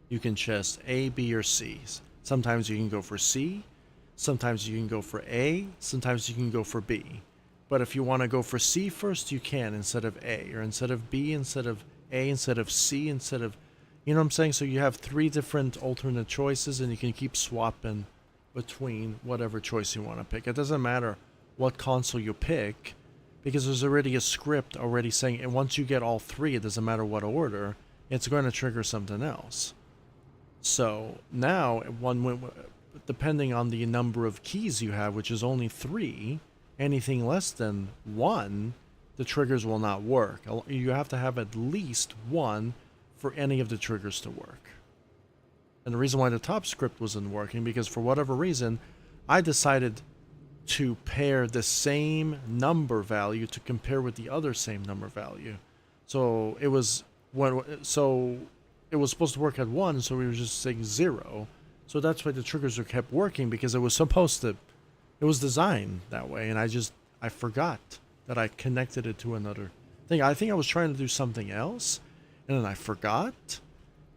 Speaker 1: You can choose A, B, or C. Sometimes you can go for C. Sometimes you can go for A, sometimes you can go for B. But if you want to go for C first, you can instead of A, or instead of B, instead of A, instead of C, instead of... You know what I'm saying? So you have 3 different alternate choices, and you can keep swapping between whatever choice you want to pick. It doesn't matter what console you pick, because there's already a script already saying, and once you get all 3, it doesn't matter what order, it's going to trigger something else. So now, depending on the number of keys you have, which is only 3, anything less than 1, the triggers will not work. You have to have at least 1 for any of the triggers to work. And the reason why the top script wasn't working, because for whatever reason, I decided to pair the same number value to compare with the other same number value. So it was it was supposed to work at 1, so we were just saying 0. So that's why the triggers kept working, because it was supposed to, it was designed that way, and I forgot that I connected it to another thing. I think I was trying to do something else, and then I forgot.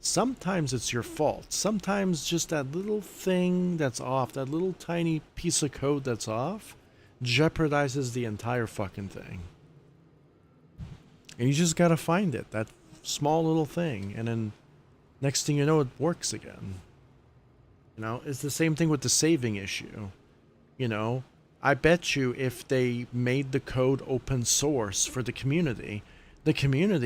Speaker 1: Sometimes it's your fault. Sometimes just that little thing that's off, that little tiny piece of code that's off, jeopardizes the entire fucking thing. And you just gotta find it, that small little thing, and then next thing you know, it works again. You know, it's the same thing with the saving issue. You know, I bet you if they made the code open source for the community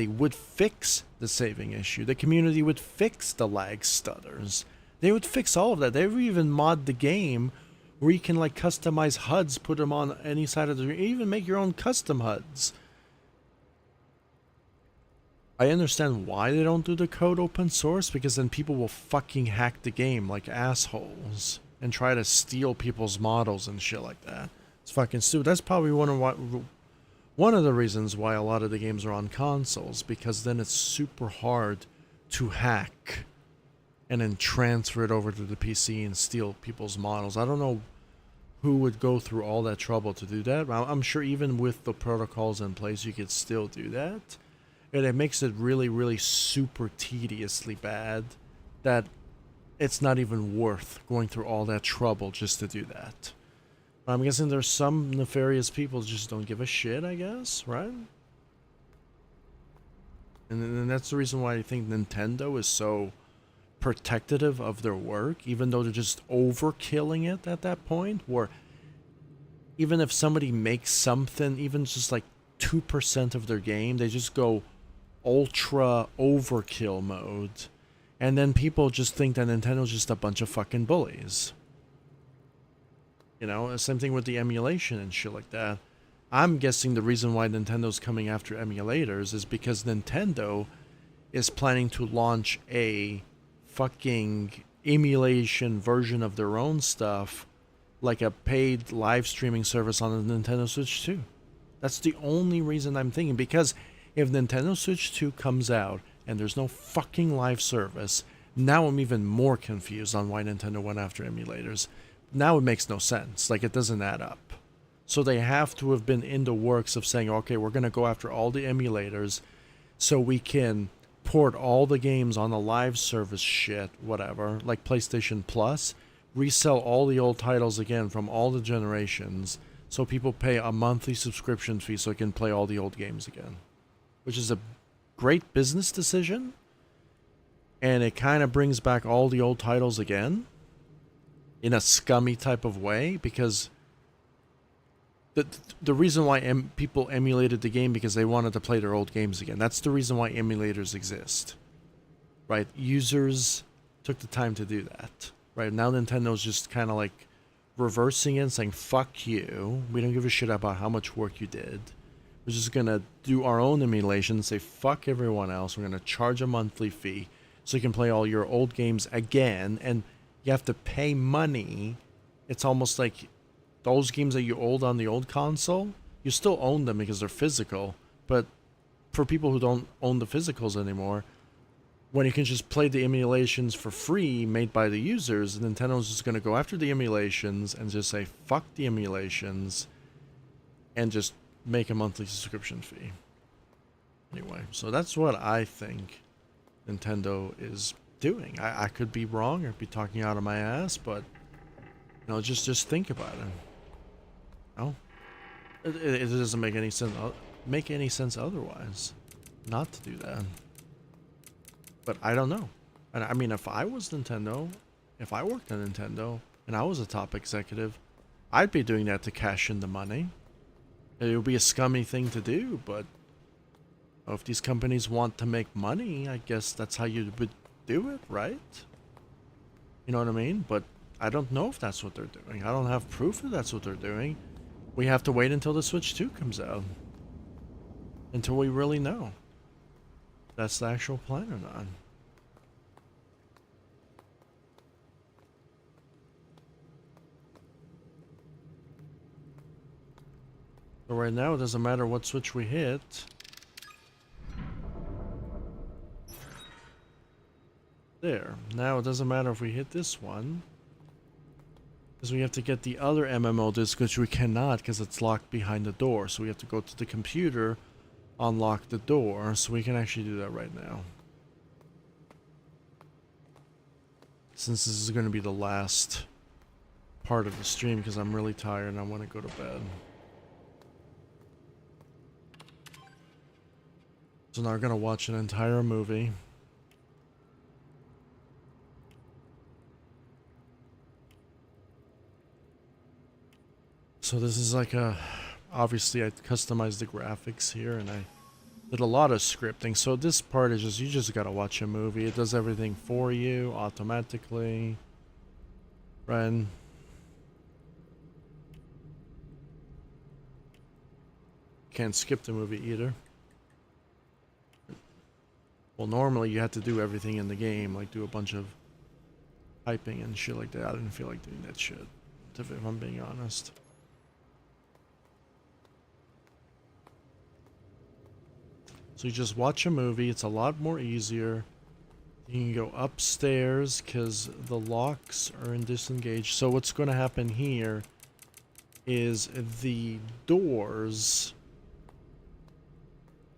Speaker 1: would fix the saving issue. The community would fix the lag stutters. They would fix all of that. They would even mod the game where you can like customize HUDs, put them on any side of the... even make your own custom HUDs. I understand why they don't do the code open source, because then people will fucking hack the game like assholes and try to steal people's models and shit like that. It's fucking stupid. That's probably one of the reasons why a lot of the games are on consoles, because then it's super hard to hack and then transfer it over to the PC and steal people's models. I don't know who would go through all that trouble to do that. I'm sure even with the protocols in place, you could still do that. And it makes it really, really super tediously bad that it's not even worth going through all that trouble just to do that. I'm guessing there's some nefarious people who just don't give a shit, I guess, right? And that's the reason why I think Nintendo is so protective of their work, even though they're just overkilling it at that point, where even if somebody makes something, even just like 2% of their game, they just go ultra overkill mode, and then people just think that Nintendo's just a bunch of fucking bullies. You know, same thing with the emulation and shit like that. I'm guessing the reason why Nintendo's coming after emulators is because Nintendo is planning to launch a fucking emulation version of their own stuff, like a paid live streaming service on the Nintendo Switch 2. That's the only reason I'm thinking, because if Nintendo Switch 2 comes out and there's no fucking live service, now I'm even more confused on why Nintendo went after emulators. Now it makes no sense. Like, it doesn't add up. So they have to have been in the works of saying, okay, we're going to go after all the emulators so we can port all the games on the live service shit, whatever, like PlayStation Plus, resell all the old titles again from all the generations, so people pay a monthly subscription fee so they can play all the old games again. Which is a great business decision, and it kind of brings back all the old titles again in a scummy type of way, because the reason why people emulated the game because they wanted to play their old games again. That's the reason why emulators exist, right? Users took the time to do that, right? Now Nintendo's just kind of like reversing it and saying, fuck you, we don't give a shit about how much work you did. We're just going to do our own emulation and say, fuck everyone else. We're going to charge a monthly fee so you can play all your old games again. And you have to pay money. It's almost like those games that you owned on the old console, you still own them because they're physical. But for people who don't own the physicals anymore, when you can just play the emulations for free made by the users, Nintendo's just going to go after the emulations and just say, fuck the emulations, and just make a monthly subscription fee. Anyway, so that's what I think Nintendo is doing. I could be wrong or be talking out of my ass, but you know, just think about it. No, it doesn't make any sense otherwise not to do that. But I don't know. And I mean, if I was Nintendo, if I worked at Nintendo and I was a top executive, I'd be doing that to cash in the money. It would be a scummy thing to do, but if these companies want to make money, I guess that's how you would do it, right? You know what I mean? But I don't know if that's what they're doing. I don't have proof that that's what they're doing. We have to wait until the Switch 2 comes out. Until we really know if that's the actual plan or not. So right now, it doesn't matter what Switch we hit. There. Now it doesn't matter if we hit this one, because we have to get the other MMO disc, which we cannot because it's locked behind the door. So we have to go to the computer, unlock the door, so we can actually do that right now. Since this is going to be the last part of the stream, because I'm really tired and I want to go to bed. So now we're going to watch an entire movie. So this is like a, obviously I customized the graphics here and I did a lot of scripting. So this part is just, you just gotta watch a movie. It does everything for you automatically. Right? Can't skip the movie either. Well, normally you have to do everything in the game, like do a bunch of typing and shit like that. I didn't feel like doing that shit, if I'm being honest. So you just watch a movie, it's a lot more easier. You can go upstairs because the locks are in disengaged. So what's going to happen here is the doors,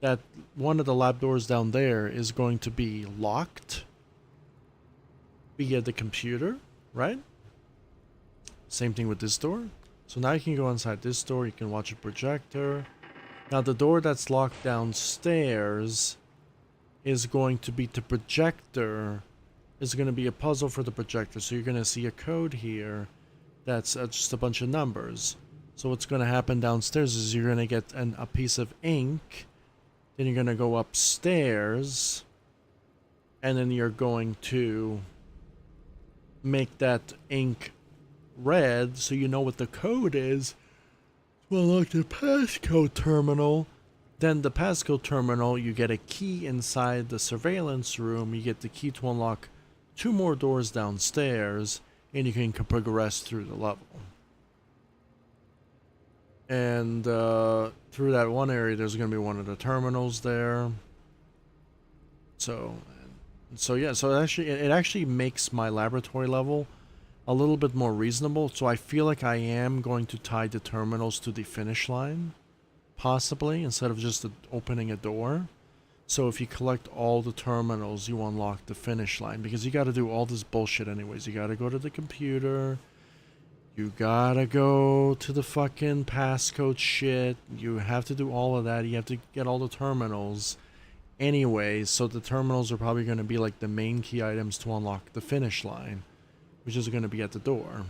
Speaker 1: that one of the lab doors down there is going to be locked via the computer, right? Same thing with this door. So now you can go inside this door, you can watch a projector. Now the door that's locked downstairs is going to be the projector, is going to be a puzzle for the projector. So you're going to see a code here that's just a bunch of numbers. So what's going to happen downstairs is you're going to get a piece of ink, then you're going to go upstairs, and then you're going to make that ink red so you know what the code is. Well, like the passcode terminal, then the passcode terminal, you get a key inside the surveillance room, you get the key to unlock 2 more doors downstairs, and you can progress through the level. And through that one area, there's going to be one of the terminals there. So yeah, so it actually makes my laboratory level a little bit more reasonable. So I feel like I am going to tie the terminals to the finish line, possibly, instead of just opening a door. So if you collect all the terminals, you unlock the finish line, because you got to do all this bullshit anyways. You got to go to the computer, you gotta go to the fucking passcode shit, you have to do all of that, you have to get all the terminals anyways. So the terminals are probably going to be like the main key items to unlock the finish line, which is going to be at the door.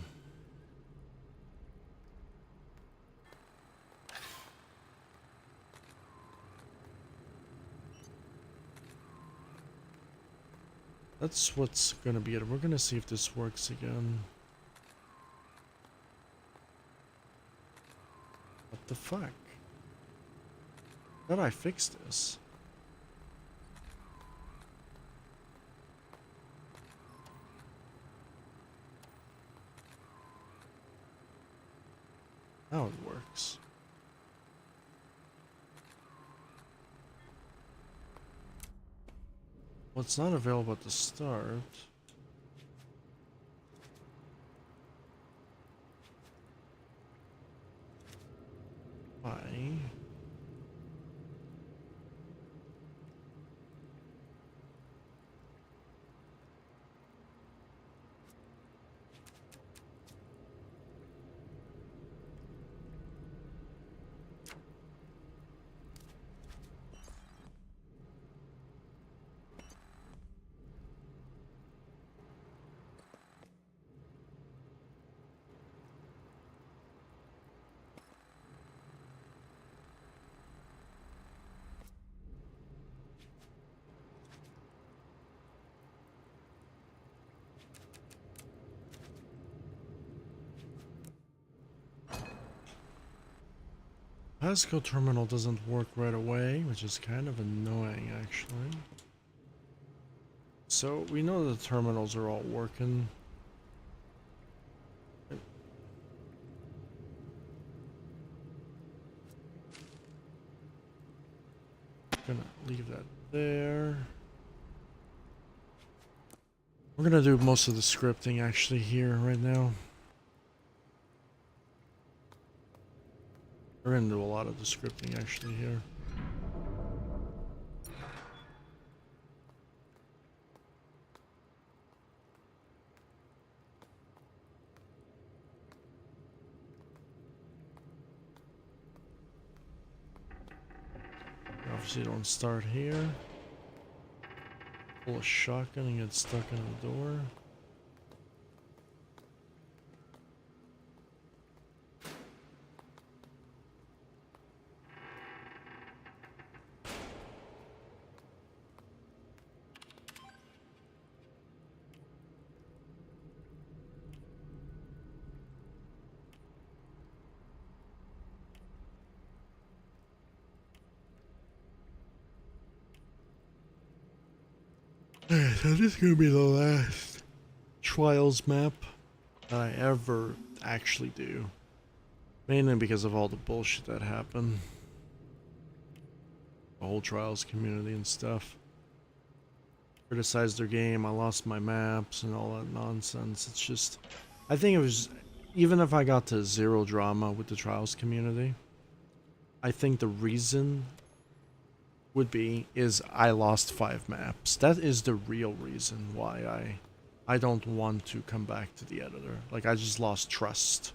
Speaker 1: That's what's going to be it. We're going to see if this works again. What the fuck? How did I fix this? How it works. Well, it's not available at the start. Why? Pasco terminal doesn't work right away, which is kind of annoying actually. So we know the terminals are all working. Gonna leave that there. We're gonna do most of the scripting actually here right now. We're gonna do a lot of the scripting actually here. Obviously don't start here. Pull a shotgun and get stuck in the door. Alright, so this is gonna be the last trials map that I ever actually do. Mainly because of all the bullshit that happened. The whole trials community and stuff. Criticized their game, I lost my maps and all that nonsense. It's just, I think it was, even if I got to zero drama with the trials community, I think the reason would be is I lost 5 maps. That is the real reason why I don't want to come back to the editor. Like, I just lost trust.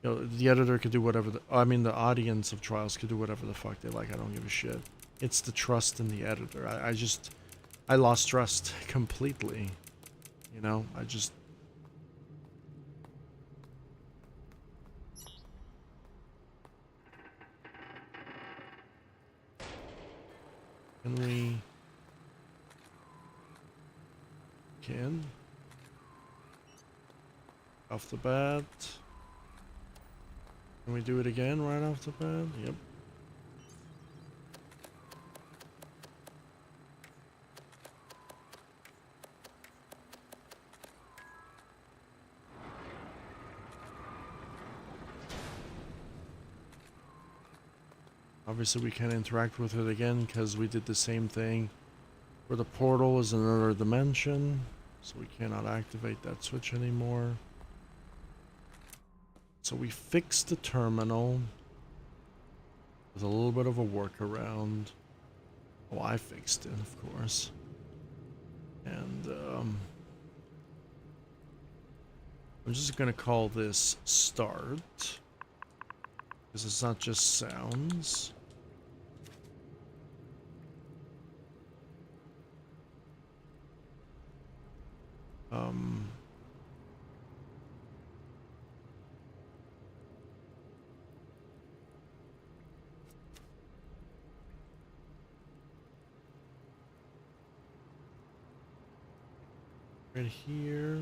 Speaker 1: You know, the editor could do whatever the audience of trials could do whatever the fuck they like. I don't give a shit. It's the trust in the editor. I lost trust completely. You know, I just... Can off the bat. Can we do it again right off the bat? Yep. Obviously we can't interact with it again because we did the same thing where the portal is in another dimension, so we cannot activate that switch anymore. So we fixed the terminal with a little bit of a workaround. Oh, I fixed it, of course. And I'm just gonna call this start, because it's not just sounds. Right here.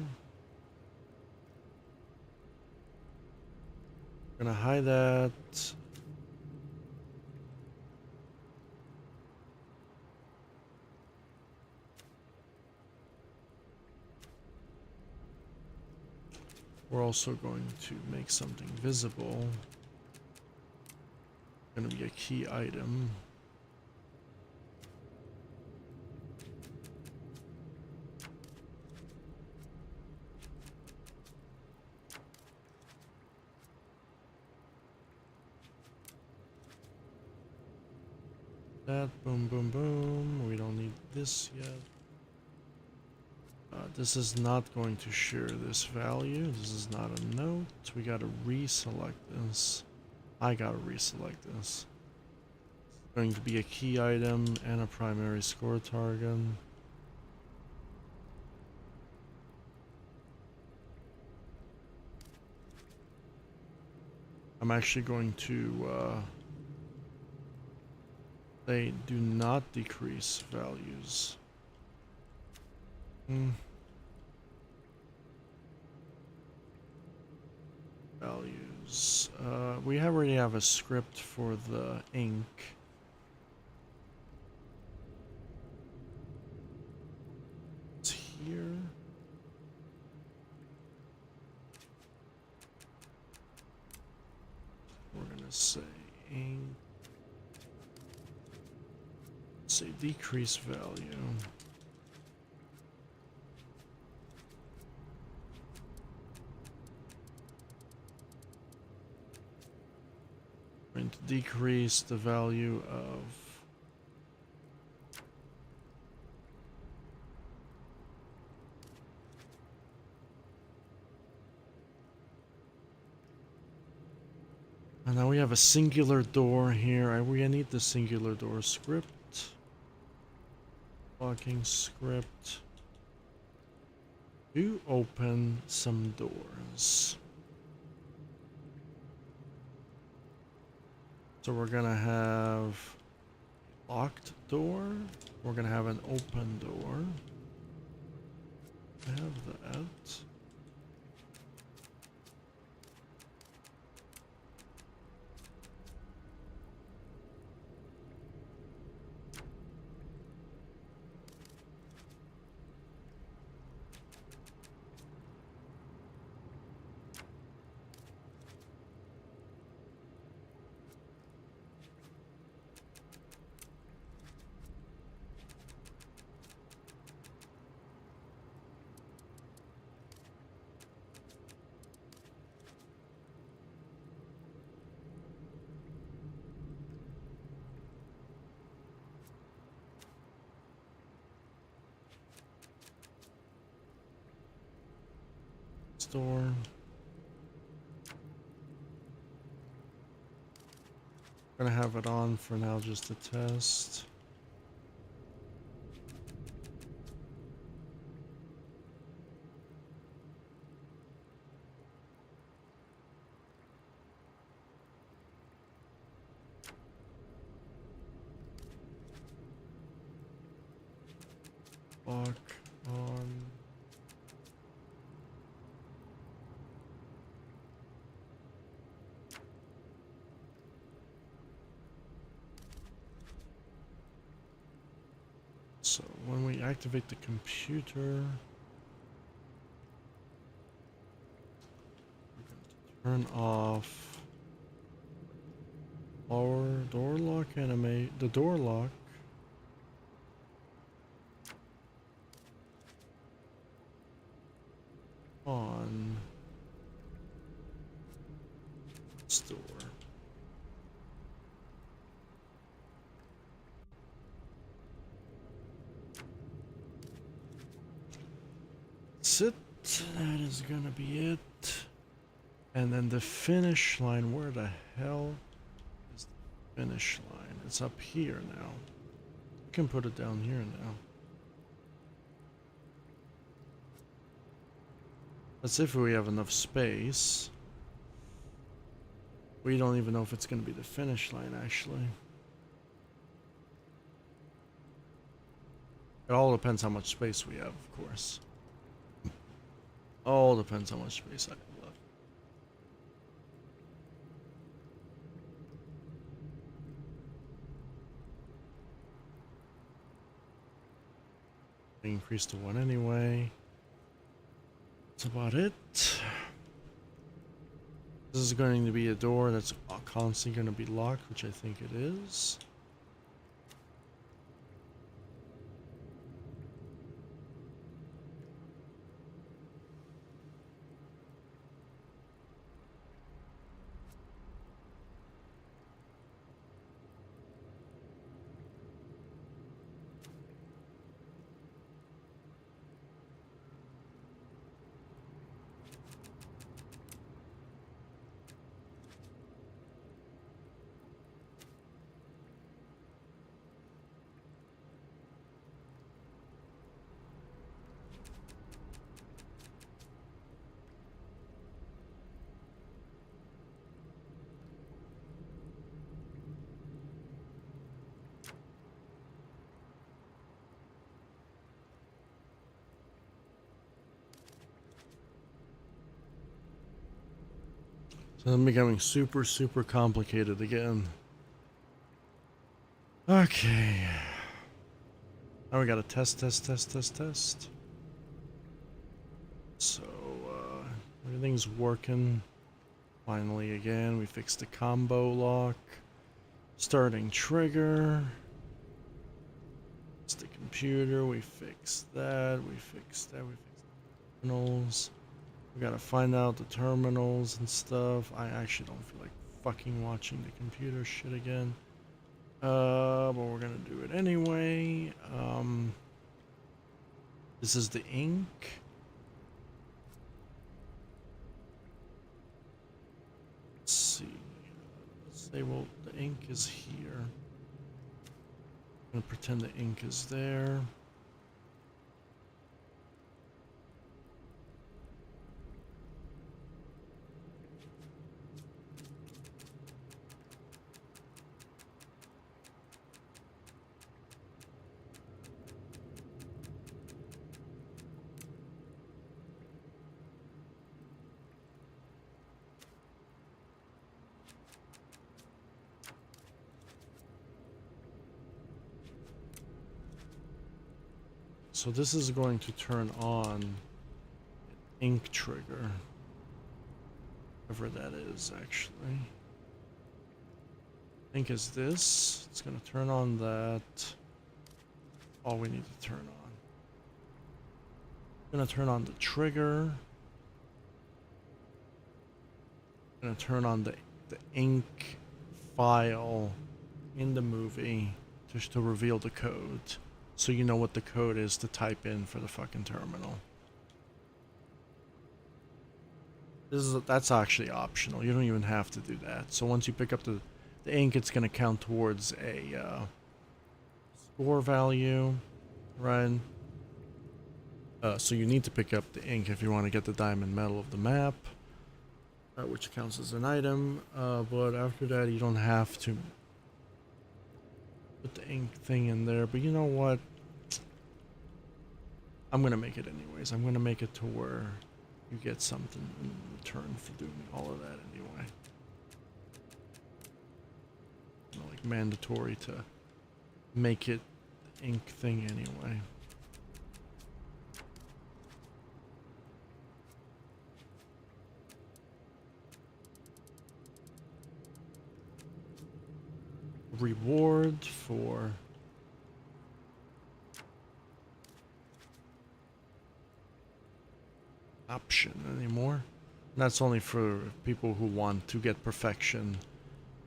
Speaker 1: Gonna hide that. We're also going to make something visible. Gonna be a key item. That, boom, boom, boom. We don't need this yet. This is not going to share this value. This is not a note. We gotta reselect this. I gotta reselect this. It's going to be a key item and a primary score target. I'm actually going to they do not decrease values. Values. We already have a script for the ink. It's here. We're gonna say ink. Say decrease value. Going to decrease the value of and now we have a singular door here. We need the singular door script. Locking script to open some doors. So we're gonna have a locked door. We're gonna have an open door. I have that. Store. Gonna have it on for now just to test. Lock on. So when we activate the computer, we're going to turn off our door lock animate, the door lock. On store. That's it. That is gonna be it. And then the finish line, where the hell is the finish line? It's up here now. We can put it down here now. Let's see if we have enough space. We don't even know if it's gonna be the finish line actually. It all depends how much space we have, of course. All depends how much space I have left. Increase to 1 anyway. That's about it. This is going to be a door that's constantly going to be locked, which I think it is. So I'm becoming super complicated again. Okay. Now we got to test. So, everything's working. Finally again, we fixed the combo lock. Starting trigger. It's the computer, we fixed that, we fixed the terminals. We gotta find out the terminals and stuff. I actually don't feel like fucking watching the computer shit again. But we're gonna do it anyway. This is the ink. Let's see. Let's say, well, the ink is here. I'm gonna pretend the ink is there. So this is going to turn on an ink trigger. Whatever that is, actually. Ink is this. It's going to turn on that. All we need to turn on. I'm going to turn on the trigger. I'm going to turn on the ink file in the movie just to reveal the code. So you know what the code is to type in for the fucking terminal. That's actually optional. You don't even have to do that. So once you pick up the ink, it's going to count towards a score value, right? So you need to pick up the ink if you want to get the diamond medal of the map, which counts as an item. But after that, you don't have to put the ink thing in there. But you know what? I'm going to make it anyways. I'm going to make it to where you get something in return for doing all of that anyway. Like mandatory to make it the ink thing anyway. Reward for option anymore. And that's only for people who want to get perfection,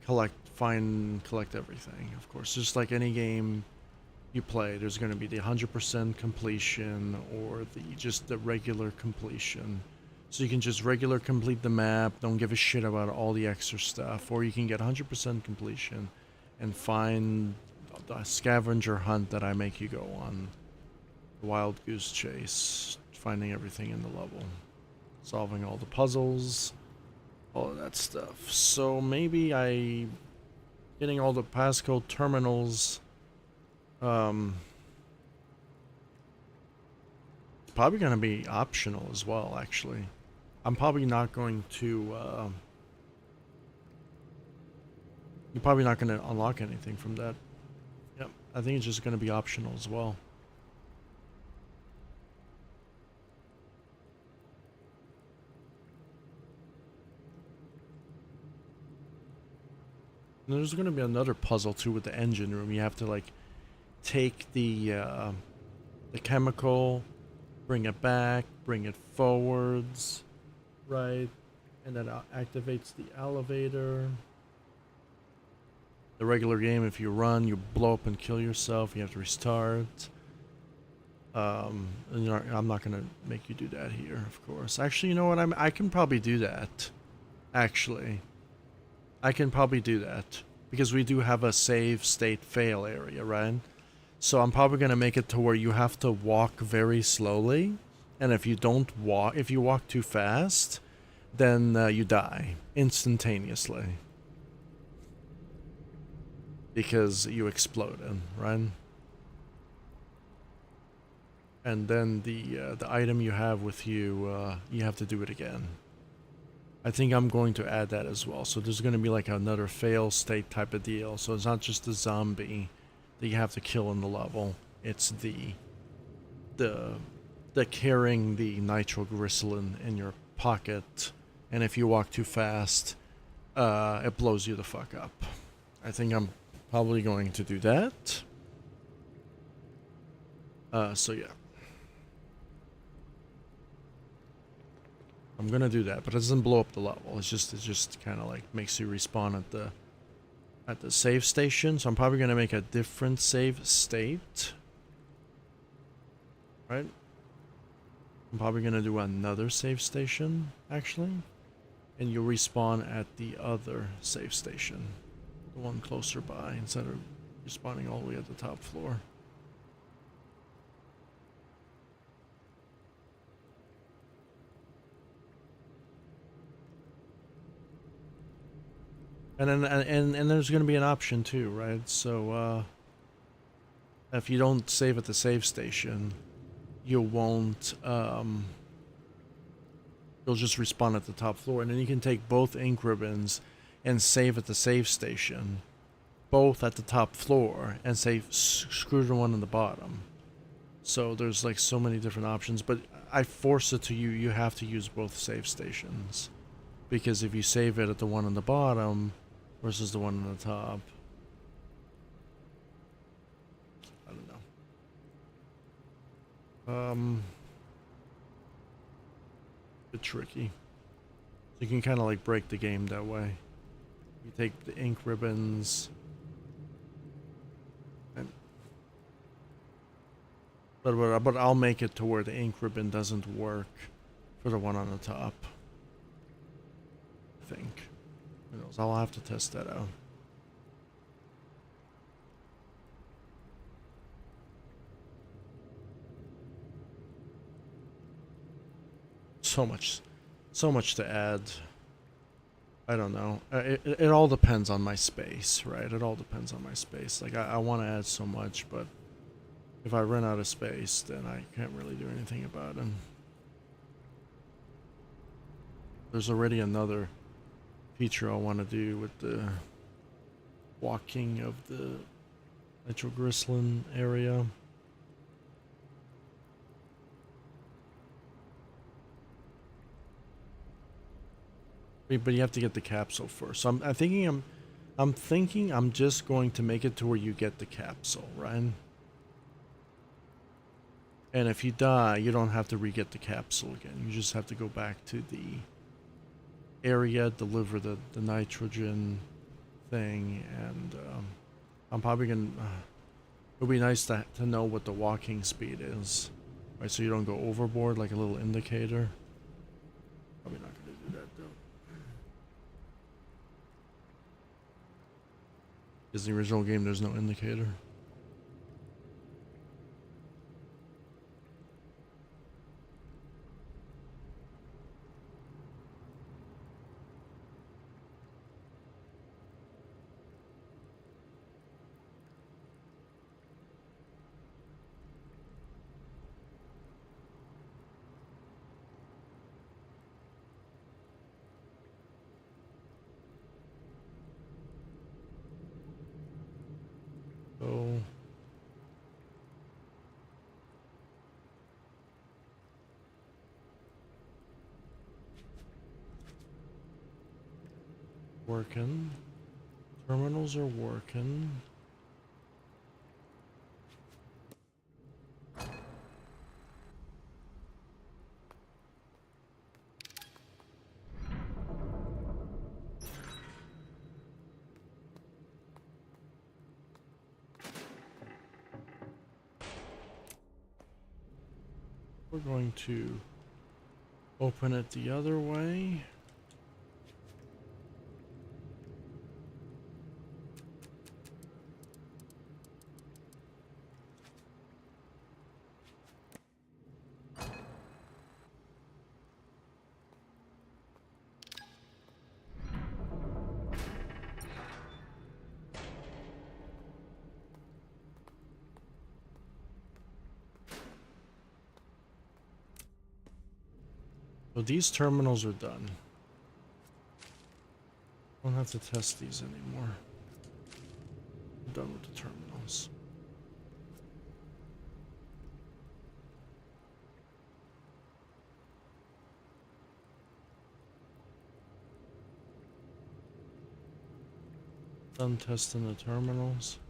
Speaker 1: collect everything. Of course, just like any game you play, there's going to be the 100% completion or just the regular completion. So you can just regular complete the map, don't give a shit about all the extra stuff, or you can get 100% completion and find the scavenger hunt that I make you go on. The wild goose chase, finding everything in the level, solving all the puzzles, all of that stuff. So maybe getting all the passcode terminals, probably going to be optional as well, actually. I'm probably not going to, you're probably not going to unlock anything from that. Yep, I think it's just going to be optional as well. And there's going to be another puzzle too with the engine room. You have to like take the chemical, bring it back, bring it forwards, right? And that activates the elevator. The regular game, if you run, you blow up and kill yourself. You have to restart. And I'm not gonna make you do that here, of course. Actually, you know what? I can probably do that. Actually, I can probably do that because we do have a save state fail area, right? So I'm probably gonna make it to where you have to walk very slowly, and if you walk too fast, then you die instantaneously because you exploded, right? And then the item you have with you, you have to do it again. I think I'm going to add that as well. So there's going to be like another fail state type of deal. So it's not just the zombie that you have to kill in the level. It's the carrying the nitroglycerin in your pocket, and if you walk too fast, it blows you the fuck up. I think I'm probably going to do that. So yeah. I'm gonna do that, but it doesn't blow up the level. It just kind of like makes you respawn at the save station. So I'm probably gonna make a different save state, right? I'm probably gonna do another save station actually, and you respawn at the other save station, the one closer by, instead of respawning all the way at the top floor. And then and there's going to be an option too, right? So if you don't save at the save station, you won't you'll just respawn at the top floor, and then you can take both ink ribbons and save at the save station, both at the top floor, and save screw the one in the bottom. So there's like so many different options, but I force it to you have to use both save stations, because if you save it at the one on the bottom versus the one on the top, I don't know. Bit tricky. You can kind of like break the game that way. You take the ink ribbons, and but I'll make it to where the ink ribbon doesn't work for the one on the top, I think. Who knows? I'll have to test that out. So much to add. I don't know. It all depends on my space, right? It all depends on my space. Like I want to add so much, but if I run out of space, then I can't really do anything about it. There's already another feature I want to do with the walking of the nitroglycerin area. But you have to get the capsule first. So I'm thinking I'm just going to make it to where you get the capsule, right? And if you die, you don't have to re-get the capsule again. You just have to go back to the area, deliver the nitrogen thing, and I'm probably gonna it would be nice to know what the walking speed is, right? So you don't go overboard, like a little indicator. Probably not gonna do that though, because in the original game there's no indicator. So working. Terminals are working. We're going to open it the other way. So these terminals are done. Don't have to test these anymore. I'm done with the terminals. Done testing the terminals.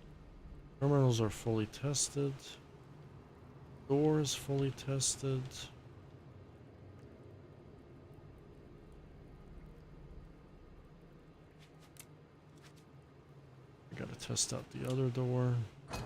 Speaker 1: Terminals are fully tested. Door is fully tested. I gotta test out the other door. Okay.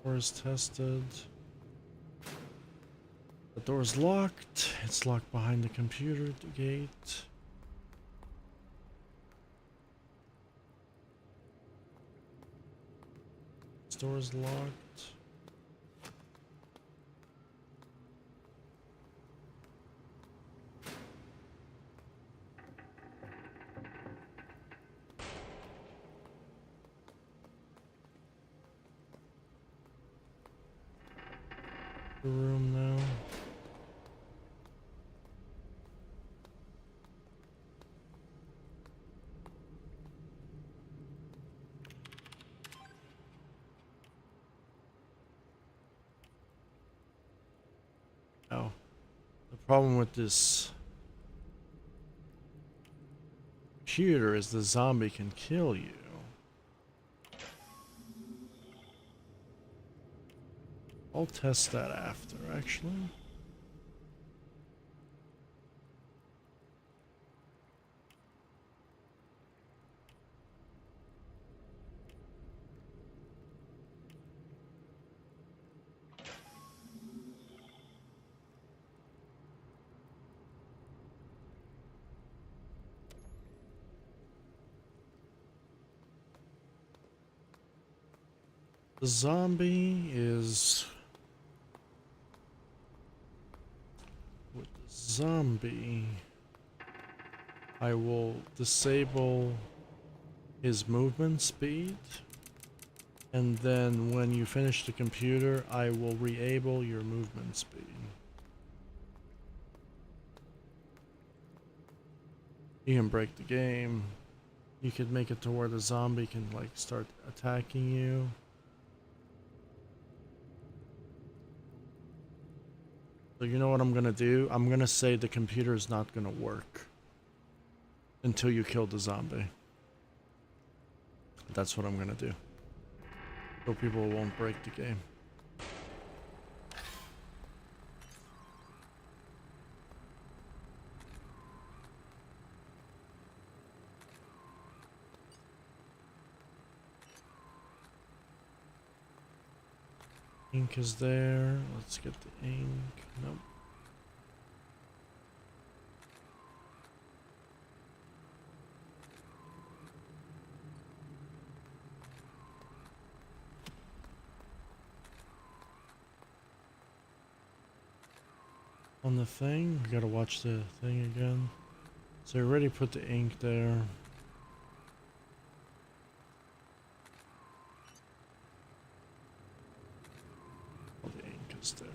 Speaker 1: Door is tested. The door is locked. It's locked behind the computer gate. This door is locked. The room now. Oh, the problem with this computer is the zombie can kill you. I'll test that after, actually. The zombie is... With the zombie, I will disable his movement speed, and then when you finish the computer, I will re-able your movement speed. You can break the game. You could make it to where the zombie can like start attacking you. So you know what I'm gonna do? I'm gonna say the computer is not gonna work until you kill the zombie. That's what I'm gonna do. So people won't break the game. Ink is there. Let's get the ink. Nope. On the thing, we gotta watch the thing again. So I already put the ink there. All the ink is there.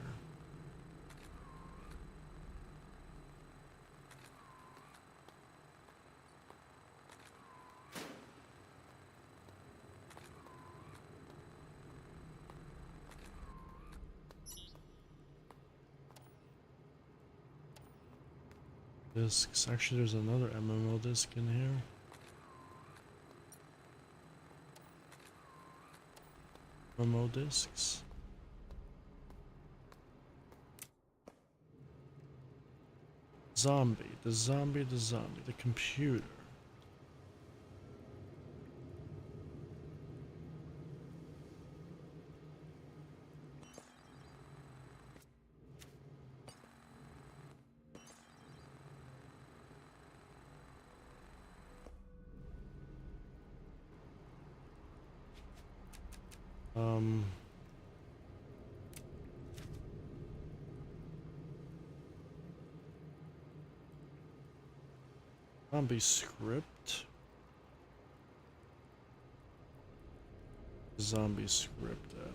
Speaker 1: Discs. Actually, there's another MMO disc in here. MMO discs. Zombie, the computer. Zombie script. Zombie script at.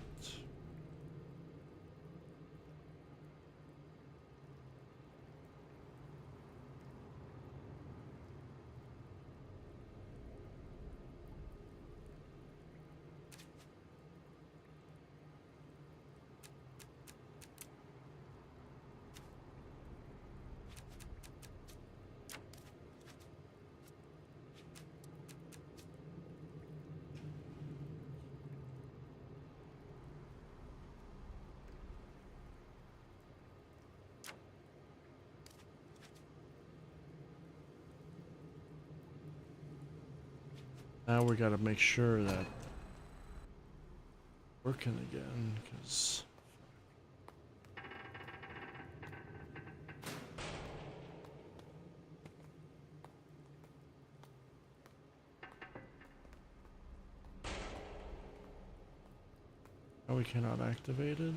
Speaker 1: Now we gotta make sure that working again, because now we cannot activate it.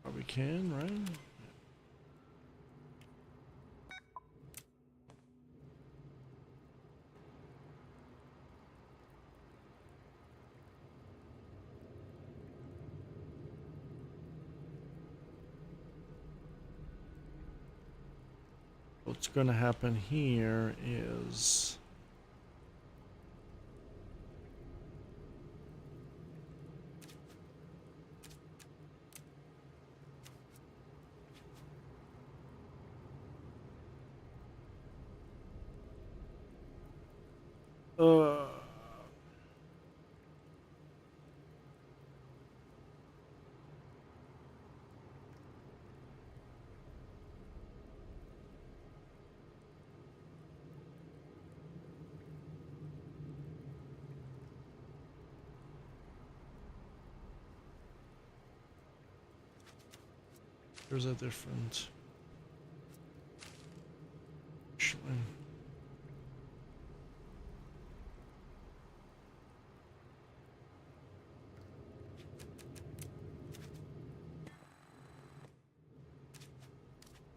Speaker 1: Oh, we can, right? What's gonna happen here is there's a different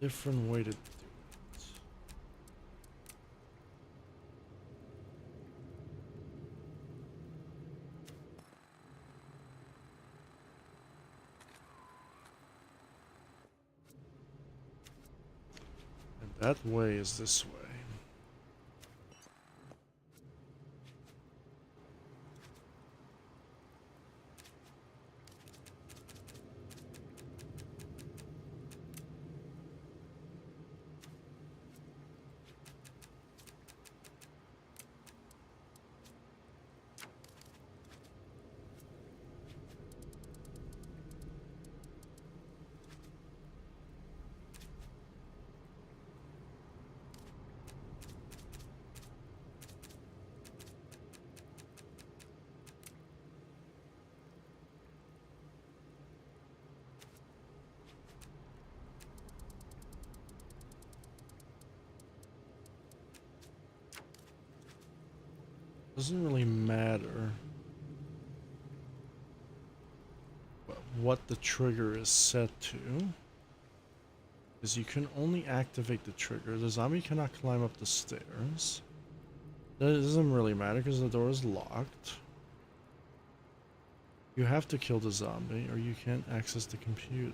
Speaker 1: different way to do it. And that way is this way. Doesn't really matter what the trigger is set to, because you can only activate the trigger. The zombie cannot climb up the stairs. That doesn't really matter because the door is locked. You have to kill the zombie or you can't access the computer.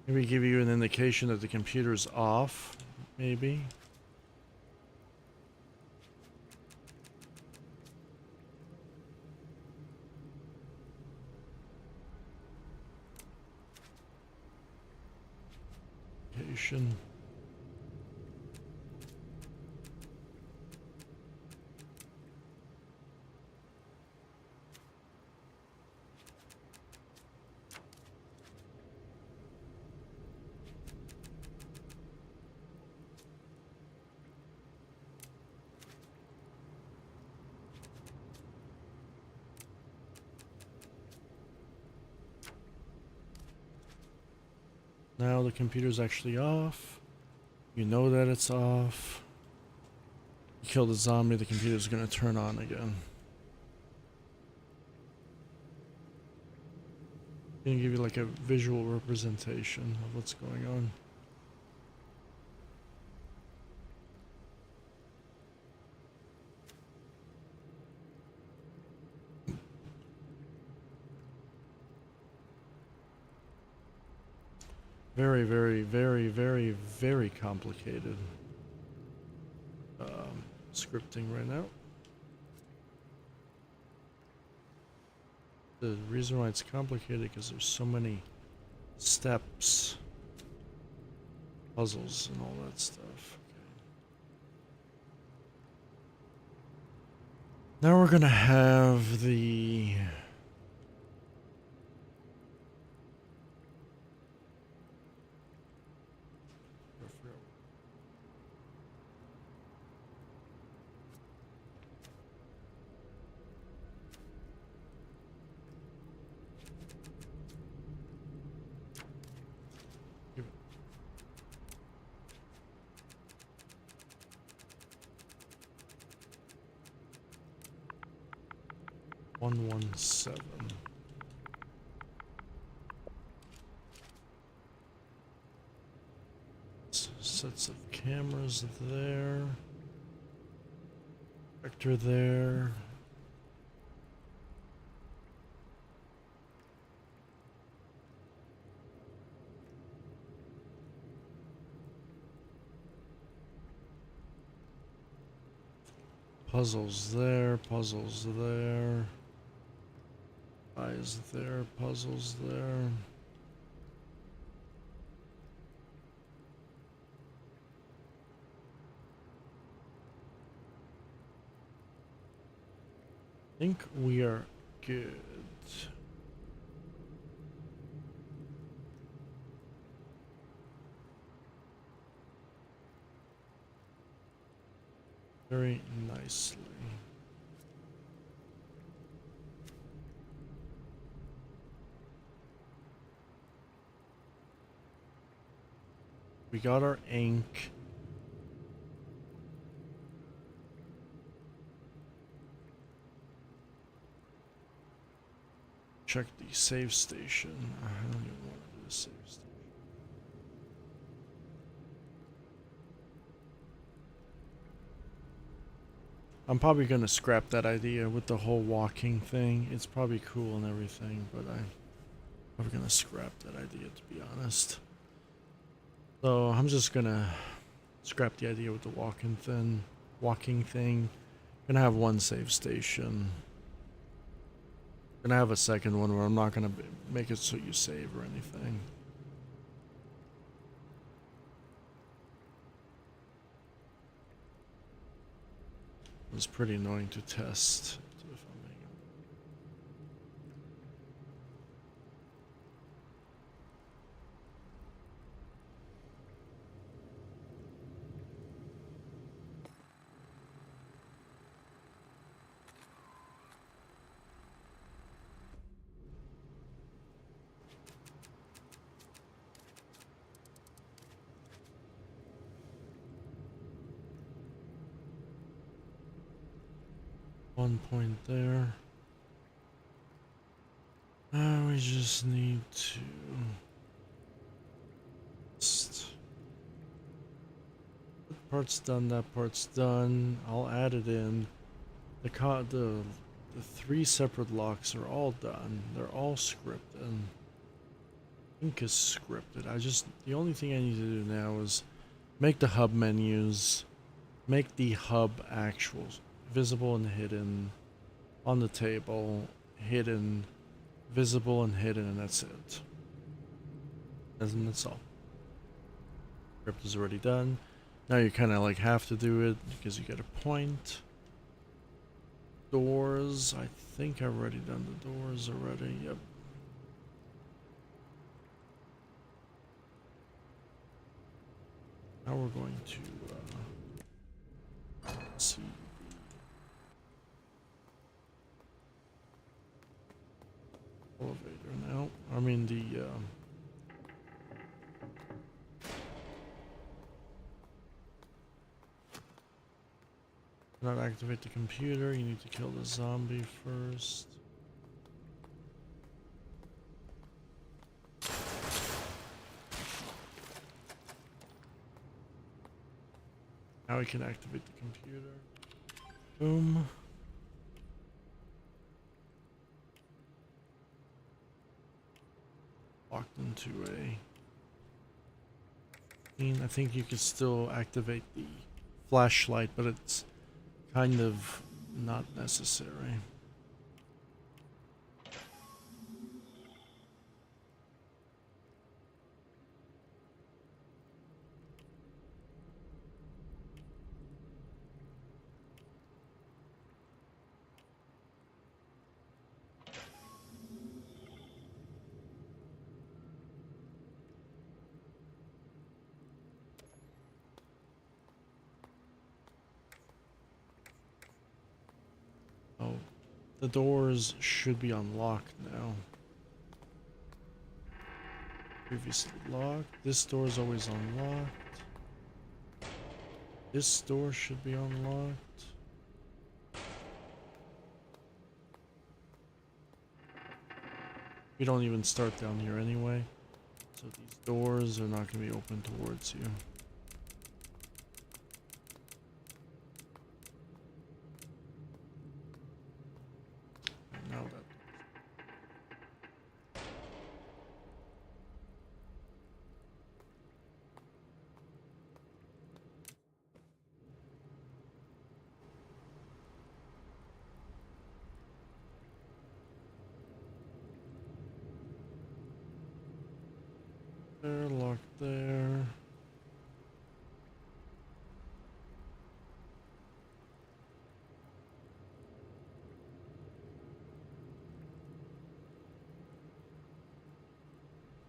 Speaker 1: Maybe give you an indication that the computer's off, maybe. Location. Now the computer's actually off. You know that it's off. You kill the zombie, the computer's gonna turn on again. Gonna give you like a visual representation of what's going on. Very, very, very, very, very complicated scripting right now. The reason why it's complicated because there's so many steps, puzzles, and all that stuff. Okay. Now we're gonna have the $117. Sets of cameras there. Vector there. Puzzles there, puzzles there. Eyes there, puzzles there. I think we are good. Very nicely. We got our ink. Check the save station. I don't even want to do the save station. I'm probably gonna scrap that idea with the whole walking thing. It's probably cool and everything, but I'm probably gonna scrap that idea, to be honest. So I'm just gonna scrap the idea with the walking thing. Gonna have one save station. Gonna have a second one where I'm not gonna make it so you save or anything. It was pretty annoying to test. One point there. We just need to that part's done, that part's done. I'll add it in. The 3 separate locks are all done. They're all scripted. think is scripted. The only thing I need to do now is make the hub menus, make the hub actuals visible and hidden on the table, hidden, visible and hidden, and that's it. And that's all. Script is already done. Now you kind of like have to do it because you get a point. Doors, I think I've already done the doors already. Yep. Now we're going to see the elevator now. I mean the not activate the computer. You need to kill the zombie first. Now we can activate the computer. Boom. Locked into a scene. I think you can still activate the flashlight, but it's kind of not necessary. Oh, the doors should be unlocked now. Previously locked. This door is always unlocked. This door should be unlocked. We don't even start down here anyway, so these doors are not going to be open towards you. Now that there, locked there.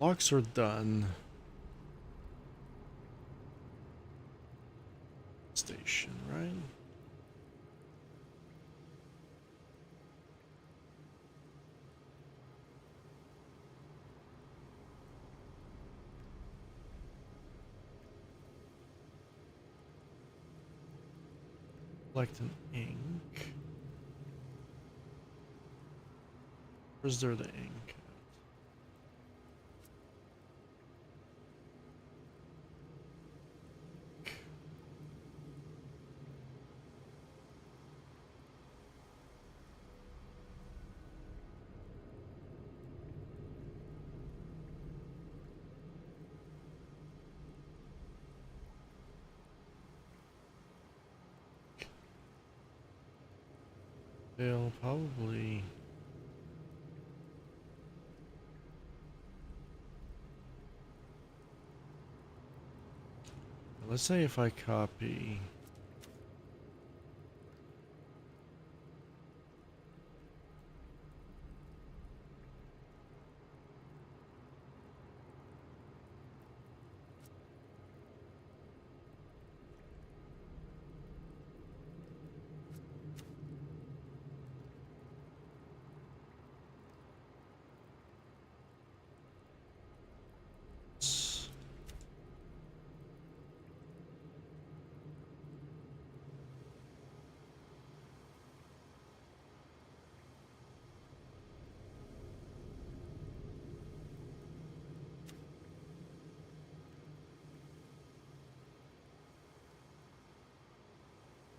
Speaker 1: Locks are done. Station, right? Collect an ink. Where's there the ink? They'll probably... Let's say if I copy...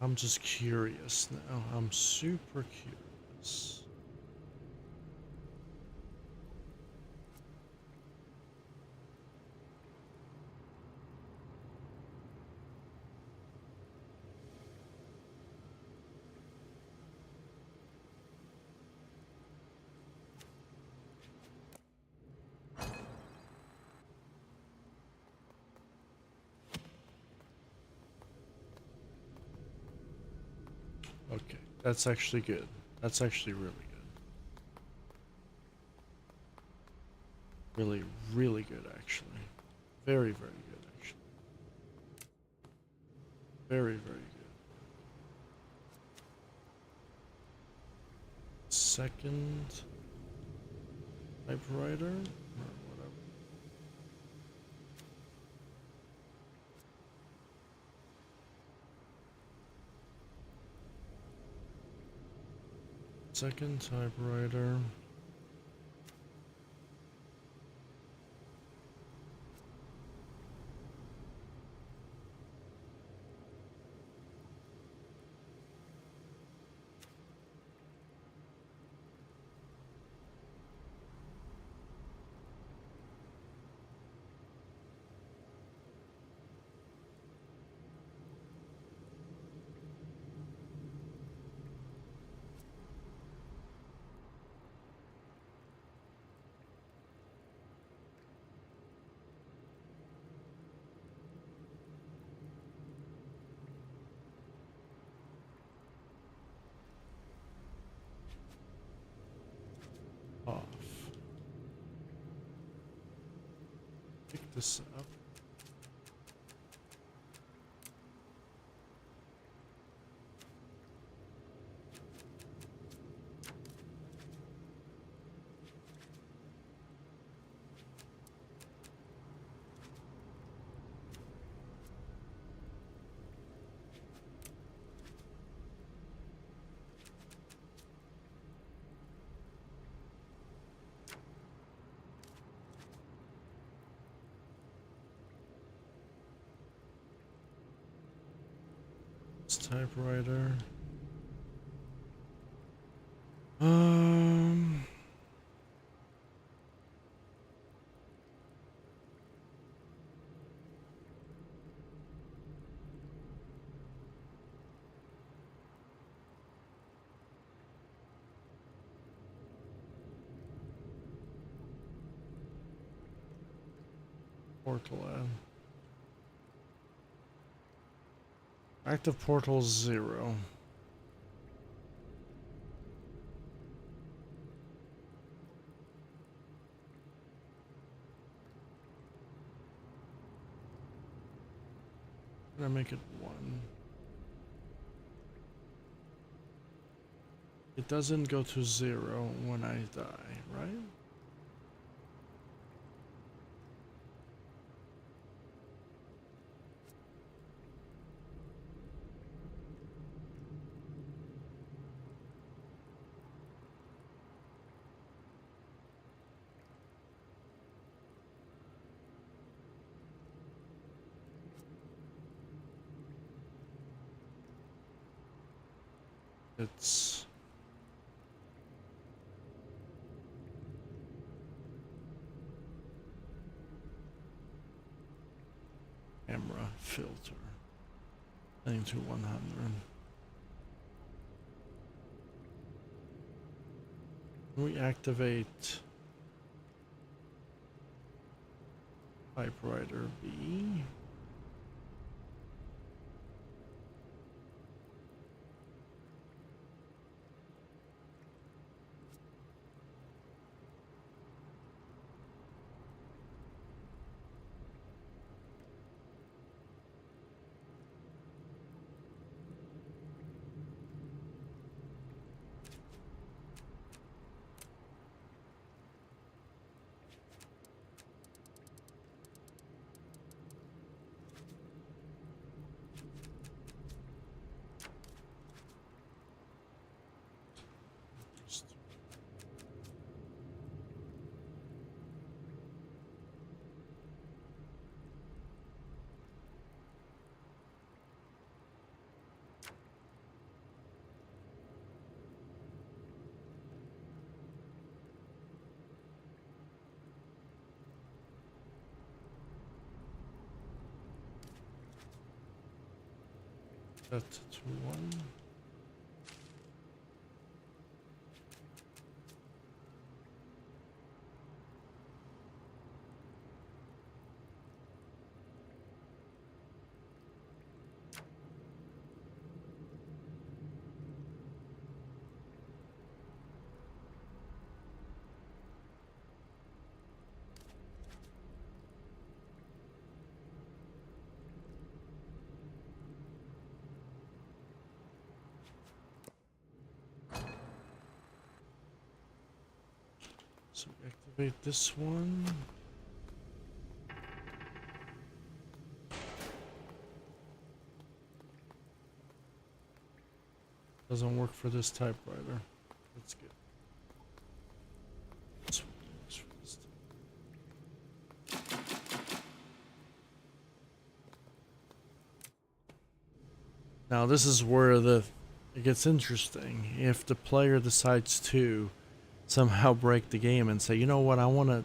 Speaker 1: I'm just curious now. I'm super curious. That's actually good. That's actually really good. Really, really good, actually. Very, very good, actually. Very, very good. Second typewriter, or whatever. Second typewriter. Off. Pick this up. This typewriter. Portal add. Active portal 0. Gonna make it 1. It doesn't go to 0 when I die, right? It's camera filter. Setting to 100. We activate typewriter B. Set to 1. Wait, this one. Doesn't work for this typewriter. Let's get this one. This one, this Now this is where it gets interesting. If the player decides to somehow break the game and say, you know what, I want to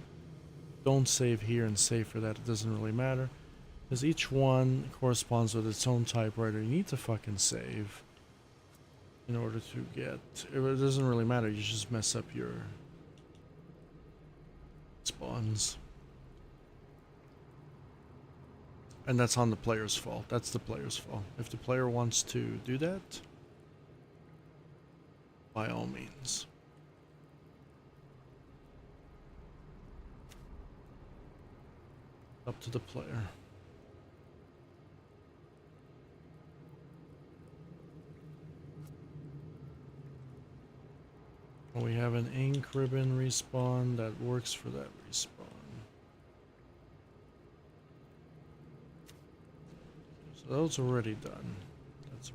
Speaker 1: don't save here and save for that, it doesn't really matter. Because each one corresponds with its own typewriter. You need to fucking save in order to get... It doesn't really matter, you just mess up your spawns. And that's on the player's fault. That's the player's fault. If the player wants to do that, by all means. Up to the player. We have an ink ribbon respawn that works for that respawn. So that's already done. That's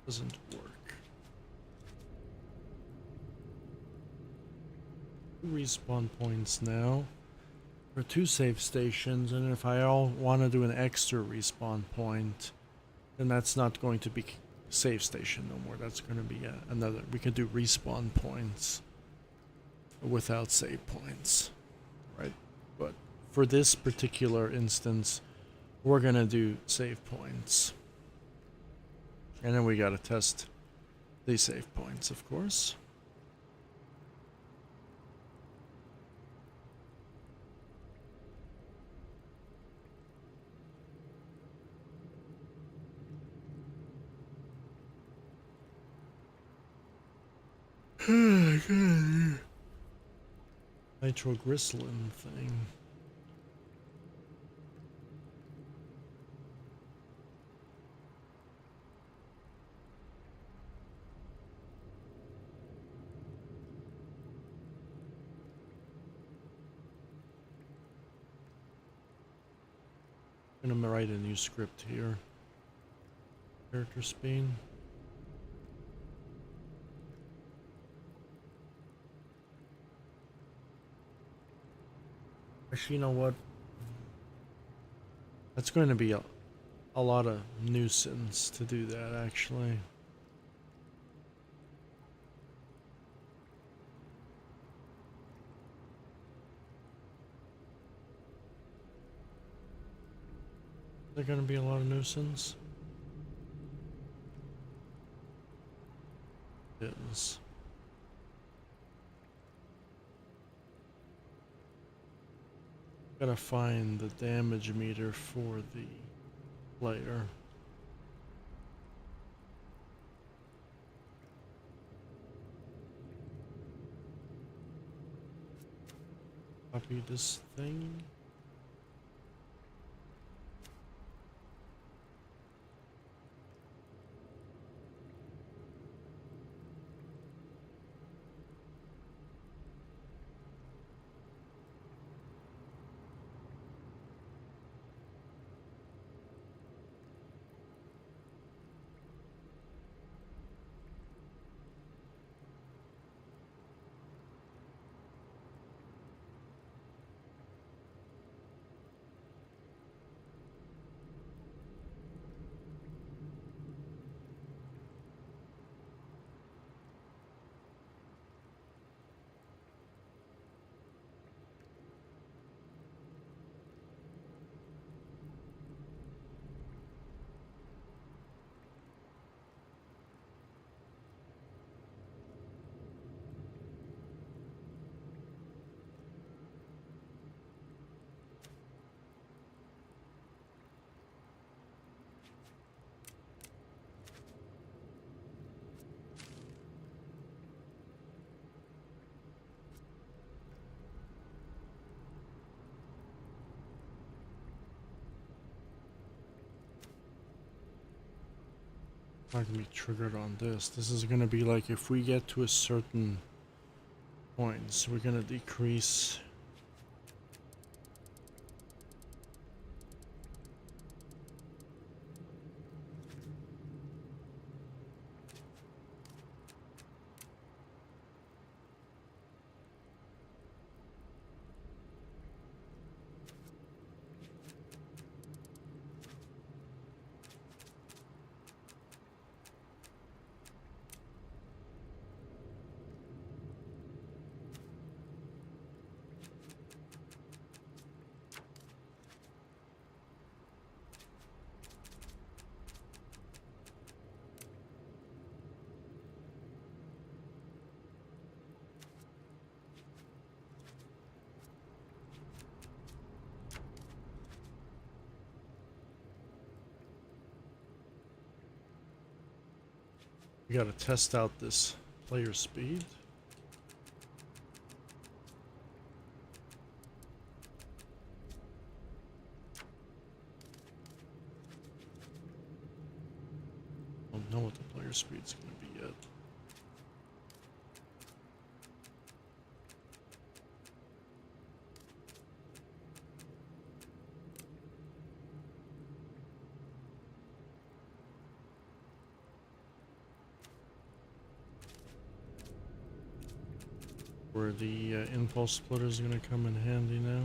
Speaker 1: doesn't work. Two respawn points now. For 2 save stations, and if I want to do an extra respawn point, then that's not going to be save station no more. That's going to be another. We can do respawn points without save points, right? But for this particular instance, we're going to do save points. And then we got to test the save points, of course. Nitroglycerin thing. I'm gonna write a new script here. Character Spain. Actually, you know what? That's going to be a lot of nuisance to do that, actually. Is there going to be a lot of nuisance? It is. Gotta find the damage meter for the player. Copy this thing. Not gonna be triggered on this. This is gonna be like if we get to a certain points. We're gonna decrease. We gotta test out this player speed. Don't know what the player speed's gonna be yet. Where the impulse splitter is gonna come in handy now.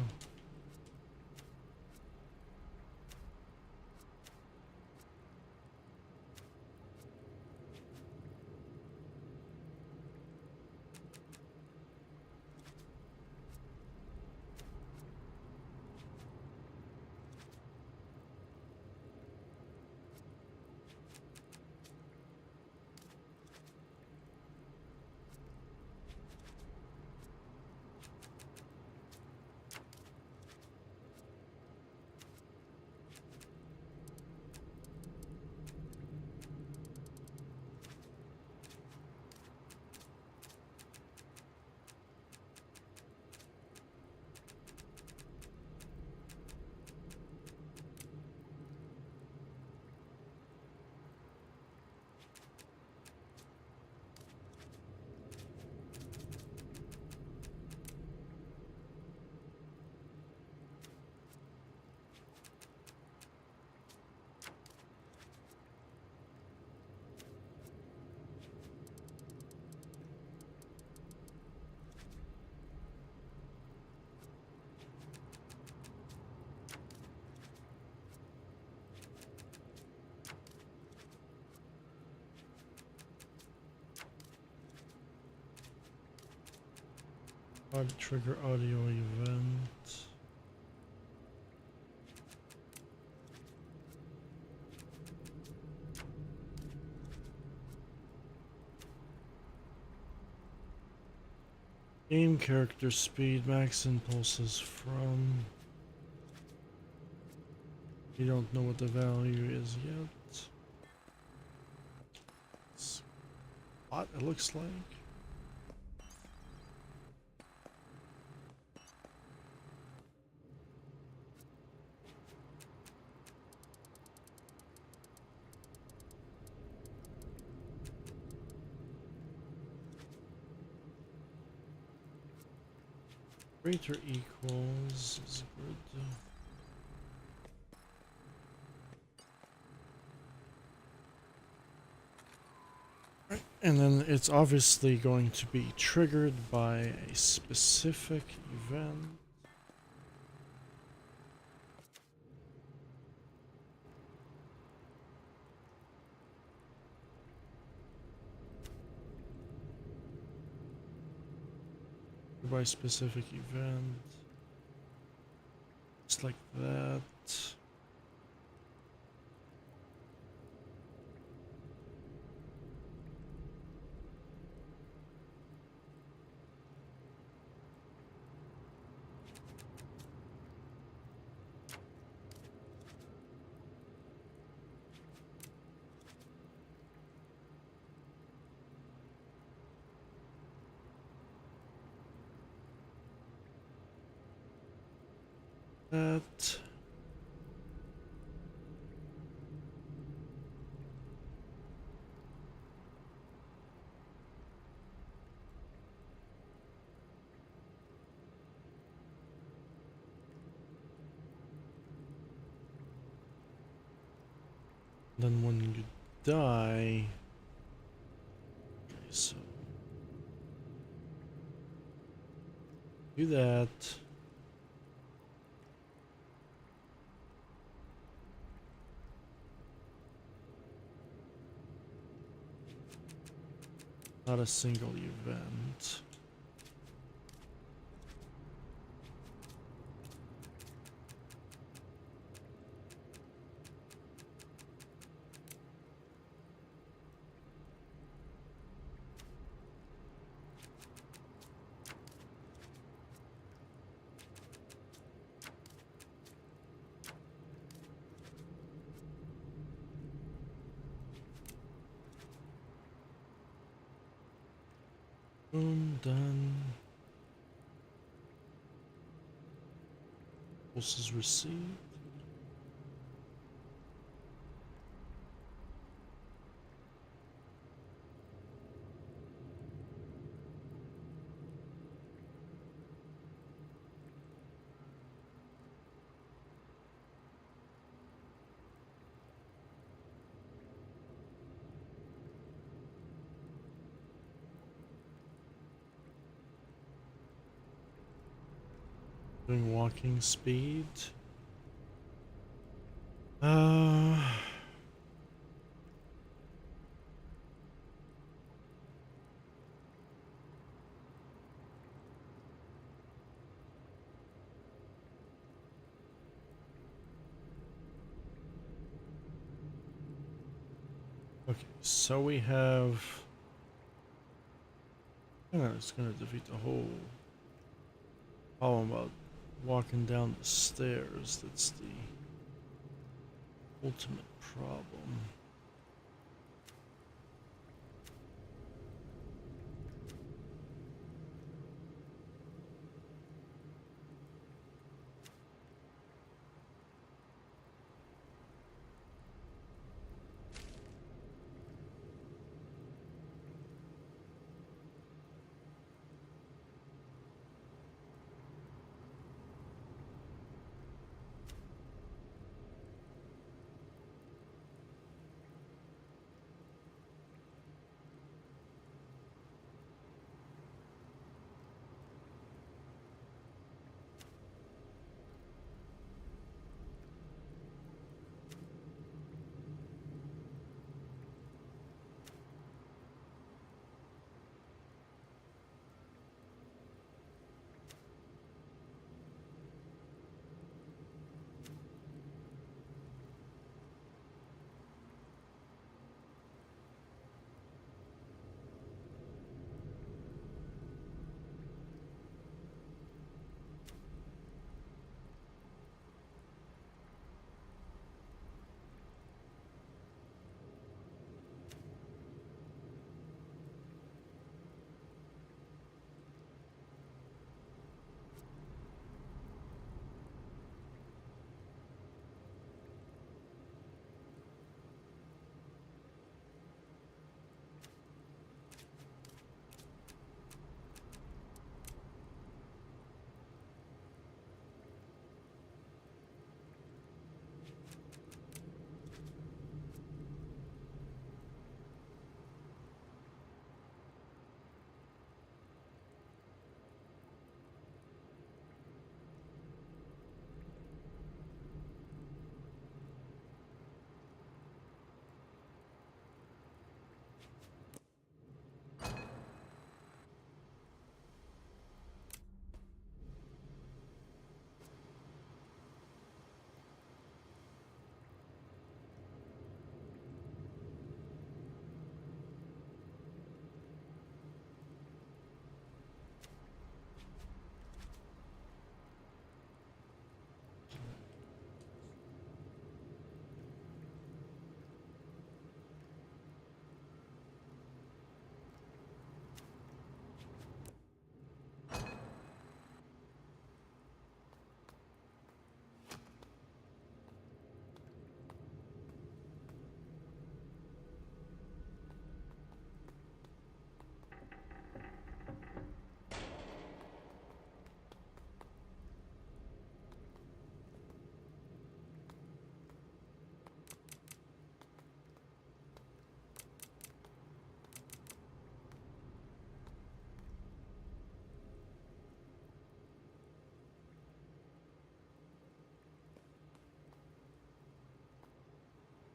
Speaker 1: Trigger audio event. Game character speed, max impulses from. You don't know what the value is yet. It's hot, it looks like. Greater equals is good. Right, and then it's obviously going to be triggered by a specific event. By specific event. Just like that. That. Then when you die... Okay, so... do that. Not a single event. Boom, done. Pulses received. Doing walking speed. Okay, so we have... it's gonna defeat the whole problem about walking down the stairs. That's the ultimate problem.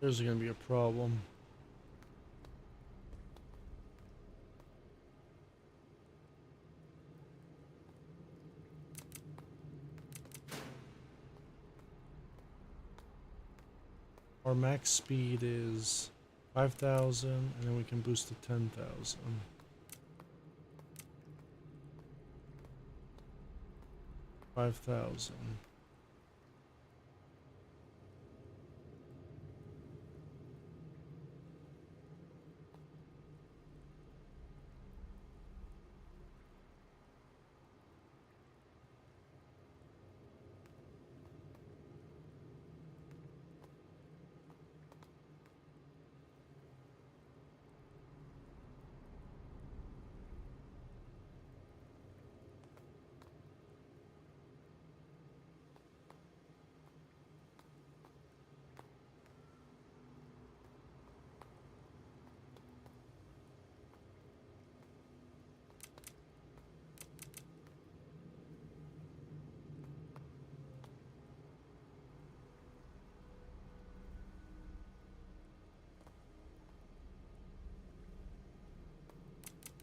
Speaker 1: There's gonna be a problem. Our max speed is 5,000, and then we can boost to 10,000. 5,000.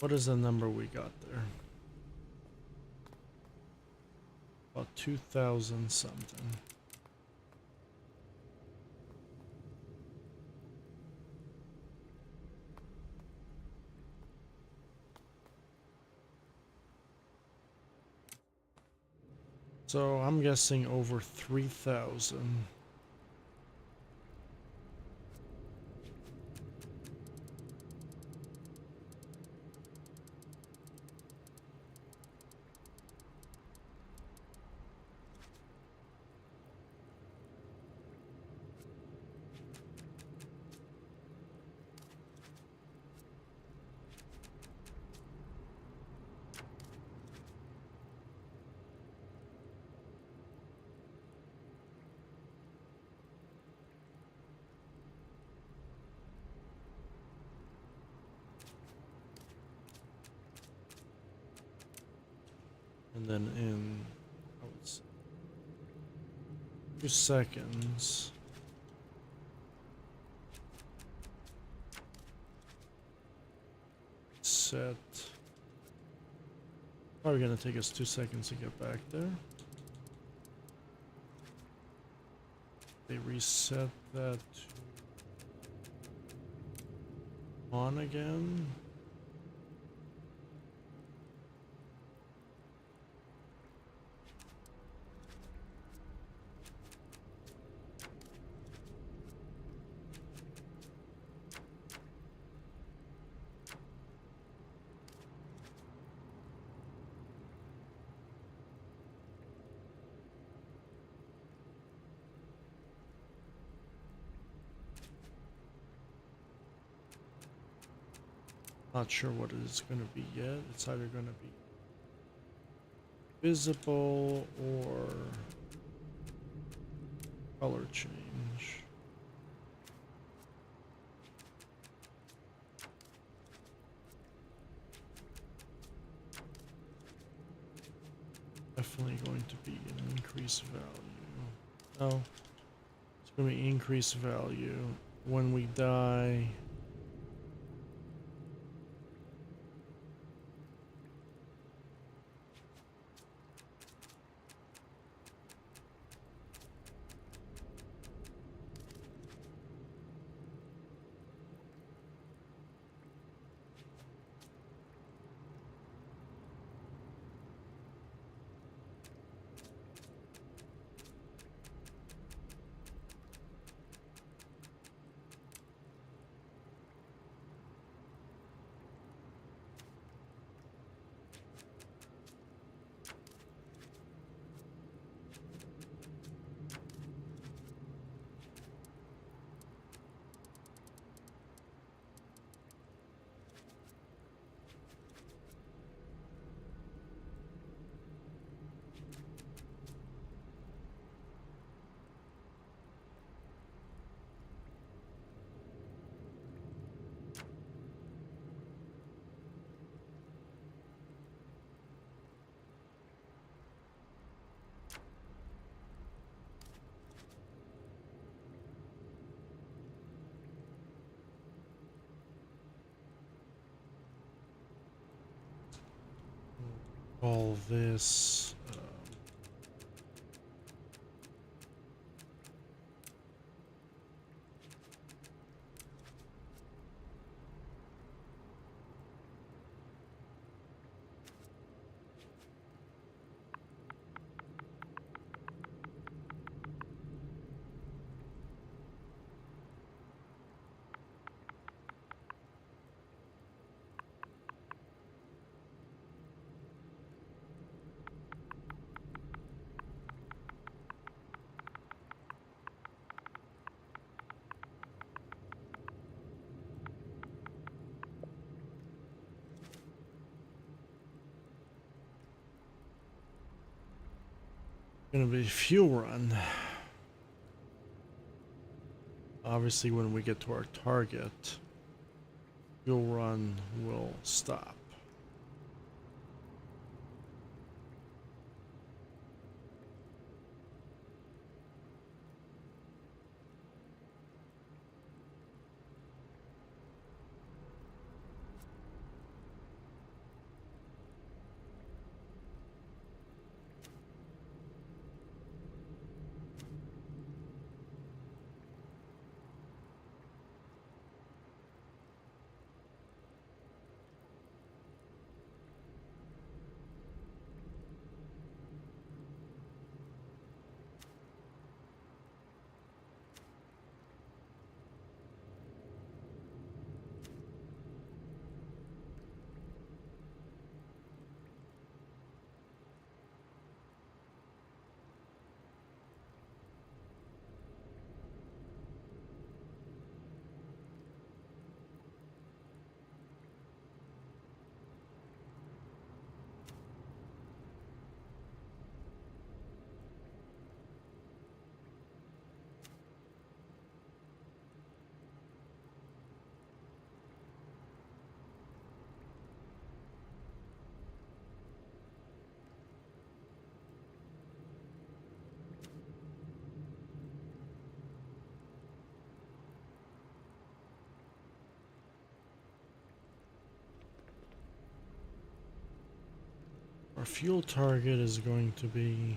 Speaker 1: What is the number we got there? About 2,000 something. So I'm guessing over 3,000. And then in, I would say, 2 seconds. Set. Probably gonna take us 2 seconds to get back there. They reset that to on again. Not sure what it is going to be yet. It's either going to be visible or color change. Definitely going to be an increased value. Oh, it's going to be increased value when we die. Call this. Gonna be fuel run. Obviously, when we get to our target, fuel run will stop. Our fuel target is going to be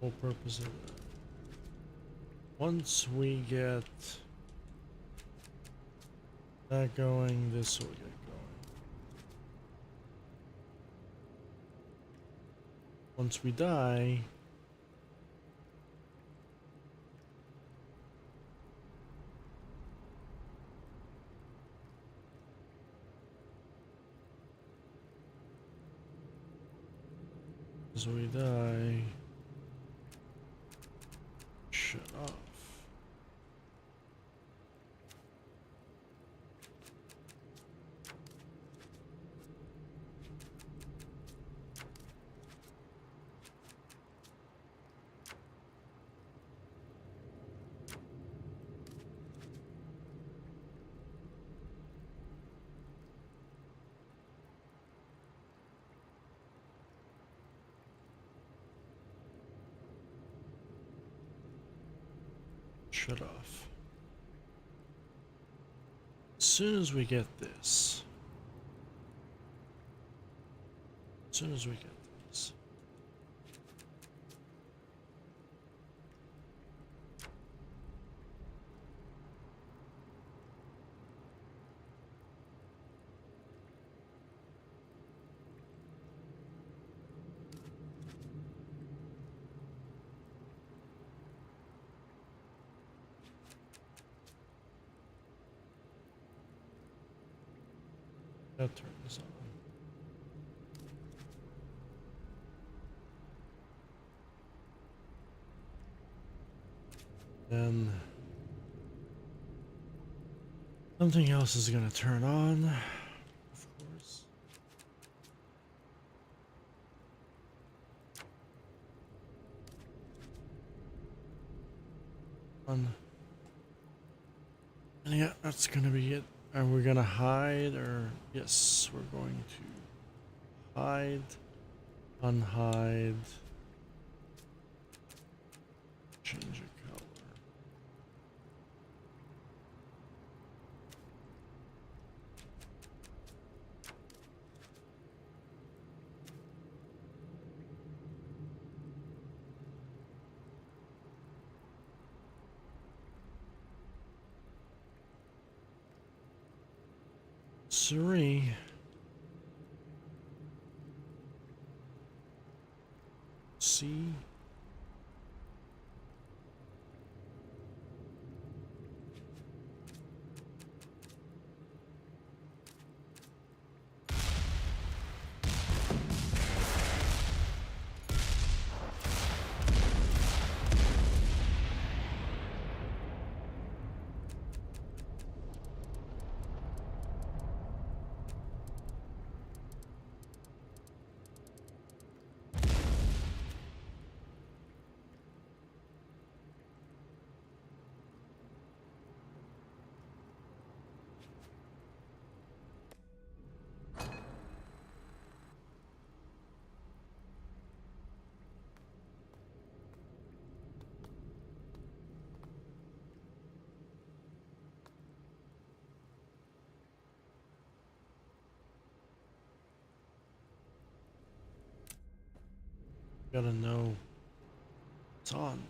Speaker 1: whole purpose of it. Once we get that going, this will get going. Once we die, as we die, shut off. Shut off. As soon as we get this. As soon as we get this. That turns on. Then something else is going to turn on, of course. And yeah, that's going to be it. And we're gonna hide, or yes, we're going to hide, unhide, change a color. Sorry. See? Gotta know it's on.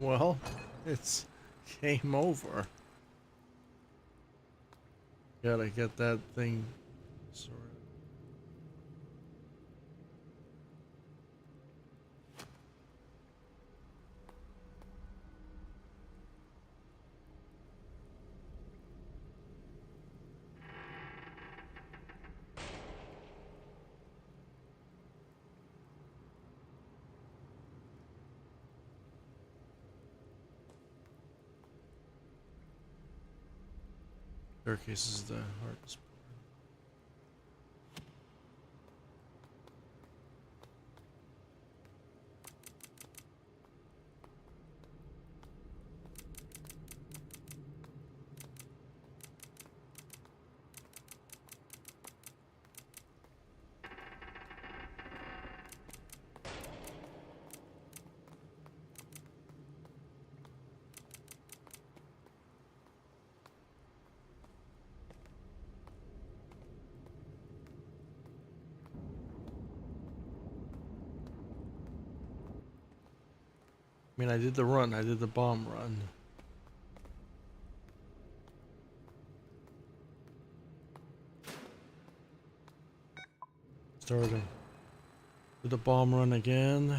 Speaker 1: Well, it's game over. Gotta get that thing sorted. Staircase is the hardest part. I mean, I did the run. I did the bomb run. Starting. Did the bomb run again.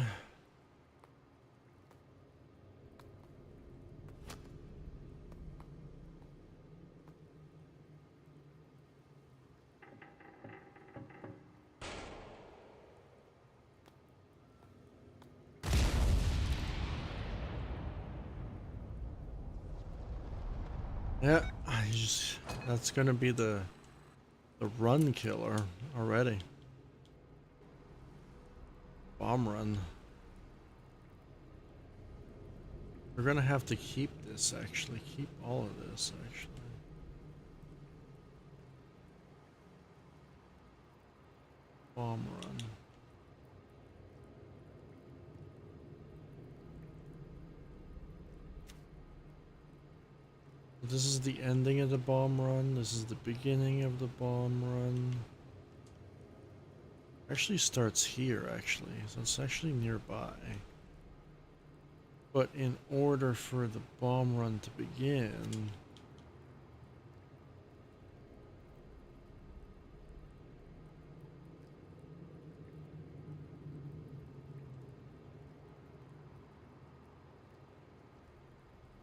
Speaker 1: Yeah, that's gonna be the run killer already. Bomb run. We're gonna have to keep this actually. Keep all of this actually. Bomb run. This is the ending of the bomb run. This is the beginning of the bomb run. Actually starts here, actually. So it's actually nearby. But in order for the bomb run to begin...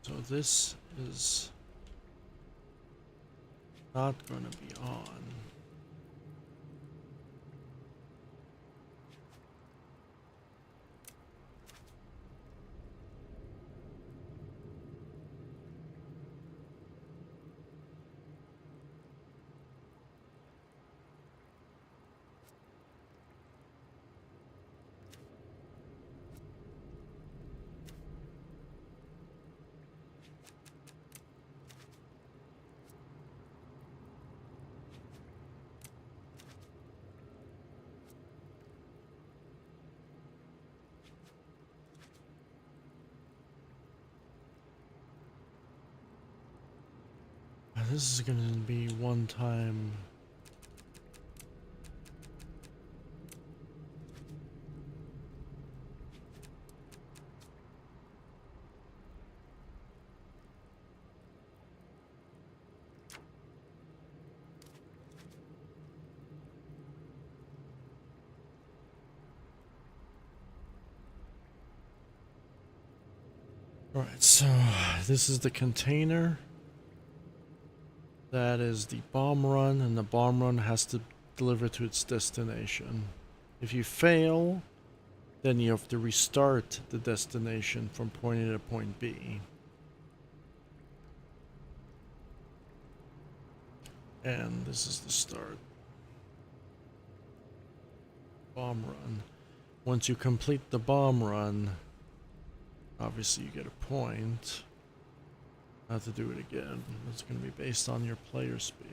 Speaker 1: So this is not going to be on. This is going to be one time. Alright, so this is the container. That is the bomb run, and the bomb run has to deliver to its destination. If you fail, then you have to restart the destination from point A to point B. And this is the start. Bomb run. Once you complete the bomb run, obviously you get a point. Not to do it again. It's going to be based on your player speed.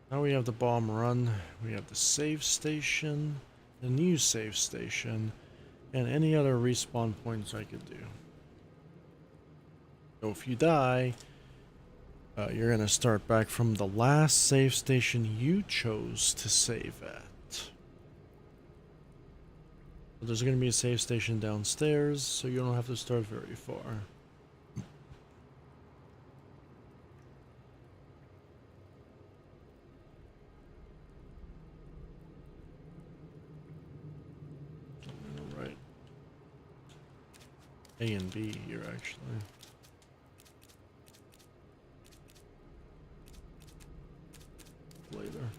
Speaker 1: Now we have the bomb run, we have the save station, the new save station, and any other respawn points I could do. So if you die, you're going to start back from the last save station you chose to save at. So there's going to be a save station downstairs, so you don't have to start very far. A and B here, actually. Later.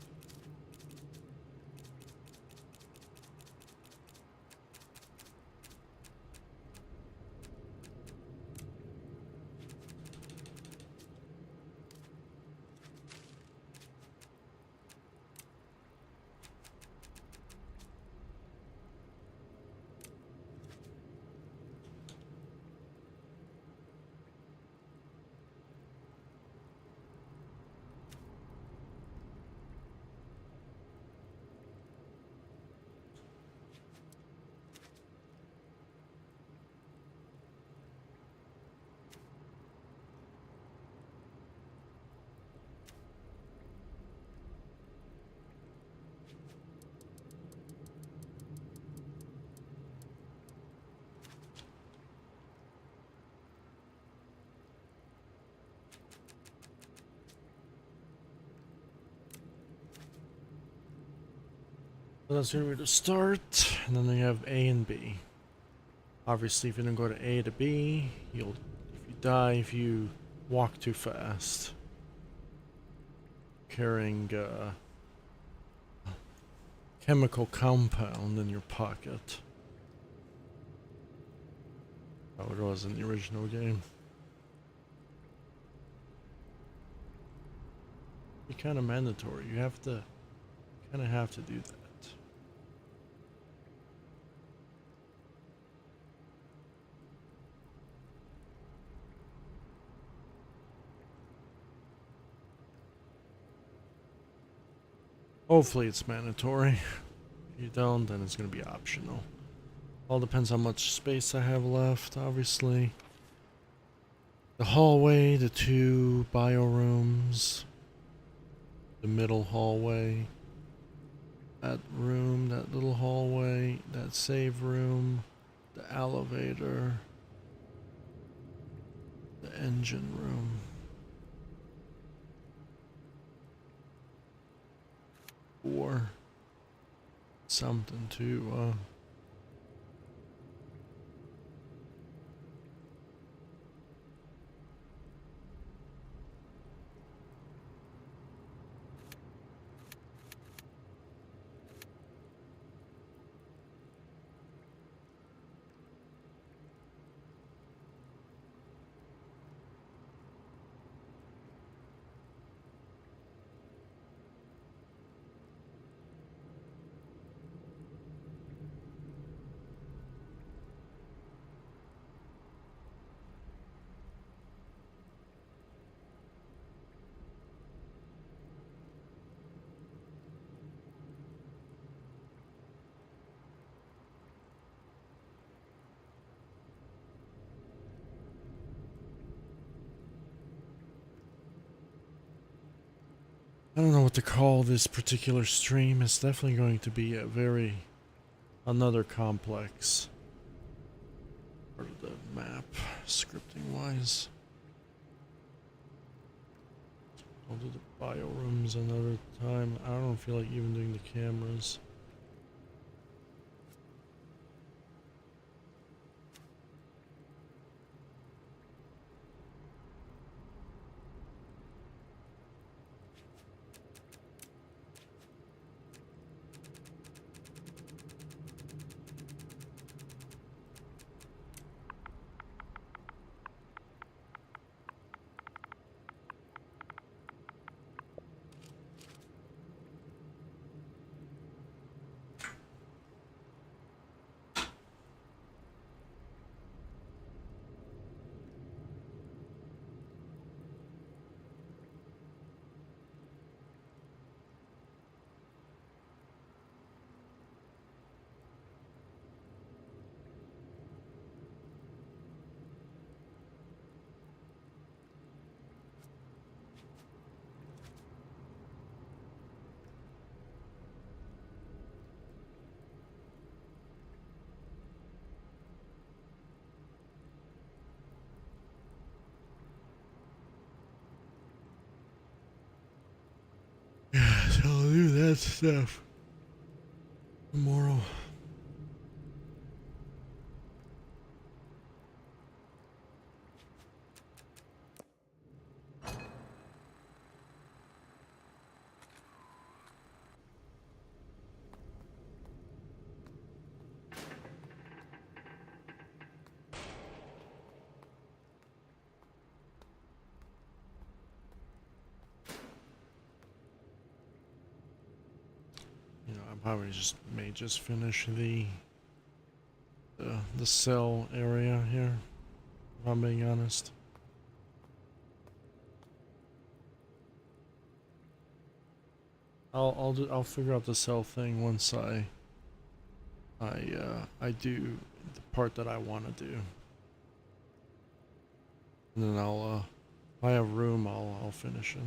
Speaker 1: So that's where to start, and then we have A and B. Obviously, if you don't go to A to B, if you die if you walk too fast. Carrying a chemical compound in your pocket. How it was in the original game. be kind of mandatory. You have to kind of have to do that. Hopefully it's mandatory. If you don't, then it's going to be optional. All depends how much space I have left, obviously. The hallway, the 2 bio rooms, the middle hallway, that room, that little hallway, that save room, the elevator, the engine room. Or something to I don't know what to call this particular stream. It's definitely going to be another complex part of the map, scripting wise. I'll do the bio rooms another time. I don't feel like even doing the cameras. Yeah, so I'll do that stuff tomorrow. You know, I probably may just finish the cell area here, if I'm being honest. I'll figure out the cell thing once I do the part that I want to do, and then if I have room, I'll finish it.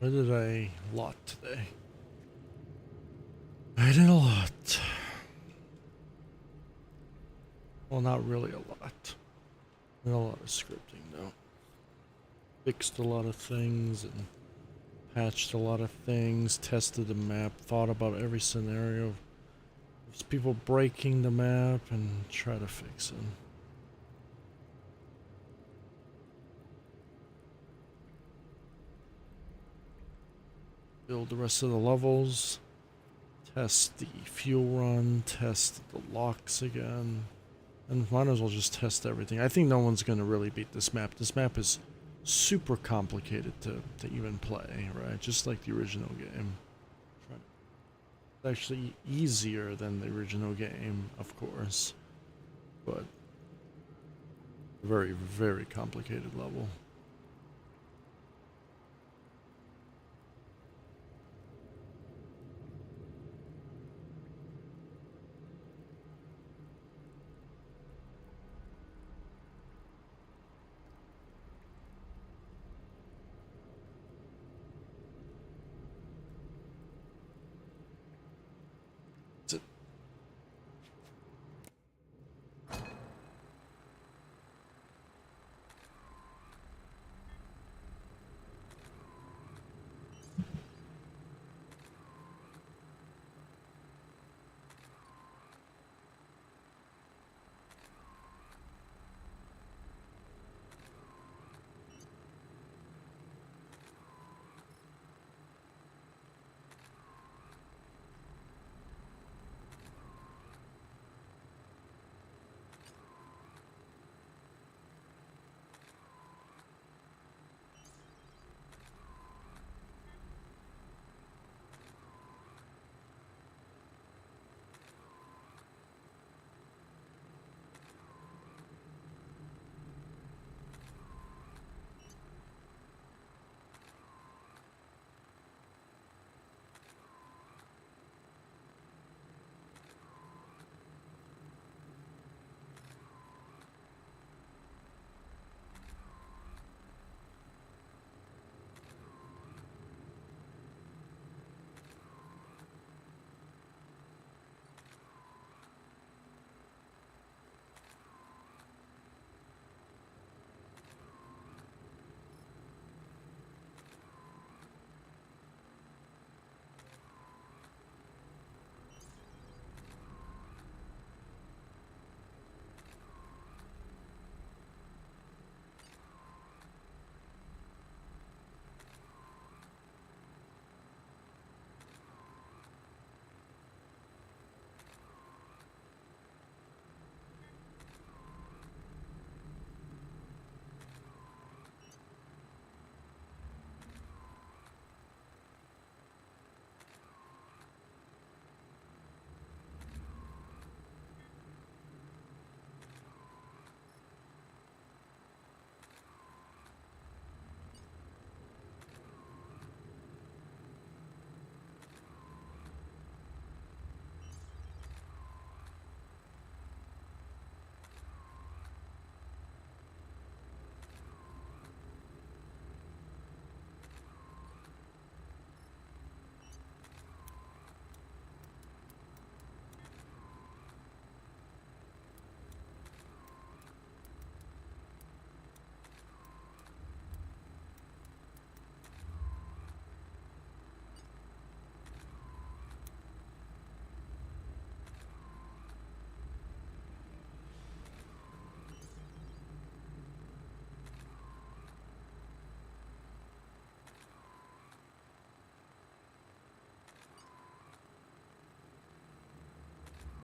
Speaker 1: I did a lot today. I did a lot. Well, not really a lot. Did a lot of scripting though. Fixed a lot of things and patched a lot of things, tested the map, thought about every scenario. There's people breaking the map and try to fix it. Build the rest of the levels. Test the fuel run, test the locks again. And might as well just test everything. I think no one's going to really beat this map. This map is super complicated to even play, right? Just like the original game. It's actually easier than the original game, of course. But very, very complicated level.